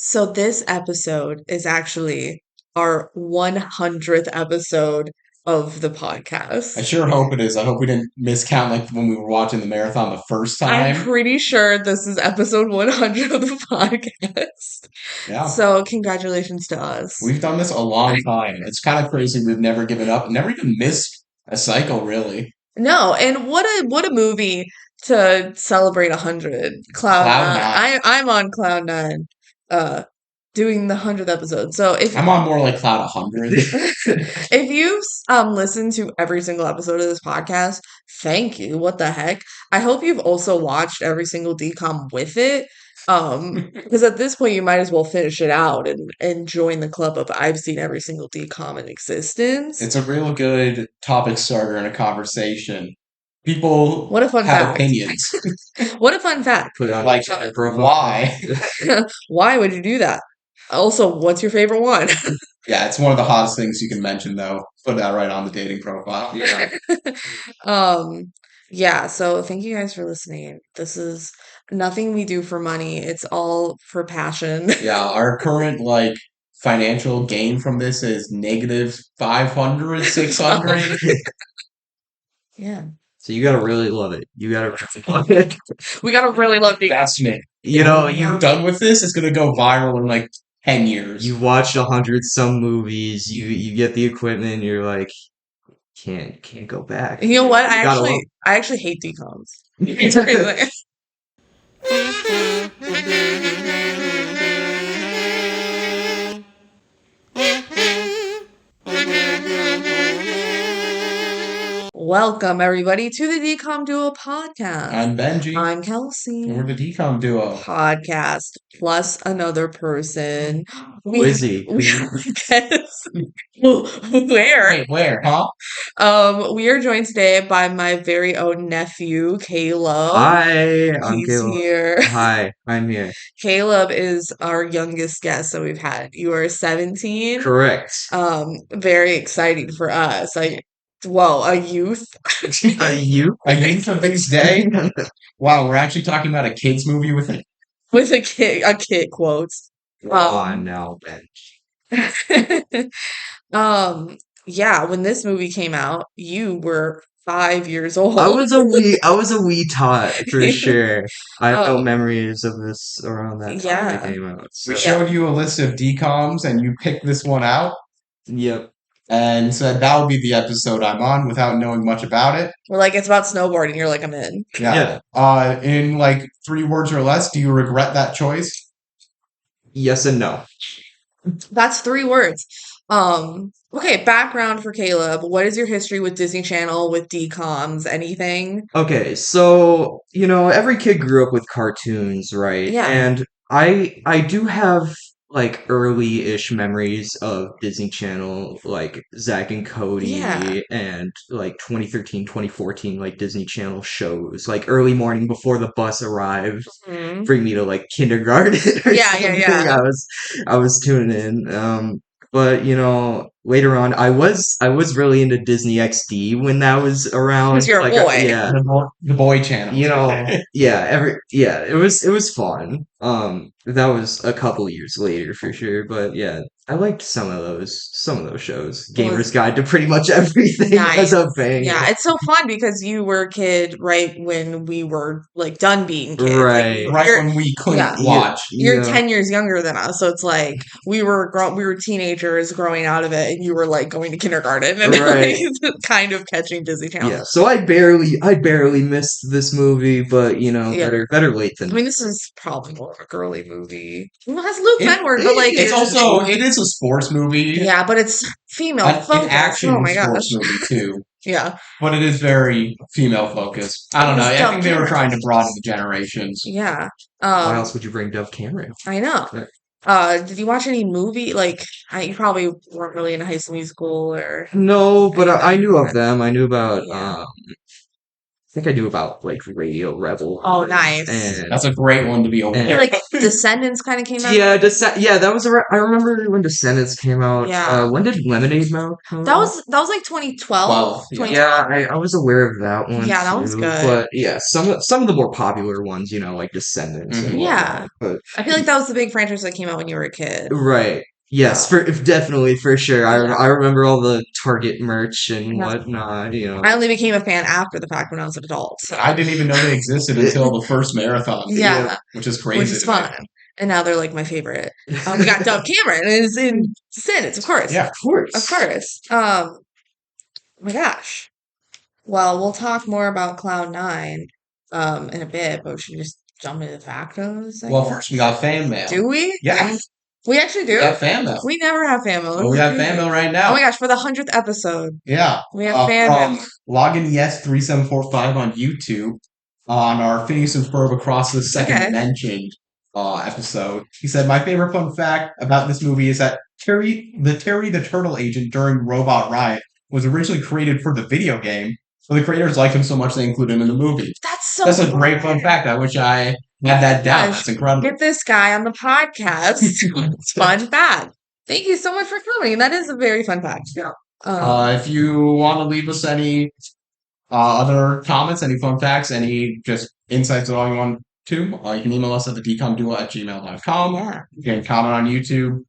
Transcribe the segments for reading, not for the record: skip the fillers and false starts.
So this episode is actually our 100th episode of the I podcast. sure hope it is. I hope we didn't miscount like when we were watching the marathon the first I'm time. pretty sure this is episode 100 of the podcast. Yeah. So congratulations to us. We've done this a long time. It's kind of crazy we've never given up, never even missed a cycle really. No, and what a movie to celebrate 100. Cloud Cloud nine. nine. I'm on cloud nine, uh, doing the 100th episode. So if I'm on more like cloud 100. if you've listened to every single episode of this podcast, thank you. What the heck? I hope you've also watched every single DCOM with it. Because at this point you might as well finish it out and join the club of I've seen every single DCOM in existence. It's a real good topic starter in a conversation. People What a fun have fact. opinions. What a fun fact. Put it on Like, your profile. why? Why would you do that? Also, what's your favorite one? Yeah, it's one of the hottest things you can mention though. Put that right on the dating profile. Yeah. Um, yeah, so thank you guys for listening. This is nothing we do for money. It's all for passion. Yeah, our current like financial gain from this is negative 500, 600. Yeah. So you gotta really love it. You gotta really love it. We gotta really love the That's me. You know, When we're done with this, it's gonna go viral in like 10 years. you watched 100 some movies. You get the equipment. You're like, can't go back. You know what? You gotta love. I actually hate decoms. Welcome everybody to the DCOM Duo podcast. I'm Benji. I'm Kelsey. And we're the DCOM duo. Podcast plus another person. Who is he? Guess where? Wait, where? Huh? We are joined today by my very own nephew, Caleb. Hi, I'm He's Caleb. here. Hi, I'm here. Caleb is our youngest guest that we've had. You are 17. Correct. Very exciting for us. A youth. You? A youth of this day? Wow, we're actually talking about a kids movie with a With a kid quotes. Come on now, Ben. Yeah, when this movie came out, you were 5 years old. I was a wee tot for sure. I have no memories of this around that time it came out. We So. showed you a list of DCOMs and you picked this one out Yep. and said that will be the episode I'm on without knowing much about it. We're like, it's about snowboarding. You're like, I'm in. Yeah. In like 3 words or less, do you regret that choice? Yes and no. That's 3 words. Okay, background for Caleb. What is your history with Disney Channel, with DCOMs, anything? Okay, so every kid grew up with cartoons, right? Yeah. And I do have like early-ish memories of Disney Channel, like Zack and Cody Yeah. and like 2013, 2014, like Disney Channel shows, like early morning before the bus arrived, Mhm. bring me to like kindergarten or Yeah, something. yeah. I was tuning in. But later on, I was really into Disney XD when that was around. 'Cause you're a Like, boy. yeah, The boy channel. it was fun. That was a couple years later for sure, but yeah, I liked some of those shows. Gamer's Guide to pretty much everything Nice. as a thing. Yeah, it's so fun because you were a kid right when we were like done being kids. Right. Like, Right you're, when we couldn't yeah. watch. you're 10 years younger than us, so it's like we were teenagers growing out of it, and you were like going to kindergarten and Right. like, kind of catching Disney Channel. Yeah, so I barely missed this movie, but Yeah. better late than I mean, this is probably more of a girly movie. It has Luke Benward, but like It is a sports movie. yeah, but it's female An focused. action Oh my sports gosh. movie too. Yeah. But it is very female focused. I don't know. It's I think they were Dove trying to broaden the generations. Yeah. why else would you bring Dove Cameron? I know. Right. Did you watch any movie? Like, you probably weren't really into High School Musical or. No, but I knew of them. I knew about Yeah. think I do about like Radio Rebel. Oh, nice. And That's a great one to be I aware feel of. like Descendants kind of came out. yeah, that was I remember when Descendants came out. Yeah. When did Lemonade Mouth come That out? was like 2012. 12, Yeah, I was aware of that one. Yeah, that was too, good. But yeah, some of the more popular ones, you know, like Descendants and Yeah. whatnot. But I feel like that was the big franchise that came out when you were a kid. right. Yes, definitely for sure. Yeah. I remember all the Target merch and Yeah. whatnot. You know, I only became a fan after the fact when I was an adult. So. I didn't even know they existed until the first marathon. Yeah. Which is crazy. Which is to me. fun. And now they're like my favorite. We got Dove Cameron and it's in Descendants, of course. Yeah, of course, Of course. Oh my gosh. Well, we'll talk more about Cloud9 in a bit, but we should just jump into the factos. Well, first we got fan mail. Do we? Yeah. We actually do. We have fan mail. We never have fan mail. Well, we have fan mail right now. Oh my gosh, for the 100th episode. Yeah. We have fan from mail. Login Yes 3745 on YouTube on our Phineas and Ferb Across the Second Mentioned episode. He said, my favorite fun fact about this movie is that Terry the Turtle Agent during Robot Riot was originally created for the video game, but the creators liked him so much they included him in the movie. That's a great fun fact. I wish I had that down. That's incredible. Get this guy on the podcast. Fun fact. Thank you so much for coming. That is a very fun fact. Yeah. If you want to leave us any other comments, any fun facts, any just insights at all you want to, you can email us at thedcomduo@gmail.com. Yeah. You can comment on YouTube,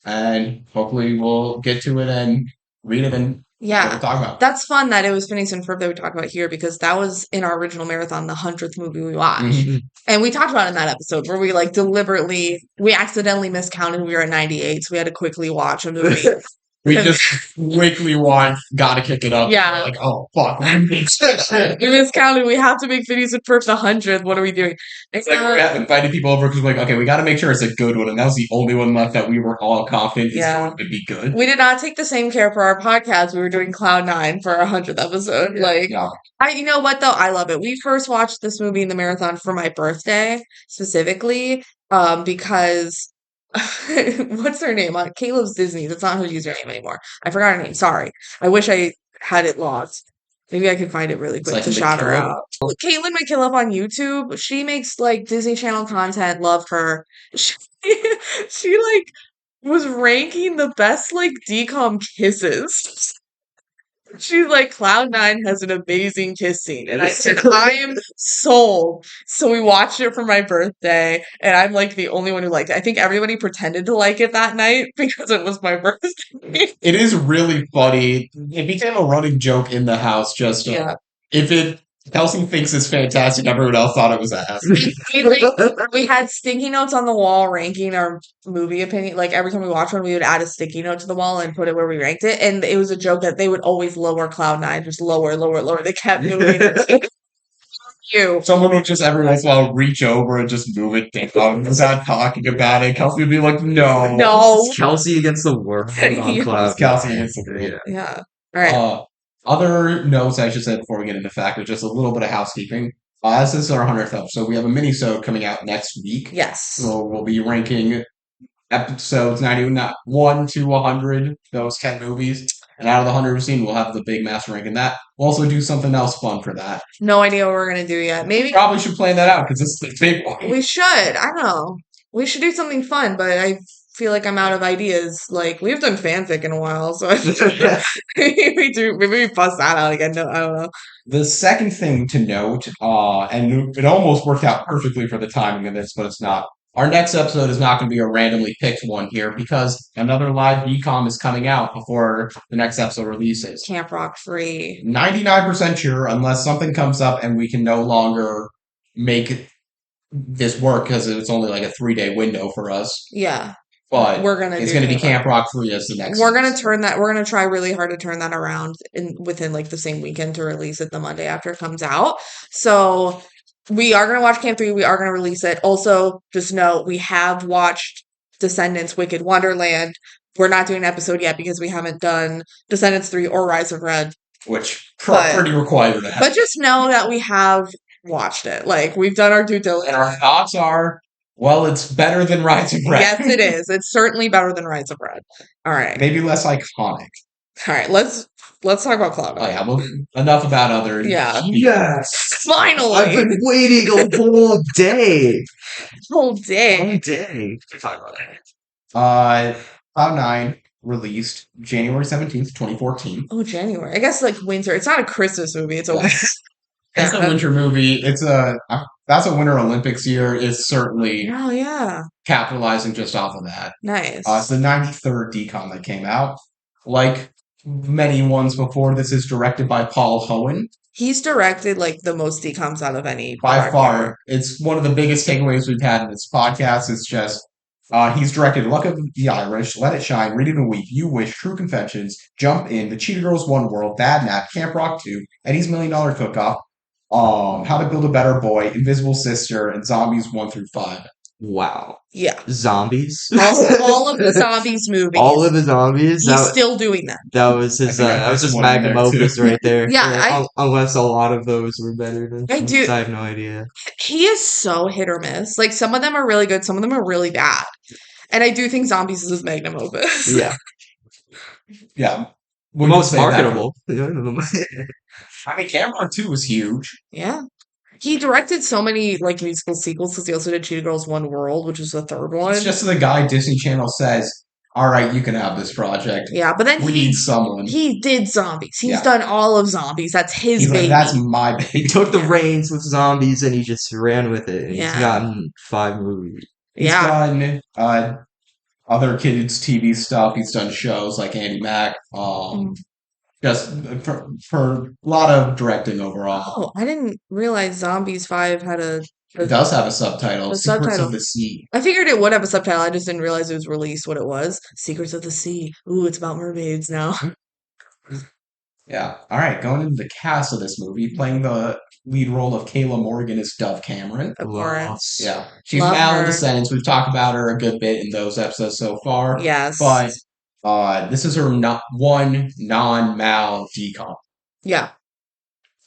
and hopefully we'll get to it and read it and Yeah, talk about. That's fun that it was Phineas and Ferb that we talked about here because that was in our original marathon, the 100th movie we watched. Mm-hmm. And we talked about it in that episode where we like we accidentally miscounted. We were at 98, so we had to quickly watch a movie. We just quickly gotta kick it up. Yeah. Like, oh, fuck. We miscounted. We have to make Phineas and Ferb the 100th. What are we doing? It's like we have invited people over because we're like, okay, we gotta make sure it's a good one. And that was the only one left that we were all confident would be good. We did not take the same care for our podcast. We were doing Cloud9 for our 100th episode. You know what though? I love it. We first watched this movie in the marathon for my birthday specifically because what's her name? Caleb's Disney. That's not her username anymore. I forgot her name. Sorry. I wish I had it lost. Maybe I could find it really quick to shout her out. Caitlin McKillop on YouTube. She makes like Disney Channel content. Love her. She like was ranking the best like DCOM kisses. She's like, Cloud9 has an amazing kiss scene. And I said, I am sold. So we watched it for my birthday, and I'm like the only one who liked it. I think everybody pretended to like it that night because it was my birthday. It is really funny. It became a running joke in the house. Just Kelsey thinks it's fantastic. Everyone else thought it was ass. We had sticky notes on the wall ranking our movie opinion. Like every time we watched one, we would add a sticky note to the wall and put it where we ranked it. And it was a joke that they would always lower Cloud9, just lower. They kept moving it. Someone would just every once in a while reach over and just move it down without talking about it. Kelsey would be like, no. It's Kelsey against the world on Cloud. Kelsey against the world. Yeah. All right. Other notes I should say before we get into factors, just a little bit of housekeeping. As this is our 100th episode, we have a mini-sode coming out next week. Yes. So we'll be ranking episodes 91 to 100, those 10 movies. And out of the 100 we've seen, we'll have the big master rank in that. We'll also do something else fun for that. No idea what we're going to do yet. Maybe we probably should plan that out because this is the big one. We should. I don't know. We should do something fun, but I feel like I'm out of ideas. Like, we've done fanfic in a while, so maybe we bust that out again. No, I don't know. The second thing to note, and it almost worked out perfectly for the timing of this, but it's not. Our next episode is not going to be a randomly picked one here because another live DCOM is coming out before the next episode releases. Camp Rock free. 99% sure, unless something comes up and we can no longer make this work because it's only like a 3-day window for us. Yeah. But it's going to be Camp Rock free as the next. We're going to try really hard to turn that around within like the same weekend to release it the Monday after it comes out. So we are going to watch Camp 3. We are going to release it. Also, just know we have watched Descendants, Wicked Wonderland. We're not doing an episode yet because we haven't done Descendants 3 or Rise of Red. Which pretty required. But just know that we have watched it. Like, we've done our due diligence. And our thoughts are, well, it's better than Rise of Red. Yes, it is. It's certainly better than Rise of Red. All right. Maybe less iconic. All right, let's talk about Cloud9. Oh yeah, well, enough about others. Yeah. Yes! Finally! I've been waiting a whole day. Whole day. Whole day to talk about it. Cloud9 released January 17th, 2014. Oh, January. I guess like winter. It's not a Christmas movie. It's a It's a winter movie. It's that's a Winter Olympics year. It's certainly Oh yeah. capitalizing just off of that. Nice. It's the 93rd DCOM that came out. Like many ones before, this is directed by Paul Hohen. He's directed like the most DCOMs out of any. By far, it's one of the biggest takeaways we've had in this podcast. It's just he's directed Luck of the Irish, Let It Shine, Reading the Week, You Wish, True Confessions, Jump In, The Cheetah Girls One World, Bad Nap, Camp Rock 2, Eddie's $1 Million Cook-Off, How to Build a Better Boy, Invisible Sister, and Zombies 1 through 5. Wow. Yeah. Zombies. All of the zombies movies. All of the zombies. He's still doing that. That was his magnum opus right there. Yeah. Unless a lot of those were better than I do. I have no idea. He is so hit or miss. Like some of them are really good, some of them are really bad. And I do think Zombies is his magnum opus. Yeah. Yeah. Most marketable. I mean, Camp Rock 2 was huge. Yeah. He directed so many like musical sequels because he also did Cheetah Girls One World, which was the third one. It's just the guy Disney Channel says, all right, you can have this project. Yeah, but then we need someone. He did Zombies. He's done all of Zombies. That's his baby. Like, that's my baby. He took the reins with Zombies and he just ran with it. And he's gotten 5 movies. He's done other kids' TV stuff. He's done shows like Andy Mack. Just for a lot of directing overall. Oh, I didn't realize Zombies 5 had a it does have a subtitle. Secrets of the Sea. I figured it would have a subtitle. I just didn't realize it was released what it was. Secrets of the Sea. Ooh, it's about mermaids now. Yeah. All right. Going into the cast of this movie, playing the lead role of Kayla Morgan is Dove Cameron. Of course. Yeah. She's now in Descendants. We've talked about her a good bit in those episodes so far. Yes. But this is her one non-Mal DCOM. Yeah.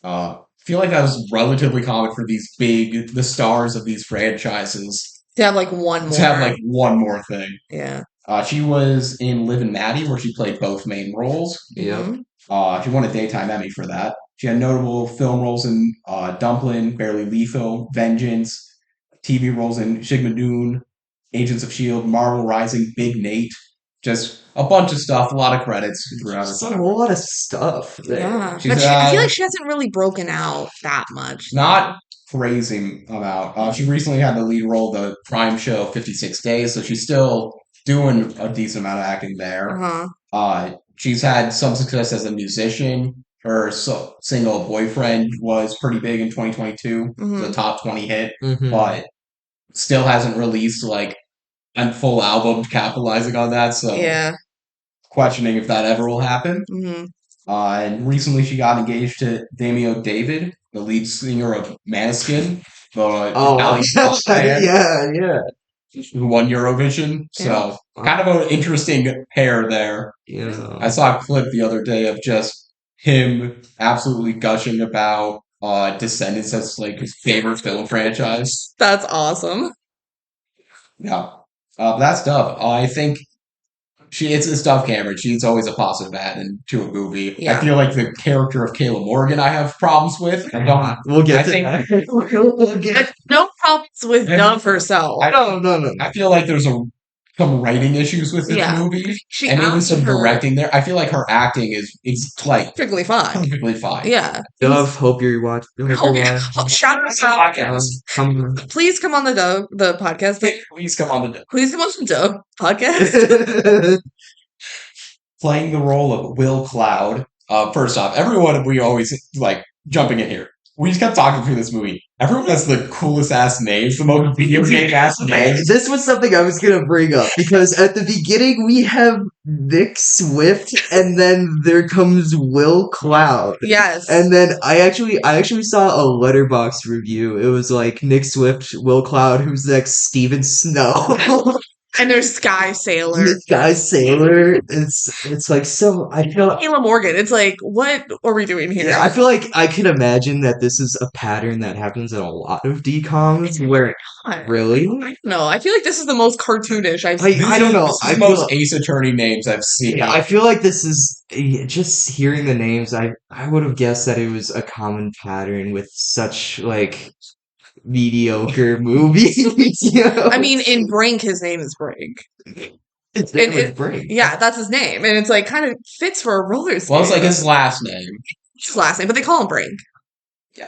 I feel like that was relatively common for the stars of these franchises. To have like one more. To have like one more thing. Yeah. She was in Liv and Maddie, where she played both main roles. Yeah. She won a Daytime Emmy for that. She had notable film roles in Dumplin', Barely Lethal, Vengeance, TV roles in Shigmadune, Agents of S.H.I.E.L.D., Marvel Rising, Big Nate. Just a bunch of stuff, a lot of credits throughout. Just a lot of stuff. Yeah, but I feel like she hasn't really broken out that much. Not crazy amount. She recently had the lead role of the Prime show 56 Days, so she's still doing a decent amount of acting there. She's had some success as a musician. Her single Boyfriend was pretty big in 2022. The top 20 hit, but still hasn't released like a full album capitalizing on that. So questioning if that ever will happen. And recently she got engaged to Damio David, the lead singer of Maneskin. Yeah. Who won Eurovision. So kind of an interesting pair there. Yeah. I saw a clip the other day of just him absolutely gushing about Descendants as like his favorite film franchise. That's awesome. Yeah. That's Dove. I think it's Dove Cameron. She's always a positive add to a movie. Yeah. I feel like the character of Kayla Morgan I have problems with. We'll get to that. No problems with Dove herself. No. I feel like there's some writing issues with this movie. And even some directing there. I feel like her acting is like perfectly fine. Perfectly fine. Yeah. Dove, hope you're watching. Shout out podcast. Please come on the podcast. Please come on the Dove podcast. Playing the role of Will Cloud. First off, everyone we always like jumping in here. We just kept talking through this movie. Everyone has the coolest ass names, the most video game ass names. This was something I was gonna bring up because at the beginning we have Nick Swift, and then there comes Will Cloud. Yes. And then I actually saw a Letterboxd review. It was like Nick Swift, Will Cloud, who's next? Steven Snow. And there's Sky Sailor. Sky Sailor. It's like so. I feel. Kayla Morgan. It's like, what are we doing here? Yeah, I feel like I can imagine that this is a pattern that happens in a lot of DCOMs where really. No, I feel like this is the most cartoonish I've seen. I don't know. This is the most Ace Attorney names I've seen. Yeah, I feel like this is just hearing the names. I would have guessed that it was a common pattern with such like mediocre movies. You know? I mean, in Brink, his name is Brink. His name is Brink. Yeah, that's his name, and it's like kind of fits for a roller skater. Well, it's like his last name. His last name, but they call him Brink.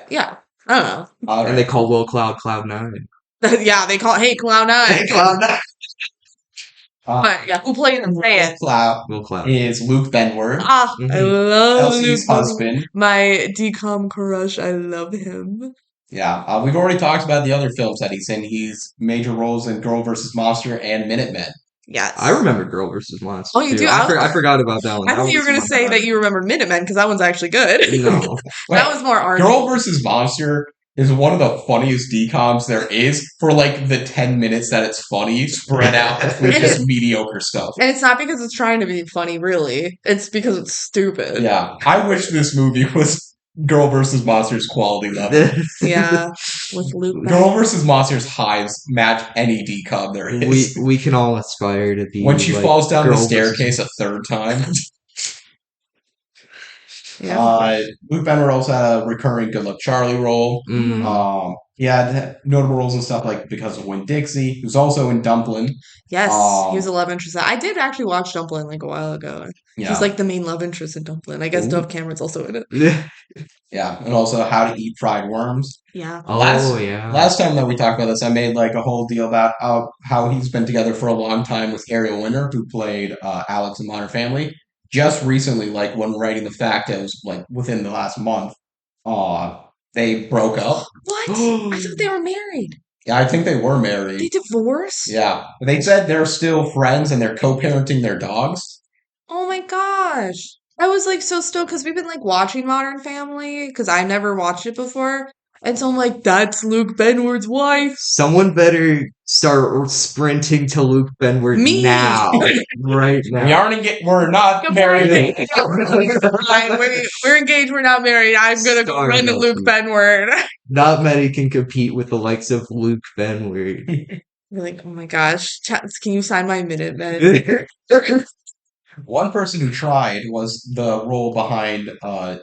Yeah. I don't know. Right. And they call Will Cloud 9. Yeah, they call Cloud 9. Cloud 9. But yeah, who played him? Will Cloud is Luke Benward. I love Kelsey's husband. My DCOM crush. I love him. Yeah, we've already talked about the other films that he's in. He's major roles in Girl vs. Monster and Minutemen. Yes. I remember Girl vs. Monster. Oh, you too. do? I forgot about that one. I thought you were going to say that you remembered Minutemen because that one's actually good. No. That was more art. Girl vs. Monster is one of the funniest DCOMs there is for like the 10 minutes that it's funny, spread out with just mediocre stuff. And it's not because it's trying to be funny, really. It's because it's stupid. Yeah. I wish this movie was Girl vs. Monster's quality level. Yeah. With Luke. Girl vs. Monster's highs match any DCOM there is. We can all aspire to be when she like falls down the Girl staircase a third time. Yeah. Luke Benward also had a recurring Good Luck Charlie role. Mm. He had notable roles and stuff like Because of Winn-Dixie, who's also in Dumplin'. Yes, he was a love interest. I did actually watch Dumplin' like a while ago. Yeah. He's like the main love interest in Dumplin'. I guess Dove Cameron's also in it. Yeah, and also How to Eat Fried Worms. Yeah. Last time that we talked about this, I made like a whole deal about how he's been together for a long time with Ariel Winter, who played Alex in Modern Family. Just recently, like when writing the fact, it was like within the last month, they broke up. What? I thought they were married. Yeah, I think they were married. They divorced? Yeah. They said they're still friends and they're co-parenting their dogs. Oh my gosh. I was like so stoked because we've been like watching Modern Family because I never watched it before. And so I'm like, that's Luke Benward's wife. Someone better start sprinting to Luke Benward now. Right now. We're not married. We're engaged, we're not married. I'm gonna go run to Luke Benward. Not many can compete with the likes of Luke Benward. You're like, oh my gosh, can you sign my Minutemen? One person who tried was the role behind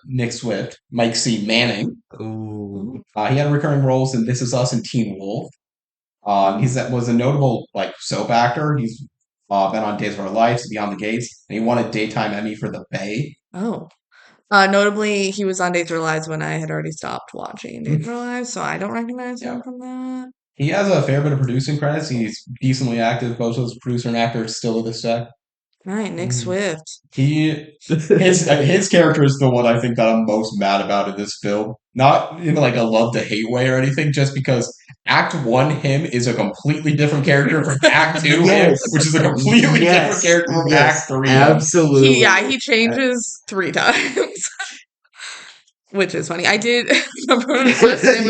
Nick Swift, Mike C. Manning. Ooh. He had recurring roles in This Is Us and Teen Wolf. Was a notable like soap actor. He's been on Days of Our Lives, Beyond the Gates, and he won a Daytime Emmy for The Bay. Oh. Notably, he was on Days of Our Lives when I had already stopped watching Days of Our Lives, so I don't recognize him from that. He has a fair bit of producing credits. He's decently active, both as a producer and actor still to this day. Right, Nick Swift. His character is the one I think that I'm most mad about in this film. Not in like a love to hate way or anything, just because Act 1 him is a completely different character from Act 2 him, which is a completely different character from Act 3. Absolutely. He changes 3 times. Which is funny. I did remember the first time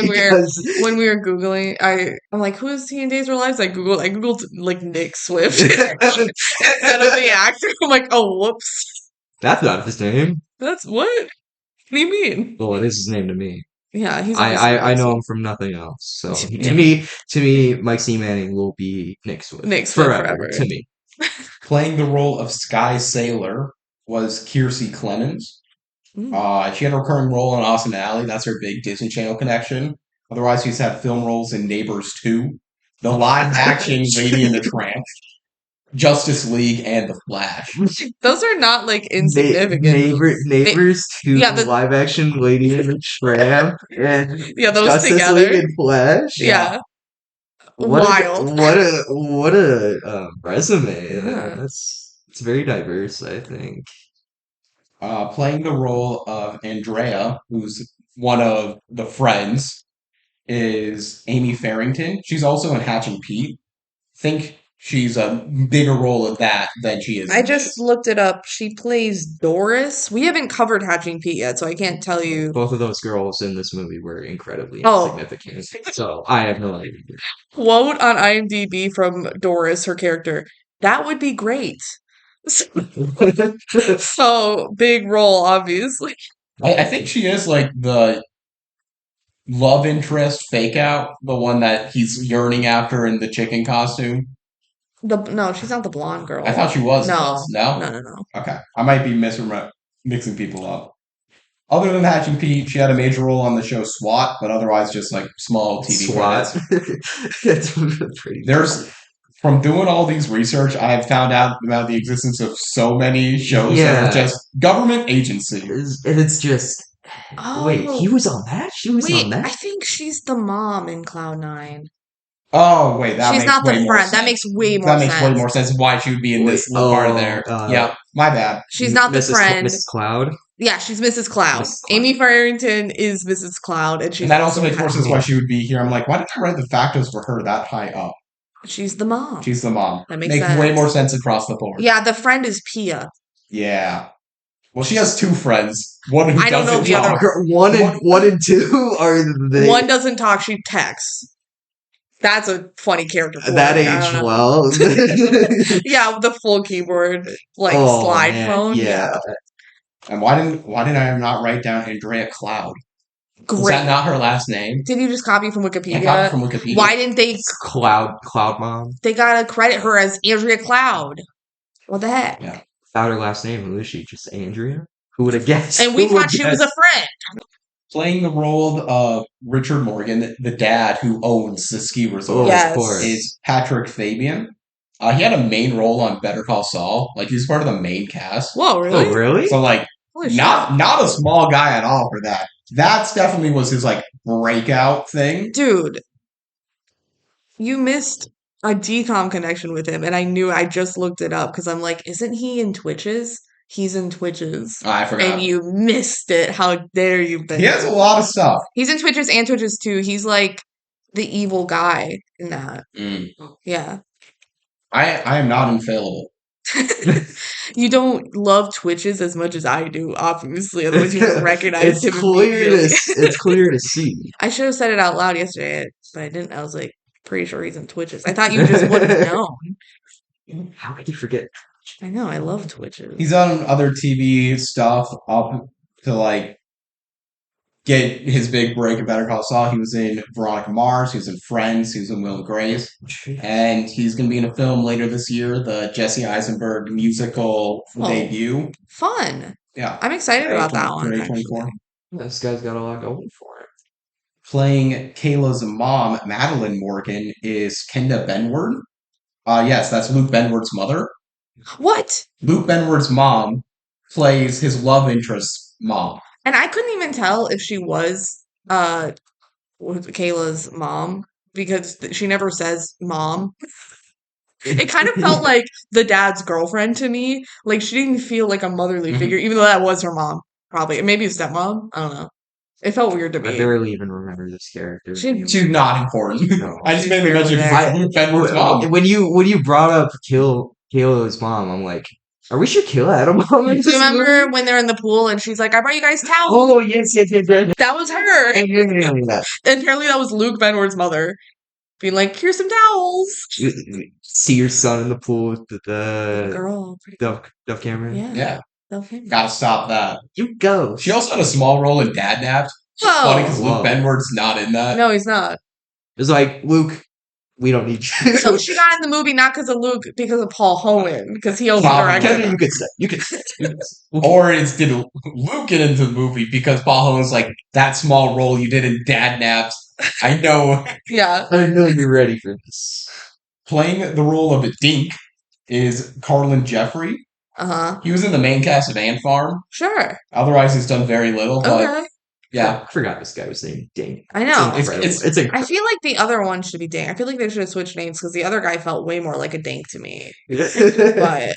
when we were Googling, I'm like, who is he in Days of Our Lives? I Googled like Nick Swift instead of the actor. I'm like, oh whoops. That's not his name. That's what? What do you mean? Well, it is his name to me. Yeah, he's I know him from nothing else. So to me, Mike C. Manning will be Nick Swift. Nick Swift forever. To me. Playing the role of Sky Sailor was Kiersey Clemens. She had a recurring role in Austin Alley. That's her big Disney Channel connection. Otherwise, she's had film roles in Neighbors 2, the live-action Lady and the Tramp, Justice League, and The Flash. Those are not, like, insignificant. Neighbors 2, live-action Lady and the Tramp, and those Justice together. League and Flash. Yeah. Wild. What a resume. Yeah. It's very diverse, I think. Playing the role of Andrea, who's one of the friends, is Amy Farrington. She's also in Hatch and Pete. I think she's a bigger role of that than she is. I just looked it up. She plays Doris. We haven't covered Hatching Pete yet, so I can't tell you. Both of those girls in this movie were incredibly Oh. insignificant. So I have no idea. Quote on IMDb from Doris, her character, "That would be great." So, big role, obviously. I think she is like the love interest fake out, the one that he's yearning after in the chicken costume. No, she's not the blonde girl. I thought she was. No. No? No. Okay. I might be mixing people up. Other than Hatching Pete, she had a major role on the show SWAT, but otherwise just like small TV SWAT. credits. That's pretty. From doing all these research, I have found out about the existence of so many shows that are just government agencies. And it's just, wait, he was on that? She was on that? I think she's the mom in Cloud9. Oh, wait, that she's makes not way the more friend. sense. That makes way more That sense. makes way more sense why she would be in this little part of there. Yeah, my bad. She's not the friend. Mrs. Cloud? Yeah, she's Mrs. Cloud. Amy Farrington is Mrs. Cloud, and that also makes more sense why she would be here. I'm like, why did you write the factos for her that high up? She's the mom. She's the mom. That makes sense. Way more sense across the board. Yeah, the friend is Pia. Yeah. Well, she has two friends. One who I don't know doesn't the talk. other. One and two are they? One doesn't talk. She texts. That's a funny character. That aged well. Yeah, the full keyboard, slide phone. Yeah. And why did I not write down Andrea Cloud? Great. Is that not her last name? Did you just copy from Wikipedia? I copied from Wikipedia. Why didn't they? Cloud Mom. They gotta credit her as Andrea Cloud. What the heck? Yeah. Without her last name, who is she? Just Andrea? Who would have guessed? And we thought she was a friend. Playing the role of Richard Morgan, the dad who owns the ski resort, is Patrick Fabian. He had a main role on Better Call Saul. Like, he's part of the main cast. Whoa, really? Oh, really? So, like, not a small guy at all for that. That definitely was his, like, breakout thing. Dude, you missed a DCOM connection with him, and I just looked it up, because I'm like, isn't he in Twitches? He's in Twitches. Oh, I forgot. And you missed it. How dare you? He has a lot of stuff. He's in Twitches and Twitches too. He's like the evil guy in that. Yeah. I am not infallible. You don't love Twitches as much as I do, obviously. Otherwise, you don't recognize him. It's clear to see. I should have said it out loud yesterday, but I didn't. I was like, pretty sure he's in Twitches. I thought you just would have known. How could you forget? I know. I love Twitches. He's on other TV stuff up to like get his big break in Better Call Saul. He was in Veronica Mars. He was in Friends. He was in Will and Grace. And he's going to be in a film later this year, the Jesse Eisenberg musical debut. Fun. Yeah. I'm excited about that one. This guy's got a lot going for him. Playing Kayla's mom, Madeline Morgan, is Kenda Benward. Yes, that's Luke Benward's mother. What? Luke Benward's mom plays his love interest's mom. And I couldn't even tell if she was Kayla's mom, because she never says mom. It kind of felt like the dad's girlfriend to me. Like, she didn't feel like a motherly figure, even though that was her mom, probably. Maybe a stepmom. I don't know. It felt weird to me. I barely even remember this character. She's not important. No. I just mainly mentioned Luke Benward's mom. When you brought up Kayla's mom, I'm like, are we sure Kayla had a mom? Do you remember when they're in the pool and she's like, I brought you guys towels? Oh, yes. That was her. Yeah. And apparently that was Luke Benward's mother being like, here's some towels. See your son in the pool with the girl. Dove Cameron? Yeah. Gotta stop that. You go. She also had a small role in Dad Napped. Funny because Luke Benward's not in that. No, he's not. It's like, Luke, we don't need you. So she got in the movie not because of Luke, because of Paul Hohen, because he also directed. You could say. Or did Luke get into the movie because Paul Hohen's like, that small role you did in Dad Naps. I know. Yeah. I know you're ready for this. Playing the role of a dink is Carlin Jeffrey. Uh-huh. He was in the main cast of Ant Farm. Sure. Otherwise, he's done very little. But okay. Yeah. I forgot this guy was named Dink. I know. It's incredible. I feel like the other one should be Dink. I feel like they should have switched names because the other guy felt way more like a Dink to me. But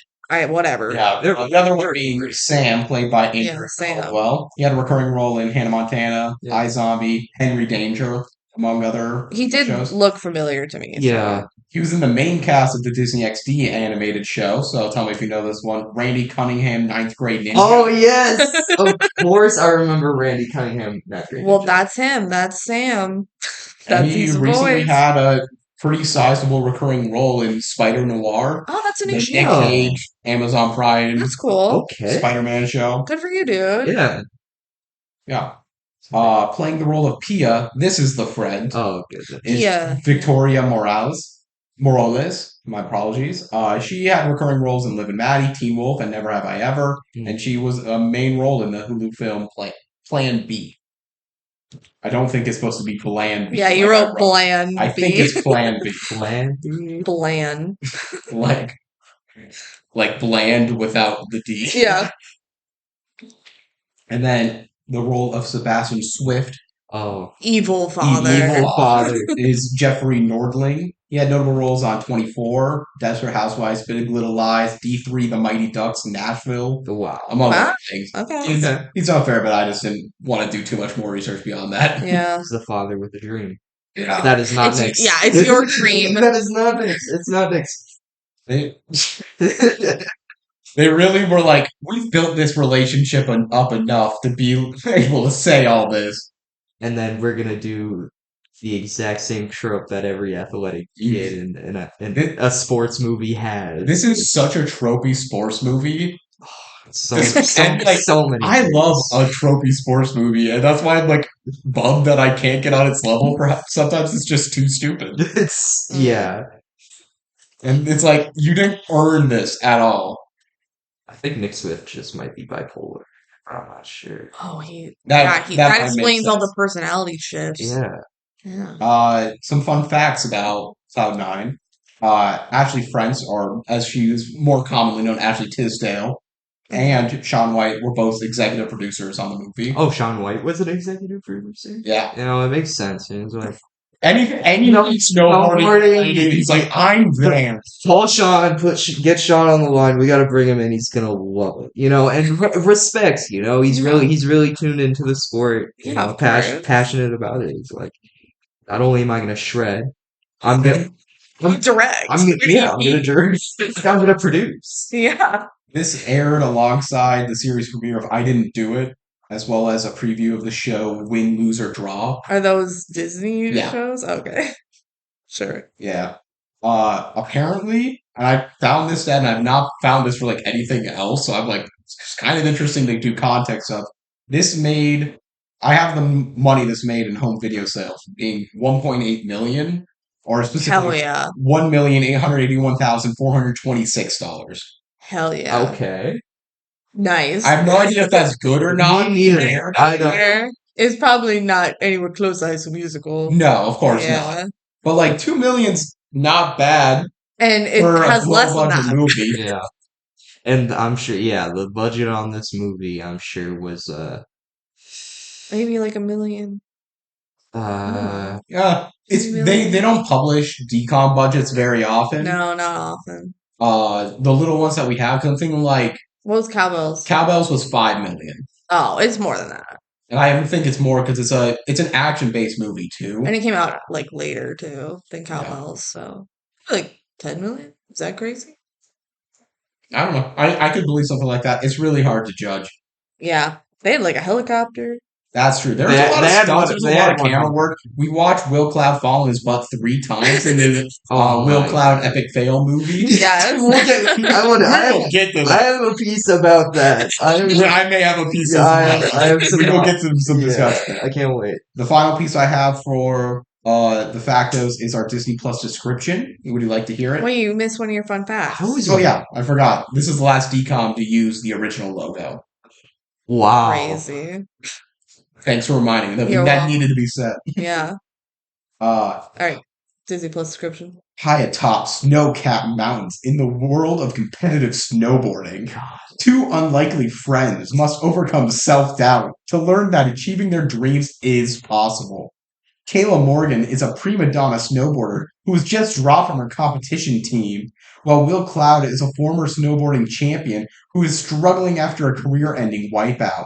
whatever. Yeah. The other one being Sam, played by Andrew Caldwell. He had a recurring role in Hannah Montana, iZombie, Henry Danger, among other He did shows. look familiar to me. Yeah. He was in the main cast of the Disney XD animated show, so tell me if you know this one. Randy Cunningham, ninth grade ninja. Oh yes, of course I remember Randy Cunningham. Well, that's him. That's Sam. And That's he his recently voice. had a pretty sizable recurring role in Spider Noir, Oh, that's a the new Nick show. Cage, Amazon Prime, That's cool. Okay. Spider-Man show. Good for you, dude. Yeah. Yeah. Playing the role of Pia, this is the friend, Oh goodness. is Pia. Victoria Morales. My apologies. She had recurring roles in Liv and Maddie, Teen Wolf, and Never Have I Ever, and she was a main role in the Hulu film Plan B. I don't think it's supposed to be Plan B. Yeah, you wrote Bland. I think it's Plan B. Bland. Bland. like bland without the D. Yeah. And then the role of Sebastian Swift, Oh. Evil father. Evil father. is Jeffrey Nordling. He had notable roles on 24, Desperate Housewives, Big Little Lies, D3, The Mighty Ducks, Nashville, Wow. among Wow. other things. Okay. He's unfair, but I just didn't want to do too much more research beyond that. Yeah. He's the father with a dream. Yeah. That is not It's- next. yeah, it's your dream. That is not next. It's not next. They really were like, we've built this relationship up enough to be able to say all this. And then we're gonna do the exact same trope that every athletic kid in a sports movie has. This is such a tropey sports movie. So And, like, many. I things. love a tropey sports movie, and that's why I'm like bummed that I can't get on its level. Perhaps sometimes it's just too stupid. It's yeah. And it's like, you didn't earn this at all. I think Nick Swift just might be bipolar. I'm not sure. Oh, That that makes explains all sense. the personality shifts. Yeah. Yeah. Some fun facts about Cloud9. Ashley Frentz, or as she is more commonly known, Ashley Tisdale, and Shaun White were both executive producers on the movie. Oh, Shaun White was an executive producer. Yeah. You know, it makes sense. It's like Any snowboarding, he's like, I'm there. call Sean, get Sean on the line. We got to bring him in. He's gonna love it. You know, and respects. You know, he's really tuned into the sport. You Yeah, know, of course. passionate about it. He's like, not only am I gonna shred, I'm gonna Direct. I'm gonna direct. I'm gonna produce. Yeah. This aired alongside the series premiere of I Didn't Do It, as well as a preview of the show Win, Lose, or Draw. Are those Disney Yeah. shows? Okay. Sure. Yeah. Apparently, and I found this stat, and I've not found this for like anything else, so I'm like, it's kind of interesting to do context of. I have the money this made in home video sales being 1.8 million, or Hell specifically yeah. $1,881,426. Hell yeah. Okay. Nice. I have no idea if that's good or not. Me neither. I don't. Fair. It's probably not anywhere close to High School Musical. No, of course not. Yeah. But like 2 million's not bad And it for has a less than budget that. movie. Yeah. And I'm sure, yeah, the budget on this movie, I'm sure, was Maybe like $1 million. Yeah, they don't publish DCOM budgets very often. No, not often. The little ones that we have, because I'm thinking like What was Cowbells? Cowbells was 5 million, Oh, it's more than that. and I think it's more because it's an action based movie too. And it came out like later too than Cowbells, so like 10 million? Is that crazy? I don't know. I could believe something like that. It's really hard to judge. Yeah. They had like a helicopter. That's true. There's They- a lot they of had stunts. one- There's they a lot had of one camera on- work. We watched Will Cloud fall on his butt 3 times in the Oh Will my Cloud God. epic fail movie. Yes. We'll get to I that. have a piece about that. I may have a piece of I that. have some. We will get to some discussion. Yeah, I can't wait. The final piece I have for the factos is our Disney Plus description. Would you like to hear it? Wait, you missed one of your fun facts. Oh yeah, I forgot. This is the last DCOM to use the original logo. Wow. Crazy. Thanks for reminding me that You're that welcome. needed to be said. Yeah. All right. Disney Plus description. High atop snow-capped mountains in the world of competitive snowboarding, 2 unlikely friends must overcome self-doubt to learn that achieving their dreams is possible. Kayla Morgan is a prima donna snowboarder who was just dropped from her competition team, while Will Cloud is a former snowboarding champion who is struggling after a career-ending wipeout.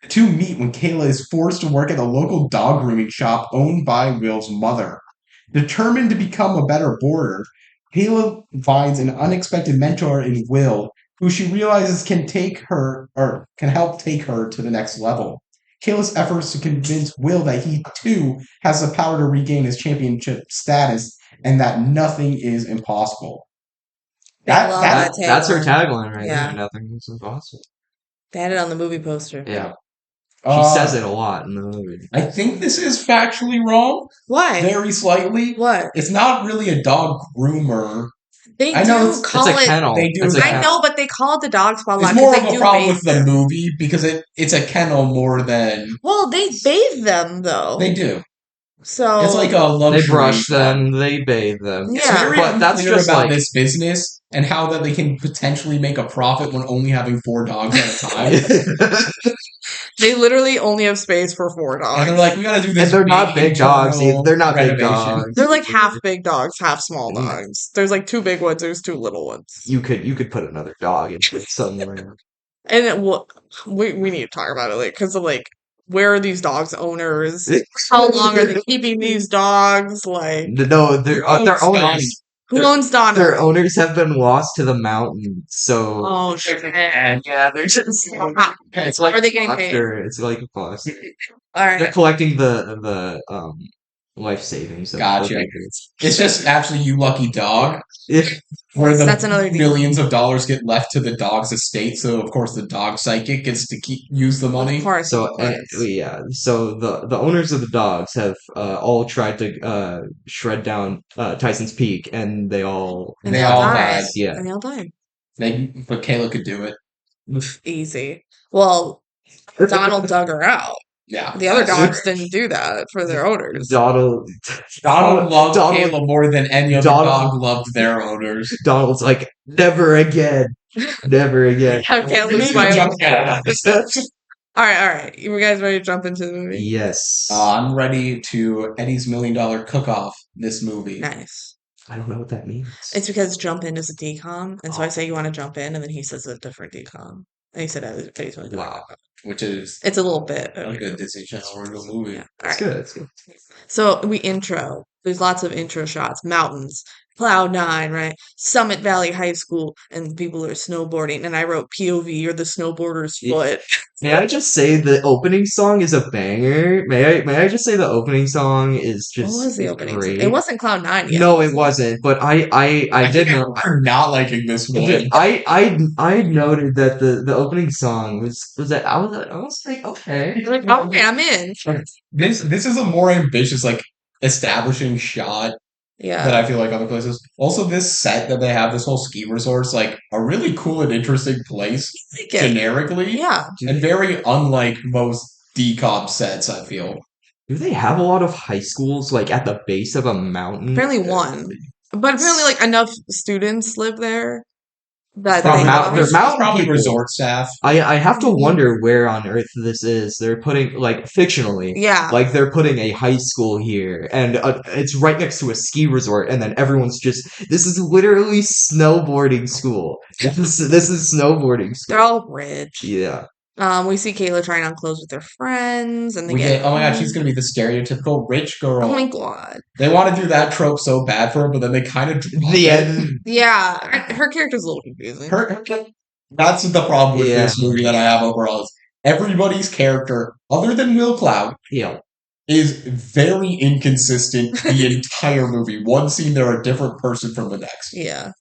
The 2 meet when Kayla is forced to work at a local dog grooming shop owned by Will's mother. Determined to become a better boarder, Kayla finds an unexpected mentor in Will, who she realizes can help take her to the next level. Kayla's efforts to convince Will that he too has the power to regain his championship status and that nothing is impossible. That's her tagline right Yeah. there. Nothing is impossible. They had it on the movie poster. Yeah. She says it a lot in the movie. I think this is factually wrong. Why? Very slightly. What? It's not really a dog groomer. They I know do call It's a it. kennel. They do It's a that. I kennel. know, but they call it the dog spot a lot It's more because of they a do problem bathe with the them. movie because it's a kennel more than Well, they bathe them though. they do. So It's like a luxury. They brush them, they bathe them. It's Yeah. very But that's unclear just about like this business and how that they can potentially make a profit when only having 4 dogs at a time. they literally only have space for 4 dogs. And they're like, we gotta do this. And they're not big dogs. internal They're not big renovation. dogs. They're like half big dogs, half small Yeah. dogs. There's like 2 big ones. There's 2 little ones. You could put another dog into it somewhere. And we need to talk about it, like, because of like, where are these dogs' owners? How long are they keeping these dogs? Like, No, their owners. who owns Donna? Their owners have been lost to the mountains, so Oh shit! yeah, they're just. It's like Are they getting paid? foster. It's like a foster. All They're right. collecting the life savings. Gotcha. It's just actually you lucky dog. If Where the That's another millions of dollars get left to the dog's estate, so of course the dog psychic gets to use the money. Of course. so of course. yeah, so the owners of the dogs have all tried to shred down Tyson's Peak, and they all And They all died. died. yeah. And they all died. But Kayla could do it. Easy. Well, Donald dug her out. Yeah. The other that's dogs true. didn't do that for their owners. Donald Loved Donald- Kayla more than any other Donald- dog loved their owners. Donald's like, never again, never again. Have Kayla Maybe smile. jump at it. All right. You guys ready to jump into the movie? Yes. I'm ready to Eddie's $1 Million Cook-Off this movie. Nice. I don't know what that means. It's because jump in is a decom, and so I say you want to jump in, and then he says a different decom. And he said Eddie's really Wow. Which is It's a little bit. a good Disney Channel original movie. Yeah. All It's right. good. It's good. So we intro. There's lots of intro shots. Mountains, Cloud9, right? Summit Valley High School, and people are snowboarding. And I wrote POV or the snowboarder's Yeah. foot. May I just say the opening song is a banger? May I just say the opening song is What just was the opening? great. It wasn't Cloud9 yet. No, it wasn't. But I did think know. I'm not liking this one. I noted that the opening song was that I was like, okay. You're like, okay, I'm in. This is a more ambitious, like, establishing shot Yeah. that I feel like other places. Also, this set that they have, this whole ski resort's like a really cool and interesting place Like it. generically, Yeah. and very unlike most DCOM sets. I feel. Do they have a lot of high schools like at the base of a mountain? Apparently one. But apparently, like, enough students live there that From they mountain- have. they're mountain probably people. resort staff. I have to wonder where on earth this is. They're putting like fictionally. Yeah. Like they're putting a high school here, and it's right next to a ski resort, and then everyone's just. This is literally snowboarding school. This is snowboarding school. They're all rich. Yeah. We see Kayla trying on clothes with her friends, and they We get. get, oh my god, she's gonna be the stereotypical rich girl. Oh my god. They want to do that trope so bad for her, but then they kind of The end. Yeah, her character's a little confusing. That's the problem with Yeah. this movie that I have overall. Is everybody's character, other than Will Cloud, Yeah. is very inconsistent the entire movie. One scene, they're a different person from the next. Yeah.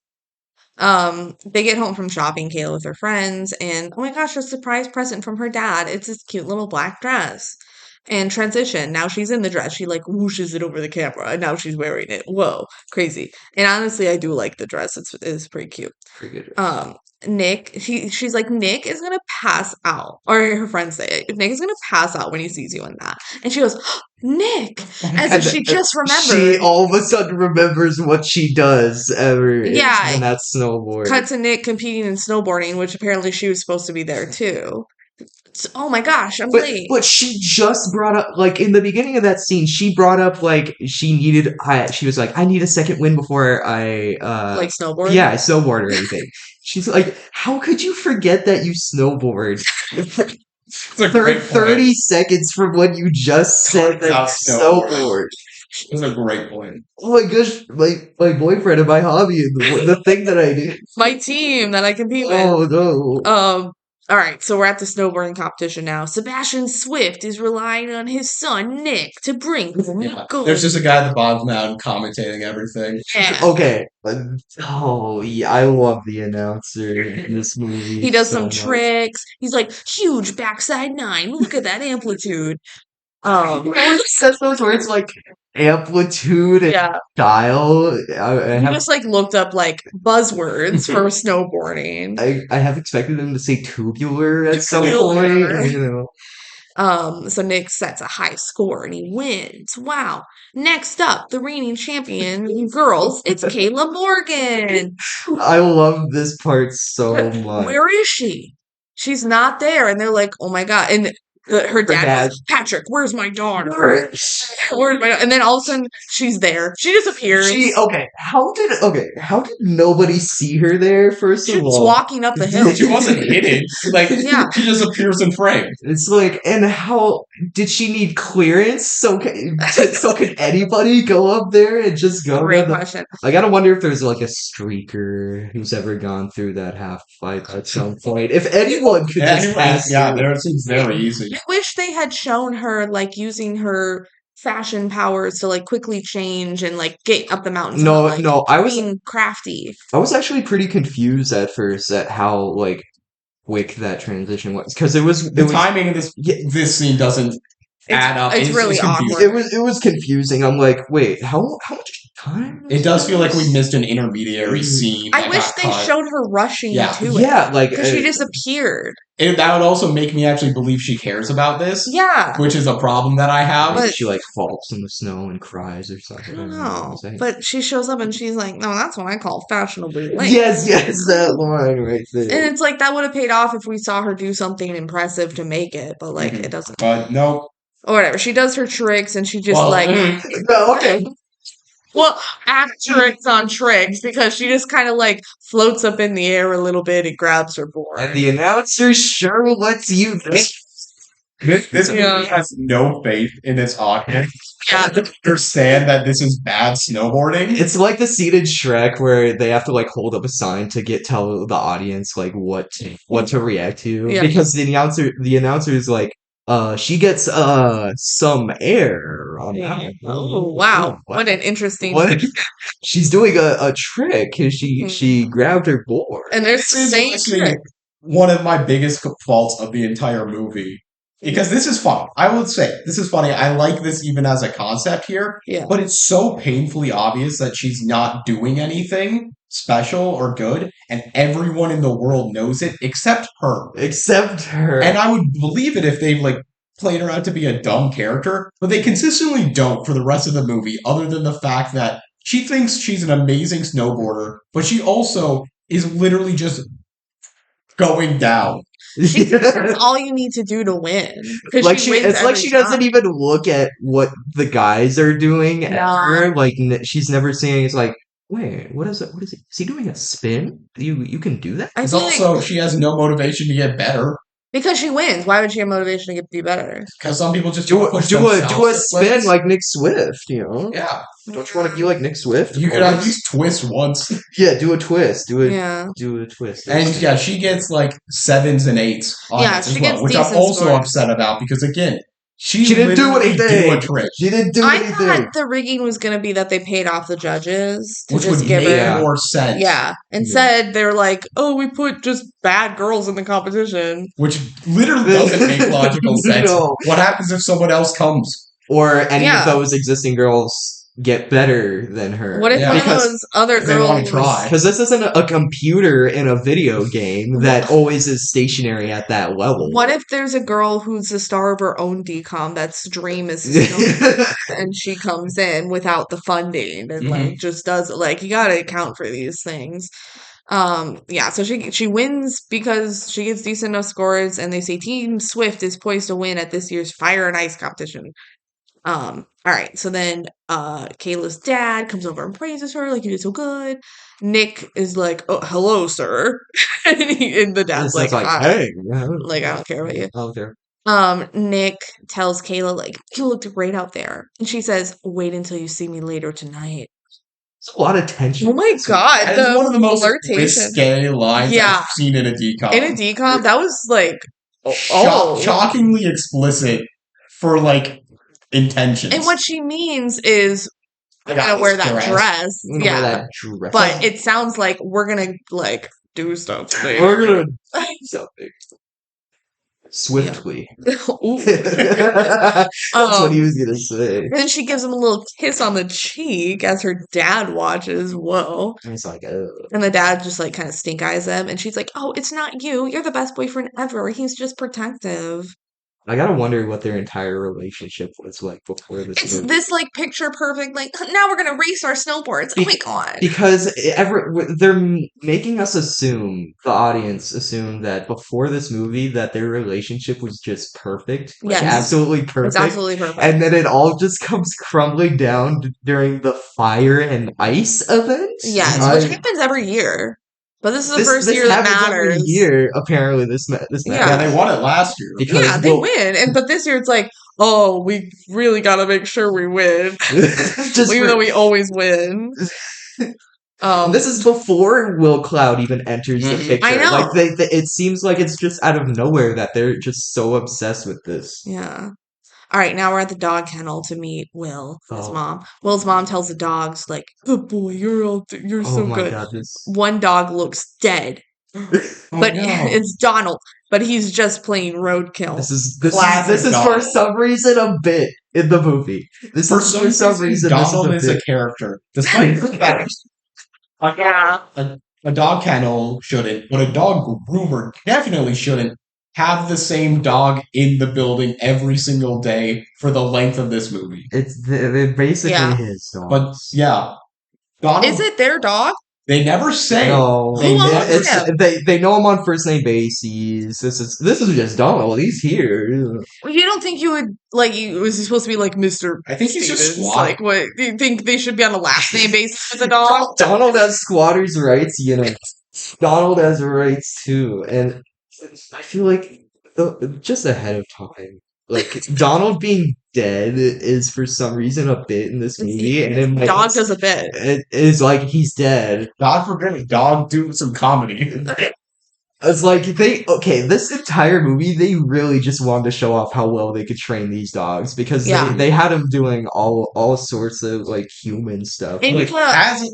They get home from shopping, Kayla with her friends, and oh my gosh, a surprise present from her dad. It's this cute little black dress. And transition. Now she's in the dress. She like whooshes it over the camera, and now she's wearing it. Whoa, crazy! And honestly, I do like the dress. It's pretty cute. Pretty good. Nick, she's like, Nick is gonna pass out, or her friends say, Nick is gonna pass out when he sees you in that, and she goes, Nick, as if she just remembered. She all of a sudden remembers what she does ever. Yeah. In that snowboard. Cut to Nick competing in snowboarding, which apparently she was supposed to be there too. So, oh my gosh, I'm late. But she just brought up, like, in the beginning of that scene, she brought up, like, she was like, I need a second win before I, Like snowboard? yeah, I snowboard or anything. She's like, how could you forget that you snowboard? It's a great point. 30 seconds from when you just said that Out you snowboard. That's a great point. Oh my gosh, my boyfriend and my hobby, and the thing that I do. My team that I compete with. Oh no. All right, so we're at the snowboarding competition now. Sebastian Swift is relying on his son Nick to bring home Yeah. gold. There's just a guy at the bottom now commentating everything. Yeah. Okay. Oh yeah, I love the announcer in this movie. He does so some much. tricks. He's like, huge backside 9. Look at that amplitude. He says those words like amplitude and Yeah. style. He I just like looked up like buzzwords for snowboarding. have expected him to say tubular at some Tubular. point. You know. So Nick sets a high score and he wins. Wow. Next up, the reigning champion girls, it's Kayla Morgan. I love this part so much. Where is she? She's not there. And they're like, oh my God. And her dad goes, Patrick, where's my daughter? Where's my daughter? And then all of a sudden, she's there. She disappears. How did nobody see her there? First She of was all, walking up the hill. She wasn't hidden. Like, Yeah. she just appears in frame. it's like, and how did she need clearance? So can anybody go up there and just go? Great question. I gotta wonder if there's like a streaker who's ever gone through that half pipe at some point. If anyone could just pass Yeah, through. there it seems very easy. I wish they had shown her like using her fashion powers to like quickly change and like get up the mountain. No, I was being crafty. actually pretty confused at first at how like quick that transition was because it was Timing of this scene doesn't add up. It's really confusing. awkward. it was confusing. I'm like, wait, how much time? It does feel like we missed an intermediary scene. I that wish got they cut. showed her rushing Yeah. to it. Yeah, like Because she disappeared. That would also make me actually believe she cares about this, Yeah. which is a problem that I have. But- she like falls in the snow and cries or something. I don't what know. I'm saying. But she shows up and she's like, no, that's what I call fashionably late. Yes, that line right there. And it's like that would have paid off if we saw her do something impressive to make it, but like Mhm. it doesn't. But no. Or whatever. She does her tricks and she just Well, like No, okay. well, act tricks on tricks because she just kind of like floats up in the air a little bit and grabs her board. And the announcer sure lets you think. This Yeah. movie has no faith in its audience. Yeah. To understand that this is bad snowboarding. It's like the scene in Shrek where they have to like hold up a sign to tell the audience like what to react to Yeah. because the announcer is like she gets some air on that one. Oh wow! What an interesting. What? She's doing a trick. She grabbed her board. And there's the This is same actually trick. one of my biggest faults of the entire movie. Because this is fun. I would say this is funny. I like this even as a concept here. Yeah. But it's so painfully obvious that she's not doing anything special or good, and everyone in the world knows it except her. Except her. And I would believe it if they like played her out to be a dumb character, but they consistently don't for the rest of the movie, other than the fact that she thinks she's an amazing snowboarder, but she also is literally just going down. She thinks that's all you need to do to win. 'Cause like wins it's like every she doesn't time. even look at what the guys are doing at No. her. Like she's never saying it's like, wait, what is it? What is he? Is he doing a spin? You can do that? I It's feel also like she has no motivation to get better because she wins. Why would she have motivation to be better? because some people just Do don't a push do a themselves do a to spin place. like Nick Swift, you know? Yeah, Don't you want to be like Nick Swift? you could at least twist once. Yeah, do a twist. Do Yeah. a twist. And yeah, she gets like 7s and 8s on Yeah, it as she well, gets which I'm decent also scores. upset about because again, she didn't do literally anything. do a trick, She didn't do I anything. thought the rigging was going to be that they paid off the judges to which just would give make her. more sense. Yeah. Instead, they're like, oh, we put just bad girls in the competition. Which literally doesn't make logical sense. No. What happens if someone else comes? Or any Yeah. of those existing girls get better than her. What if Yeah. one of Because- those other they wanna girls? try. Because this isn't a computer in a video game that always is stationary at that level. What if there's a girl who's the star of her own DCOM that's dream is to snowboard, and she comes in without the funding and like just does it? Like you got to account for these things. Yeah, so she wins because she gets decent enough scores, and they say Team Swift is poised to win at this year's Fire and Ice competition. All right, so then Kayla's dad comes over and praises her, like you did so good. Nick is like, "Oh, hello, sir," and the dad's It's like, "Hi." hey, Like I don't care about you. Oh, there. Nick tells Kayla, like, you looked great out there. And she says, wait until you see me later tonight. It's a lot of tension. Oh my god, That is one of the most flirtation. risque lines Yeah. I've seen in a DCOM. In a DCOM, that was like, oh. Shockingly explicit for like intentions. And what she means is, we're gonna wear that dress. Yeah. Wear that dress. But it sounds like we're gonna, like, do something. We're gonna do something. Swiftly. Ooh. That's what he was gonna say. And then she gives him a little kiss on the cheek as her dad watches. Whoa. And he's like, oh. And the dad just like kind of stink eyes him. And she's like, oh, it's not you. You're the best boyfriend ever. He's just protective. I gotta wonder what their entire relationship was like before this. It's this like picture perfect, like, now we're gonna race our snowboards. Oh my god. Because they're making us assume, the audience assume that before this movie that their relationship was just perfect. Like, Yes. absolutely perfect. It's absolutely perfect. And then it all just comes crumbling down during the fire and ice event. Yes, which happens every year. But this is the first year that matters. Every year, apparally, this matters. Yeah, they won it last year. Yeah, they win. But this year it's like, oh, we really gotta make sure we win. Even though we always win. This is before Will Cloud even enters the picture. I know. Like it seems like it's just out of nowhere that they're just so obsessed with this. Yeah. All right, now we're at the dog kennel to meet Will, his mom. Will's mom tells the dogs, like, good boy, you're so good. God, One dog looks dead. But it's Donald. But he's just playing roadkill. This is for some reason a bit in the movie. For some reason Donald is a character. Despite the fact a dog kennel shouldn't, but a dog groomer definitely shouldn't have the same dog in the building every single day for the length of this movie. They're basically his dog. But yeah, Donald, is it their dog? They never say. No, they know him on first name basis. This is just Donald. He's here. Well, you don't think you would like? Was he supposed to be like Mr. I think he's just squat. Like, what do you think they should be on a last name basis with the dog? Donald has squatters' rights. Donald has rights too, and I feel like just ahead of time. Like, Donald being dead is for some reason a bit in this movie, and dog does a bit. It is like he's dead. God forbid, dog do some comedy. It's like this entire movie, they really just wanted to show off how well they could train these dogs because they had them doing all sorts of like human stuff. Like,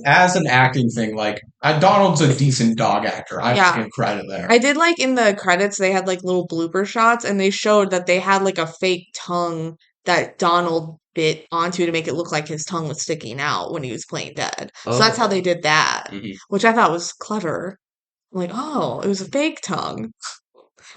as an acting thing, like Donald's a decent dog actor. I have to give credit there. I did like in the credits they had like little blooper shots, and they showed that they had like a fake tongue that Donald bit onto to make it look like his tongue was sticking out when he was playing dead. So that's how they did that, which I thought was clever. I'm like, oh, it was a fake tongue.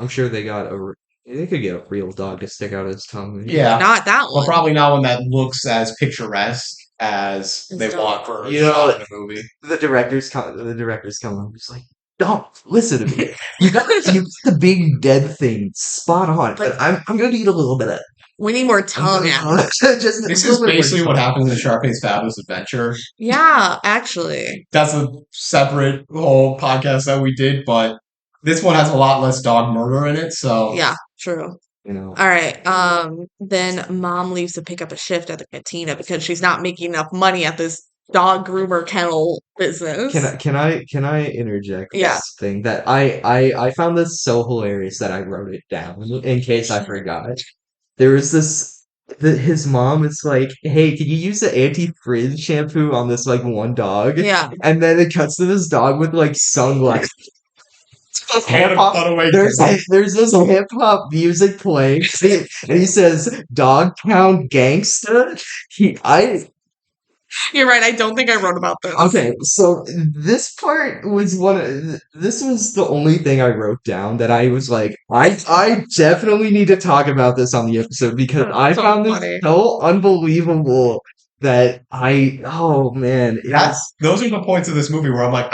I'm sure they could get a real dog to stick out his tongue. Yeah. Not that one. Well, probably not one that looks as picturesque as they want for a shot in a movie. The directors come and just like, don't listen to me. You got the big dead thing spot on. But I'm gonna need a little bit of. We need more tongue out. This is basically what happens in Sharpay's Fabulous Adventure. Yeah, actually. That's a separate whole podcast that we did, but this one has a lot less dog murder in it, so... Yeah, true. All right, then Mom leaves to pick up a shift at the cantina because she's not making enough money at this dog groomer kennel business. Can I interject this thing that I found this so hilarious that I wrote it down in case I forgot. There was his mom is like, hey, can you use the anti-frizz shampoo on this like one dog? Yeah. And then it cuts to this dog with like sunglasses. There's this hip hop music playing, and he says, "Dog Pound Gangsta." You're right. I don't think I wrote about this. Okay, so this part was this was the only thing I wrote down that I was like, I definitely need to talk about this on the episode because I found this so unbelievable that oh man. Those are the points of this movie where I'm like,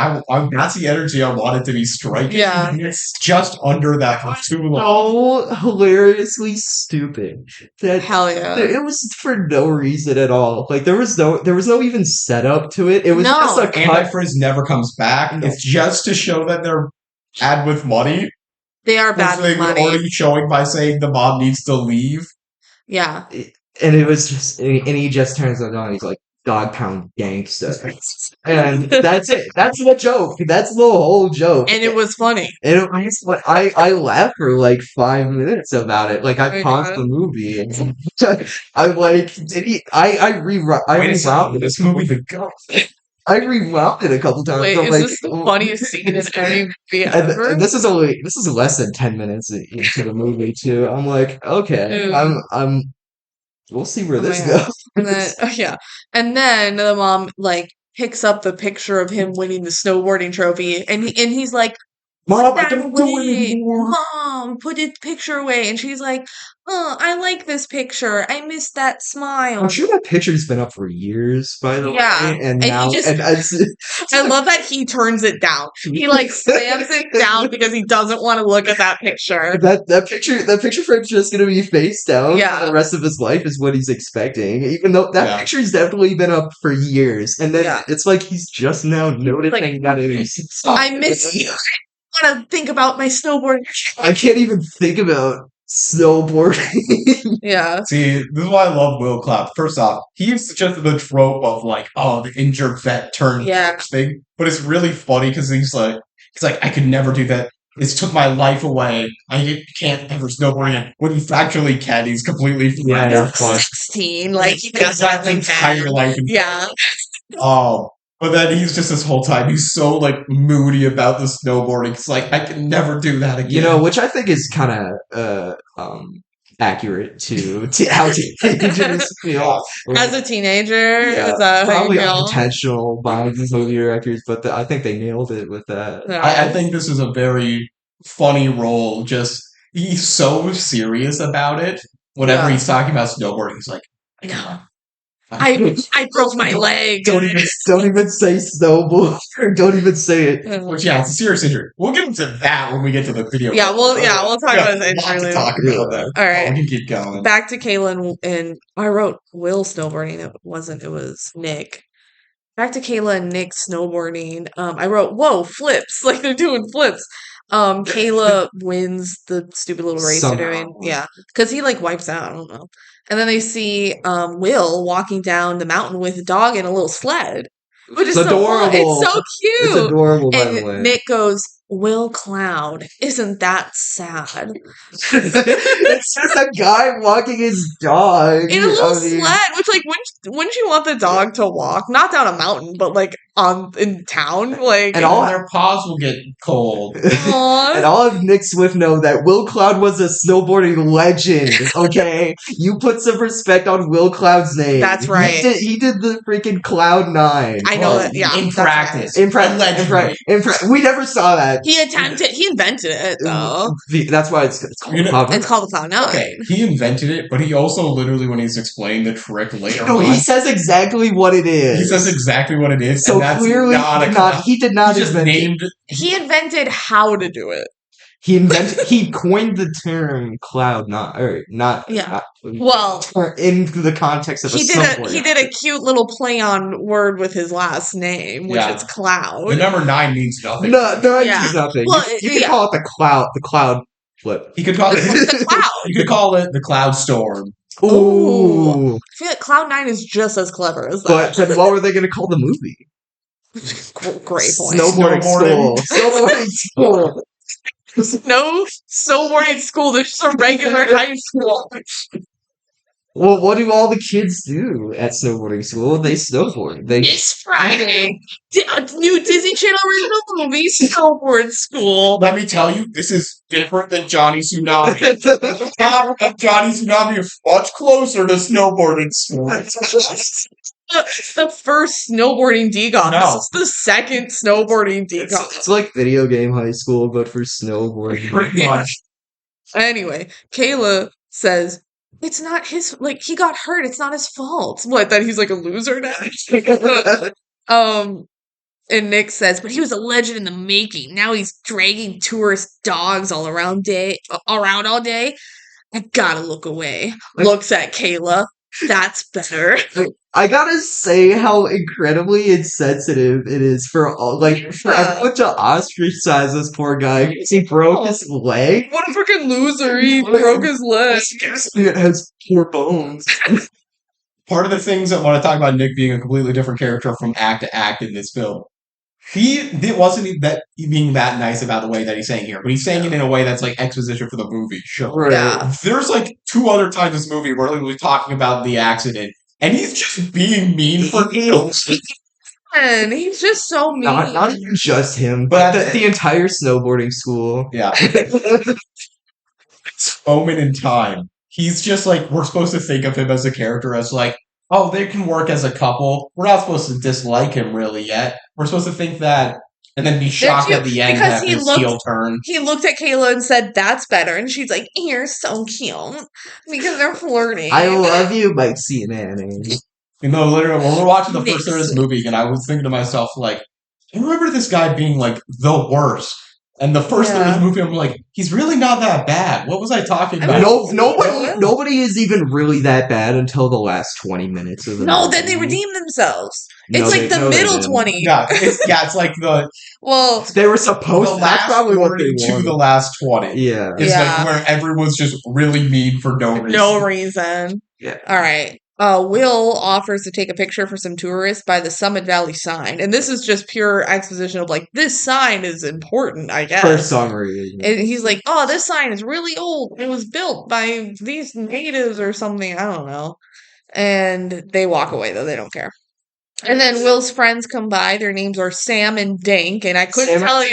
that's the energy I wanted to be striking. Yeah. It's just under that for too long. So hilariously stupid. Hell yeah. It was for no reason at all. Like there was no even setup to it. It was just a cut. Anti-Frizz never comes back. No. It's just to show that they're ad with money. They are bad with They were money. already showing by saying the mom needs to leave. Yeah. And it was just, and he just turns it on. He's like, dog pound gangster. And that's it. That's the joke. That's the whole joke. And it was funny. And it was, I laughed for like 5 minutes about it. Like, I Oh, paused God. the movie and I'm like, did he? I rewound This movie, the go. I rewound it a couple times. Wait, I'm is like, this the funniest scene in any movie and ever? this is less than 10 minutes into the movie too. I'm like, okay, we'll see where Oh this my God. goes. And then, yeah. And then the mom, like, picks up the picture of him winning the snowboarding trophy. And he's like, Mom, put I that don't do it away. anymore. Mom, put the picture away. And she's like, oh, I like this picture. I miss that smile. I'm sure that picture's been up for years, by the Yeah. way. And And now, he just, and I love that he turns it down. He like slams it down because he doesn't want to look at that picture. that picture frame's just gonna be face down Yeah. for the rest of his life is what he's expecting. Even though that picture's definitely been up for years. And then it's like he's just now noticing that it is. I miss you. I want to think about my snowboard. I can't even think about snowboarding. Yeah. See, this is why I love Will Cloud. First off, he's just the trope of like, oh, the injured vet turned coach thing. But it's really funny because he's like, I could never do that. This took my life away. I can't ever snowboard again. When he factually can, he's completely Yeah, 16, like he does that his entire life. Yeah. Oh, but then he's just this whole time he's so like moody about the snowboarding. It's like I can never do that again. You know, which I think is kind of accurate to how teenagers feel. As a teenager, Yeah, is that how you probably feel? unintentional by the movie directors, but I think they nailed it with that. Yeah. I think this is a very funny role. Just he's so serious about it. Whenever he's talking about snowboarding, he's like, No. I broke my leg. Don't even say snowboard. Don't even say it. which it's a serious injury. We'll get into that when we get to the video. Yeah, we'll talk about the Lot injury to talk about that. All right. We can keep going. Back to Kayla and I wrote Will snowboarding. It was Nick. Back to Kayla and Nick snowboarding. I wrote, whoa, flips. Like they're doing flips. Kayla wins the stupid little race they're doing. Yeah. Because he like wipes out. I don't know. And then they see Will walking down the mountain with a dog and a little sled. Which is adorable. It's so cute. It's adorable, by the way. And Nick goes, Will Cloud, isn't that sad? It's just a guy walking his dog. In a little sled, which like wouldn't you want the dog to walk? Not down a mountain, but like in town? Like and all their paws will get cold. And all of Nick Swift know that Will Cloud was a snowboarding legend. Okay? You put some respect on Will Cloud's name. That's right. He did the freaking Cloud 9. I know that, yeah. In practice. In practice. We never saw that. He invented it though. That's why it's called Cloud 9. It's called the Cloud 9. Okay, he invented it, but he also literally, when he's explained the trick later No, he says exactly what it is. He says exactly what it is, so and that's clearly he did not he just invent named it. He invented how to do it. He coined the term Cloud 9, or not. Yeah. Well, in the context of he did a cute little play on word with his last name, which is Cloud. The number 9 means nothing. No, it means nothing. Well, you can call it the cloud flip. He could call it the cloud. You could call it the cloud storm. Ooh. I feel like Cloud 9 is just as clever as that. But then what were they going to call the movie? Great point. Snowboarding school. Snowboarding school. No snowboarding school. There's just a regular high school. Well, what do all the kids do at snowboarding school? They snowboard. It's Friday. New Disney Channel original movie, Snowboard School. Let me tell you, this is different than Johnny Tsunami. The plot of Johnny Tsunami is much closer to snowboarding school. The first snowboarding DCOM. No. This is the second snowboarding DCOM. It's like video game high school, but for snowboarding. Pretty much. Anyway, Kayla says, it's not his, like, he got hurt. It's not his fault. What, that he's like a loser now? And Nick says, but he was a legend in the making. Now he's dragging tourist dogs all around all day. I gotta look away. Looks at Kayla. That's better. I gotta say how incredibly insensitive it is for everyone to ostracize this poor guy because he broke his leg. What a freaking loser! He broke his leg. It has poor bones. Part of the things I want to talk about Nick being a completely different character from act to act in this film. It wasn't being that nice about the way that he's saying here, but he's saying it in a way that's like exposition for the movie. Sure. Right. Yeah. There's like 2 other times in this movie where we're talking about the accident, and he's just being mean for Kelsey. And he's just so mean. Not even just him, but the entire snowboarding school. Yeah. Moment in time. He's just like, we're supposed to think of him as a character as like, oh, they can work as a couple. We're not supposed to dislike him really yet. We're supposed to think that, and then be shocked at the end that his heel turn. He looked at Kayla and said, "That's better," and she's like, "You're so cute," because they're flirting. I love you, Mikey and Annie. You know, literally, when we're watching the first part of this movie, and I was thinking to myself, like, I remember this guy being like the worst. And the first third of the movie, I'm like, he's really not that bad. What was I talking about? Nobody is even really that bad until the last 20 minutes of the movie. Then they redeem themselves. It's like the middle 20. Yeah, it's like the... Well, they were supposed to... That's probably what they wanted. To the last 20. Yeah. It's like where everyone's just really mean for no reason. No reason. Yeah. All right. Will offers to take a picture for some tourists by the Summit Valley sign. And this is just pure exposition of like, this sign is important, I guess. For some reason. And he's like, oh, this sign is really old. It was built by these natives or something. I don't know. And they walk away, though. They don't care. And then Will's friends come by. Their names are Sam and Dink, and I couldn't tell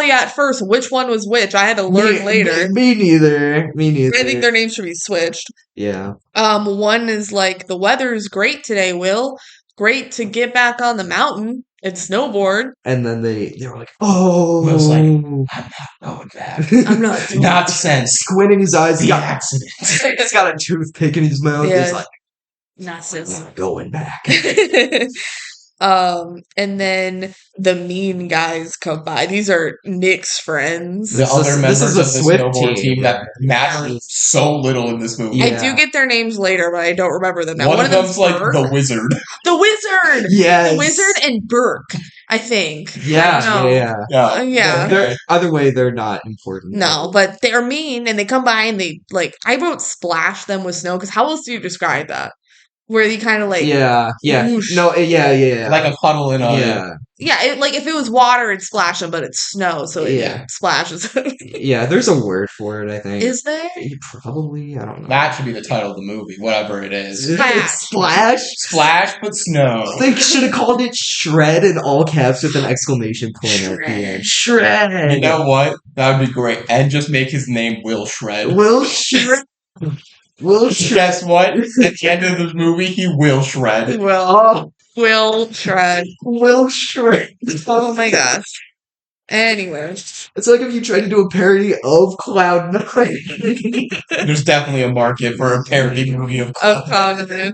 you at first which one was which. I had to learn later. Me neither. I think their names should be switched. Yeah. One is like, the weather's great today, Will. Great to get back on the mountain and snowboard. And then they were like, oh. Will's like, I'm not going back. I'm not doing Nonsense. Squinting his eyes. The accident. He's got a toothpick in his mouth. Yeah. He's like, Nonsense. Going back. And then the mean guys come by. These are Nick's friends. The other members of the snowboard team that matter Yeah. so little in this movie. Yeah. I do get their names later, but I don't remember them now. One of them's like Burke. the wizard. The wizard! Yes. The wizard and Burke, I think. Yeah. Either way, they're not important. No, but they're mean, and they come by and they, like, I wrote splash them with snow, because how else do you describe that? Where you kind of like... whoosh. No, yeah. Like a puddle in a... Yeah, like if it was water, it'd splash them, but it's snow, so it splashes. Yeah, there's a word for it, I think. Is there? Probably, I don't know. That should be the title of the movie, whatever it is. Splash? Splash, but snow. They should have called it Shred in all caps with an exclamation point at the end. Shred! You know what? That would be great. And just make his name Will Shred. Will Shred? Guess what? At the end of the movie, he will shred. He will. Will shred. Will shred. Oh my gosh. Anyway. It's like if you tried to do a parody of Cloud9. There's definitely a market for a parody movie of Cloud9.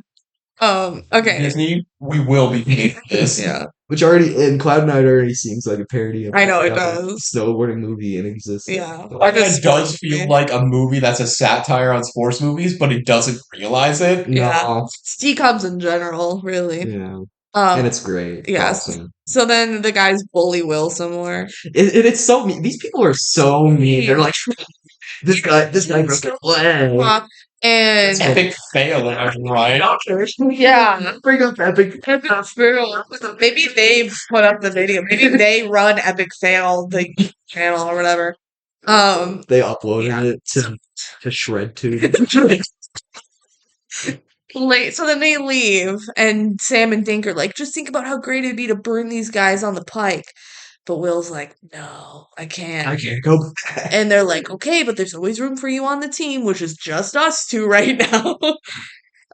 Okay. Disney, we will be paid for this. Yeah. Which already, in Cloud9 already seems like a parody of I know it does. snowboarding movie in existence. Yeah. It does feel like a movie that's a satire on sports movies, but it doesn't realize it. Yeah. DCOMs in general, really. Yeah. And it's great. Yes. Awesome. So then the guys bully Will some more. It's so mean. These people are so mean. They're like, this guy broke a leg. And epic fail, right? Yeah. Bring up epic fail. Maybe they put up the video. Maybe they run Epic Fail, the channel or whatever. They uploaded it to ShredTube. So then they leave, and Sam and Dink are like, just think about how great it'd be to burn these guys on the pike. But Will's like, no, I can't. I can't go back. And they're like, okay, but there's always room for you on the team, which is just us two right now.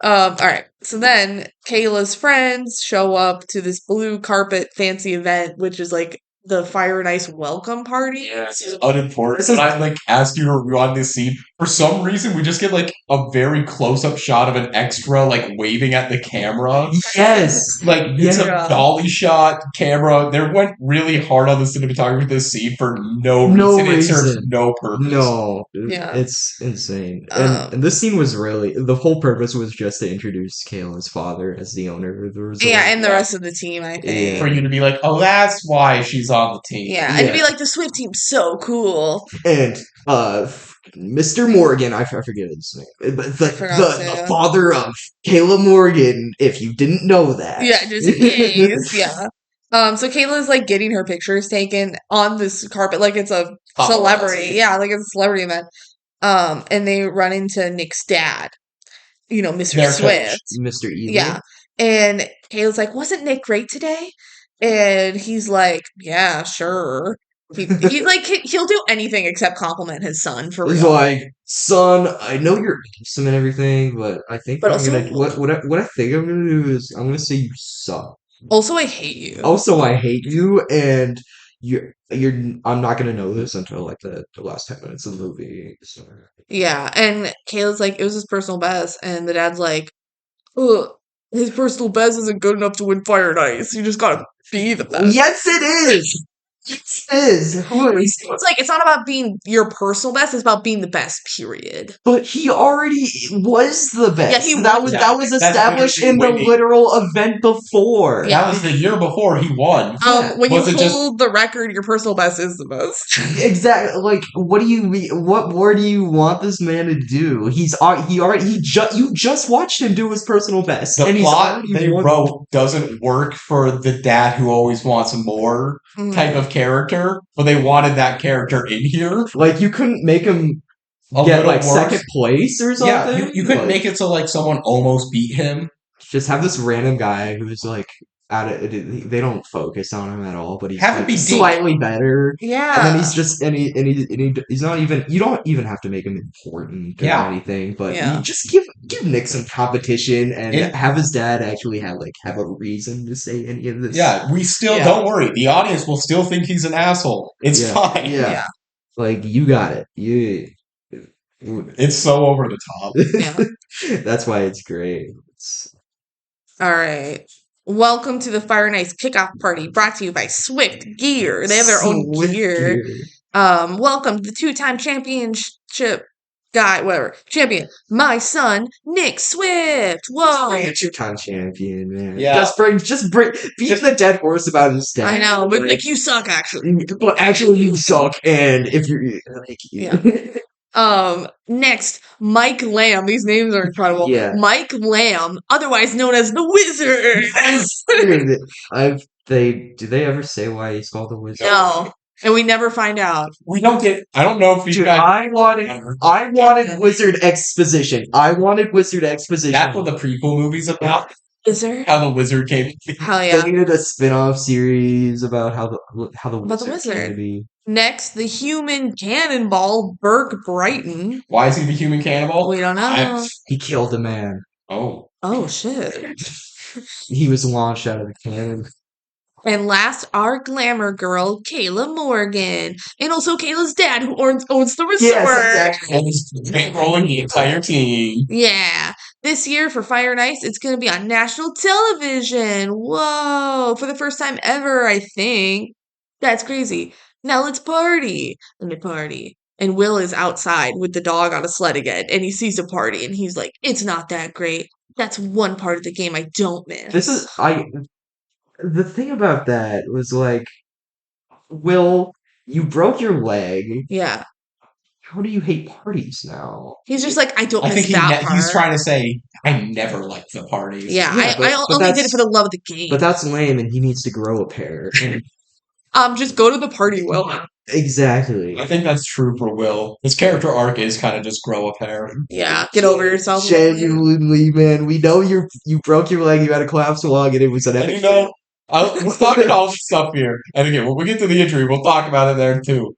All right. So then Kayla's friends show up to this blue carpet fancy event, which is like the Fire and Ice welcome party. Yeah, this is unimportant. But I like ask you to rewind this scene. For some reason, we just get like a very close-up shot of an extra like waving at the camera. Yes, Like it's a Yeah. dolly shot camera. They went really hard on the cinematography of this scene for no No reason. It serves reason. no purpose. No, Yeah. it's insane. And this scene was really the whole purpose was just to introduce Kayla's father as the owner of the resort. Yeah, and the rest of the team, I think. For you to be like, oh, that's why she's on the team. Yeah, and to be like, the Swift team's so cool. And Mr. Morgan, I forget his name, but the father of Kayla Morgan. If you didn't know that, yeah, just in case, yeah. So Kayla's like getting her pictures taken on this carpet, like it's a celebrity, yeah, like it's a celebrity event. And they run into Nick's dad, Mr. Swift, Mr. Evil. yeah, and Kayla's like, "Wasn't Nick great today?" And he's like, "Yeah, sure." He's like, he'll do anything except compliment his son for real. He's like, son, I know you're handsome and everything, but I think what I think I'm gonna do is I'm gonna say you suck. Also, I hate you. Also, I hate you, and you're. I'm not gonna know this until like the last 10 minutes of the movie. So. Yeah, and Kayla's like, it was his personal best, and the dad's like, ugh, his personal best isn't good enough to win Fire and Ice. You just gotta be the best. Yes, it is. Yes, it is. It's like, it's not about being your personal best, it's about being the best, period. But he already was the best. Yeah, that was established in the literal event before. Yeah. That was the year before he won. When you hold the record, your personal best is the most. Exactly. Like, what more do you want this man to do? You just watched him do his personal best. The plot they wrote doesn't work for the dad who always wants more type of character, but they wanted that character in here. Like, you couldn't make him get like second place or something. Yeah, you couldn't make it so like someone almost beat him. Just have this random guy who's like they don't focus on him at all, but he's have like slightly better. Yeah, and then he's just he's not even. You don't even have to make him important or anything, but you just give Nick some competition and have his dad actually have a reason to say any of this. Yeah, we still don't worry. The audience will still think he's an asshole. It's fine. Yeah, like you got it. It's so over the top. Yeah. That's why it's great. All right. Welcome to the Fire and Ice kickoff party brought to you by Swift Gear. They have their own gear. Welcome the 2-time championship guy, whatever. Champion. My son, Nick Swift. Whoa. 2-time champion, man. Yeah. Just beat the dead horse about his dad. I know, but Nick, you suck actually. But actually you suck, and if you're next, Mike Lamb. These names are incredible. Yeah. Mike Lamb, otherwise known as the Wizard. Yes. Do they ever say why he's called the Wizard? No. And we never find out. We don't get. I don't know if you guys. I wanted Wizard exposition. That's what the prequel movie's about. Wizard? How the Wizard came. Hell yeah. They needed a spin-off series about how the Wizard came to be. Next, the human cannonball, Burke Brighton. Why is he the human cannibal? We don't know. He killed a man. Oh. Oh, shit. He was launched out of the cannon. And last, our glamour girl, Kayla Morgan. And also Kayla's dad, who owns the resort. Yes, exactly. And he's bankrolling the entire team. Yeah. This year for Fire and Ice, it's going to be on national television. Whoa. For the first time ever, I think. That's crazy. Now let's party. And they party. And Will is outside with the dog on a sled again. And he sees a party. And he's like, it's not that great. That's one part of the game I don't miss. The thing about that was like, Will, you broke your leg. Yeah. How do you hate parties now? He's just like, I don't miss think that part. He's trying to say, I never liked the parties. Yeah, I only did it for the love of the game. But that's lame, and he needs to grow a pair. Just go to the party, Will. Exactly. I think that's true for Will. His character arc is kind of just grow a pair. Yeah, get over yourself. Genuinely, man. We know you broke your leg, you had a collapsed lung, and it was an epic. We're talking all this stuff here. And again, when we get to the injury, we'll talk about it there too.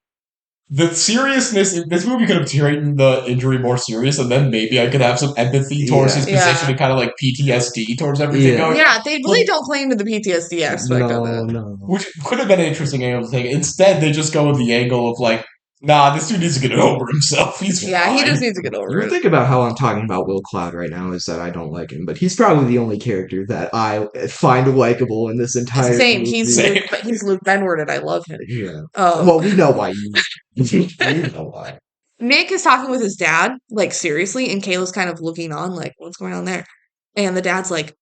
The seriousness, this movie could have taken the injury more serious, and then maybe I could have some empathy towards his position and kind of like PTSD towards everything going. Yeah, they really don't play into the PTSD aspect of it. No. Which could have been an interesting angle to take. Instead, they just go with the angle of like, Nah, this dude needs to get over himself. He's He fine. just needs to get You over would it. think about how I'm talking about Will Cloud right now is that I don't like him, but he's probably the only character that I find likable in this entire Same. movie. He's Luke Benward, and I love him. Yeah. Well, we know why you. We know why. Nick is talking with his dad, like seriously, and Kayla's kind of looking on, like, what's going on there? And the dad's like,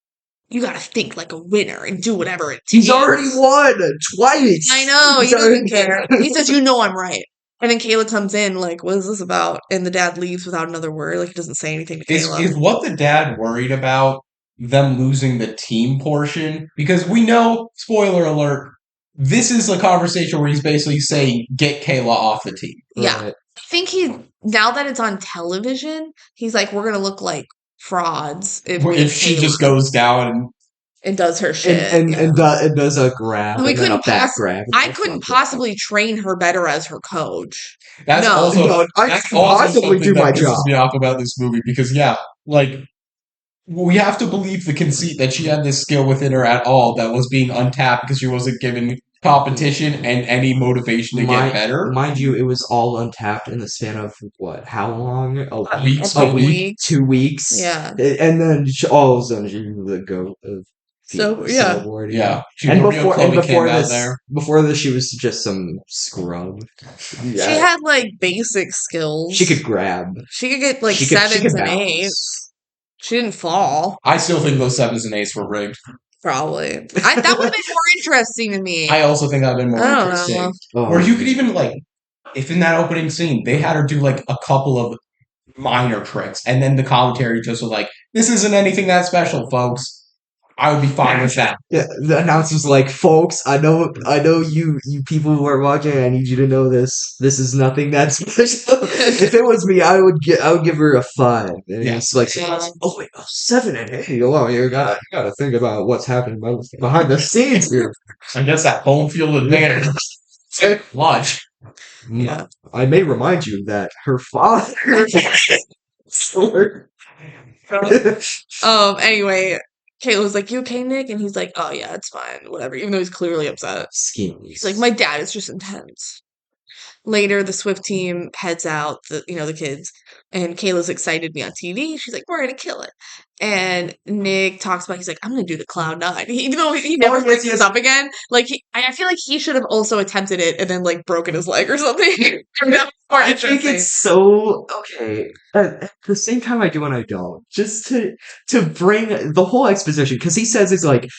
you gotta think like a winner and do whatever it takes. He's already won twice. I know, he doesn't care. He says, you know I'm right. And then Kayla comes in, like, what is this about? And the dad leaves without another word. Like, he doesn't say anything to Kayla. Is what the dad worried about them losing the team portion? Because we know, spoiler alert, this is a conversation where he's basically saying, get Kayla off the team. Yeah. Right. I think now that it's on television, he's like, we're gonna look like frauds if she just goes down and does her shit and does a grab and then a back grab. I couldn't possibly train her better as her coach. That's also possibly do my job. Pisses me off about this movie because like we have to believe the conceit that she had this skill within her at all that was being untapped because she wasn't given competition and any motivation to get better. Mind you, it was all untapped in the span of what? How long? A week, 2 weeks. Yeah, and then all of a sudden she would go. Snowboard, yeah. And before this, she was just some scrub. Yeah. She had like basic skills. She could grab. She could get like 7s and 8s. She didn't fall. I still think those 7s and 8s were rigged. Probably. That would have been more interesting to me. I also think that would have been more interesting. Or you could even, like, if in that opening scene, they had her do, like, a couple of minor tricks, and then the commentary just was like, this isn't anything that special, folks. I would be fine with that. Yeah, the announcer's like, folks, I know you people who are watching, I need you to know this. This is nothing that special. If it was me, I would give her a 5. And it's like, oh wait, 7 and 8. Oh, you gotta think about what's happening behind the scenes here. I guess that home field advantage. Lunch. Yeah. I may remind you that her father. Anyway. Kayla was like, you okay, Nick? And he's like, oh, yeah, it's fine. Whatever. Even though he's clearly upset. He's like, my dad is just intense. Later, the Swift team heads out, the kids. And Kayla's excited to be on TV. She's like, we're going to kill it. And Nick talks about, he's like, I'm going to do the Cloud 9. Even though he never brings this up again. Like, I feel like he should have also attempted it and then, like, broken his leg or something. I think it's so okay. At the same time, I do and I don't. Just to bring the whole exposition, because he says it's like,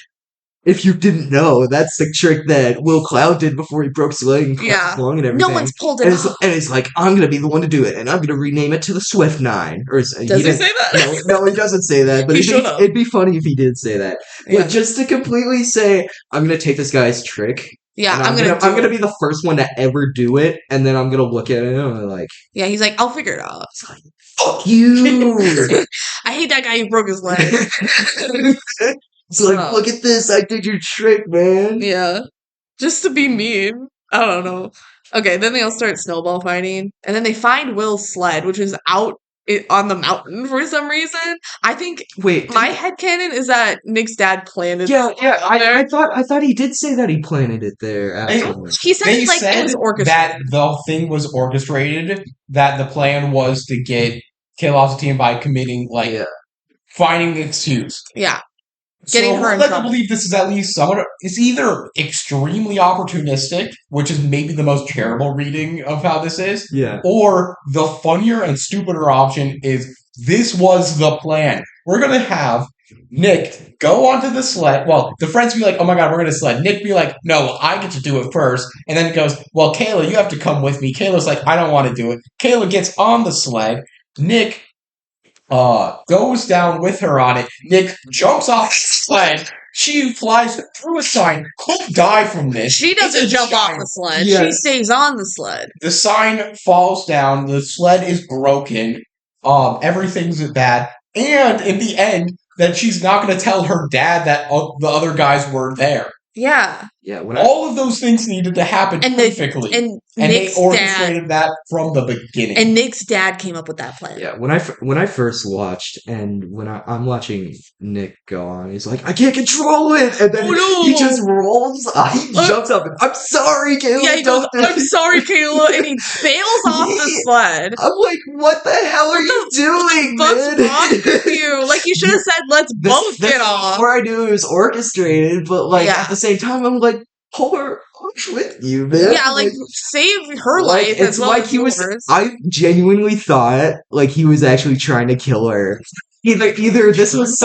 if you didn't know, that's the trick that Will Cloud did before he broke his leg and cut his lung and everything. No one's pulled it off. And he's like, I'm going to be the one to do it, and I'm going to rename it to the Swift 9. Does he say that? No, he doesn't say that, but it'd be funny if he did say that. Yeah. But just to completely say, I'm going to take this guy's trick. Yeah, I'm gonna be the first one to ever do it, and then I'm gonna look at it and I'm like, yeah, he's like, I'll figure it out. It's like, fuck you! I hate that guy who broke his leg. It's like, look at this, I did your trick, man. Yeah, just to be mean. I don't know. Okay, then they all start snowball fighting, and then they find Will's sled, which is out on the mountain for some reason. I think. Wait, my headcanon is that Nick's dad planted. Yeah. I thought he did say that he planted it there. He said it was orchestrated. That the thing was orchestrated. That the plan was to get Kayla off the team by committing, finding an excuse. Yeah. Getting her in trouble. I believe this is at least somewhat. It's either extremely opportunistic, which is maybe the most charitable reading of how this is, or the funnier and stupider option is this was the plan. We're gonna have Nick go onto the sled. Well, the friends be like, "Oh my god, we're gonna sled." Nick be like, "No, I get to do it first." And then it goes, "Well, Kayla, you have to come with me." Kayla's like, "I don't want to do it." Kayla gets on the sled. Nick goes down with her on it. Nick jumps off the sled. She flies through a sign. Could die from this. She doesn't jump off the sled. Yes. She stays on the sled. The sign falls down. The sled is broken. Everything's bad. And in the end, that she's not going to tell her dad that the other guys were there. Yeah. Yeah, all of those things needed to happen perfectly. And they orchestrated that from the beginning. And Nick's dad came up with that plan. Yeah, when I first watched, and when I'm watching Nick go on, he's like, I can't control it, and then he just rolls, he jumps up, and I'm sorry, Kayla. Yeah, he goes, I'm sorry, Kayla, and he bails off the sled. I'm like, what the hell are you doing, man? What's wrong with you? Like, you should have said, let's both get off. Before I knew it was orchestrated, but like at the same time, I'm like, pull her with you, man. Yeah, like save her life as well as yours. I genuinely thought like he was actually trying to kill her. Either this was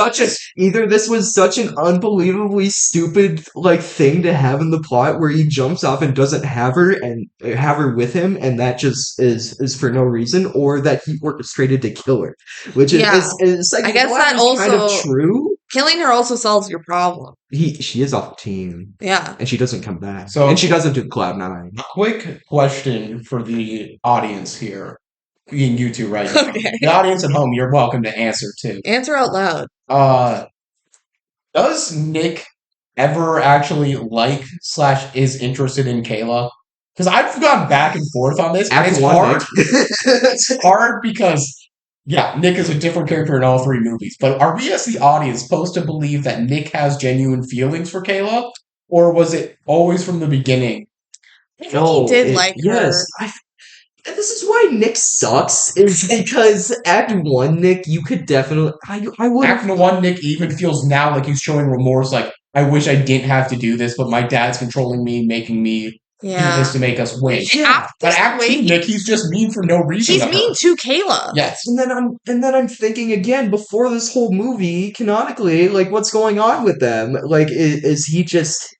such an unbelievably stupid like thing to have in the plot where he jumps off and doesn't have her with him, and that just is for no reason, or that he orchestrated to kill her, which is I guess that also kind of true. Killing her also solves your problem. She is off the team. Yeah. And she doesn't come back. And she doesn't do Cloud9. Quick question for the audience here. Being you two right now. Okay. The audience at home, you're welcome to answer too. Answer out loud. Does Nick ever actually /is interested in Kayla? Because I've gone back and forth on this, and it's hard. It's hard because Nick is a different character in all three movies. But are we as the audience supposed to believe that Nick has genuine feelings for Kayla? Or was it always from the beginning? I think he did like her. Yes. This is why Nick sucks, is because Act 1 Nick, you could definitely... I would. Act 1 Nick even feels now like he's showing remorse, like, I wish I didn't have to do this, but my dad's controlling me, making me do this to make us win. Yeah. But Act 2 Nick, he's just mean for no reason. He's mean to Kayla. Yes. And then I'm thinking again, before this whole movie, canonically, like, what's going on with them? Like, is he just...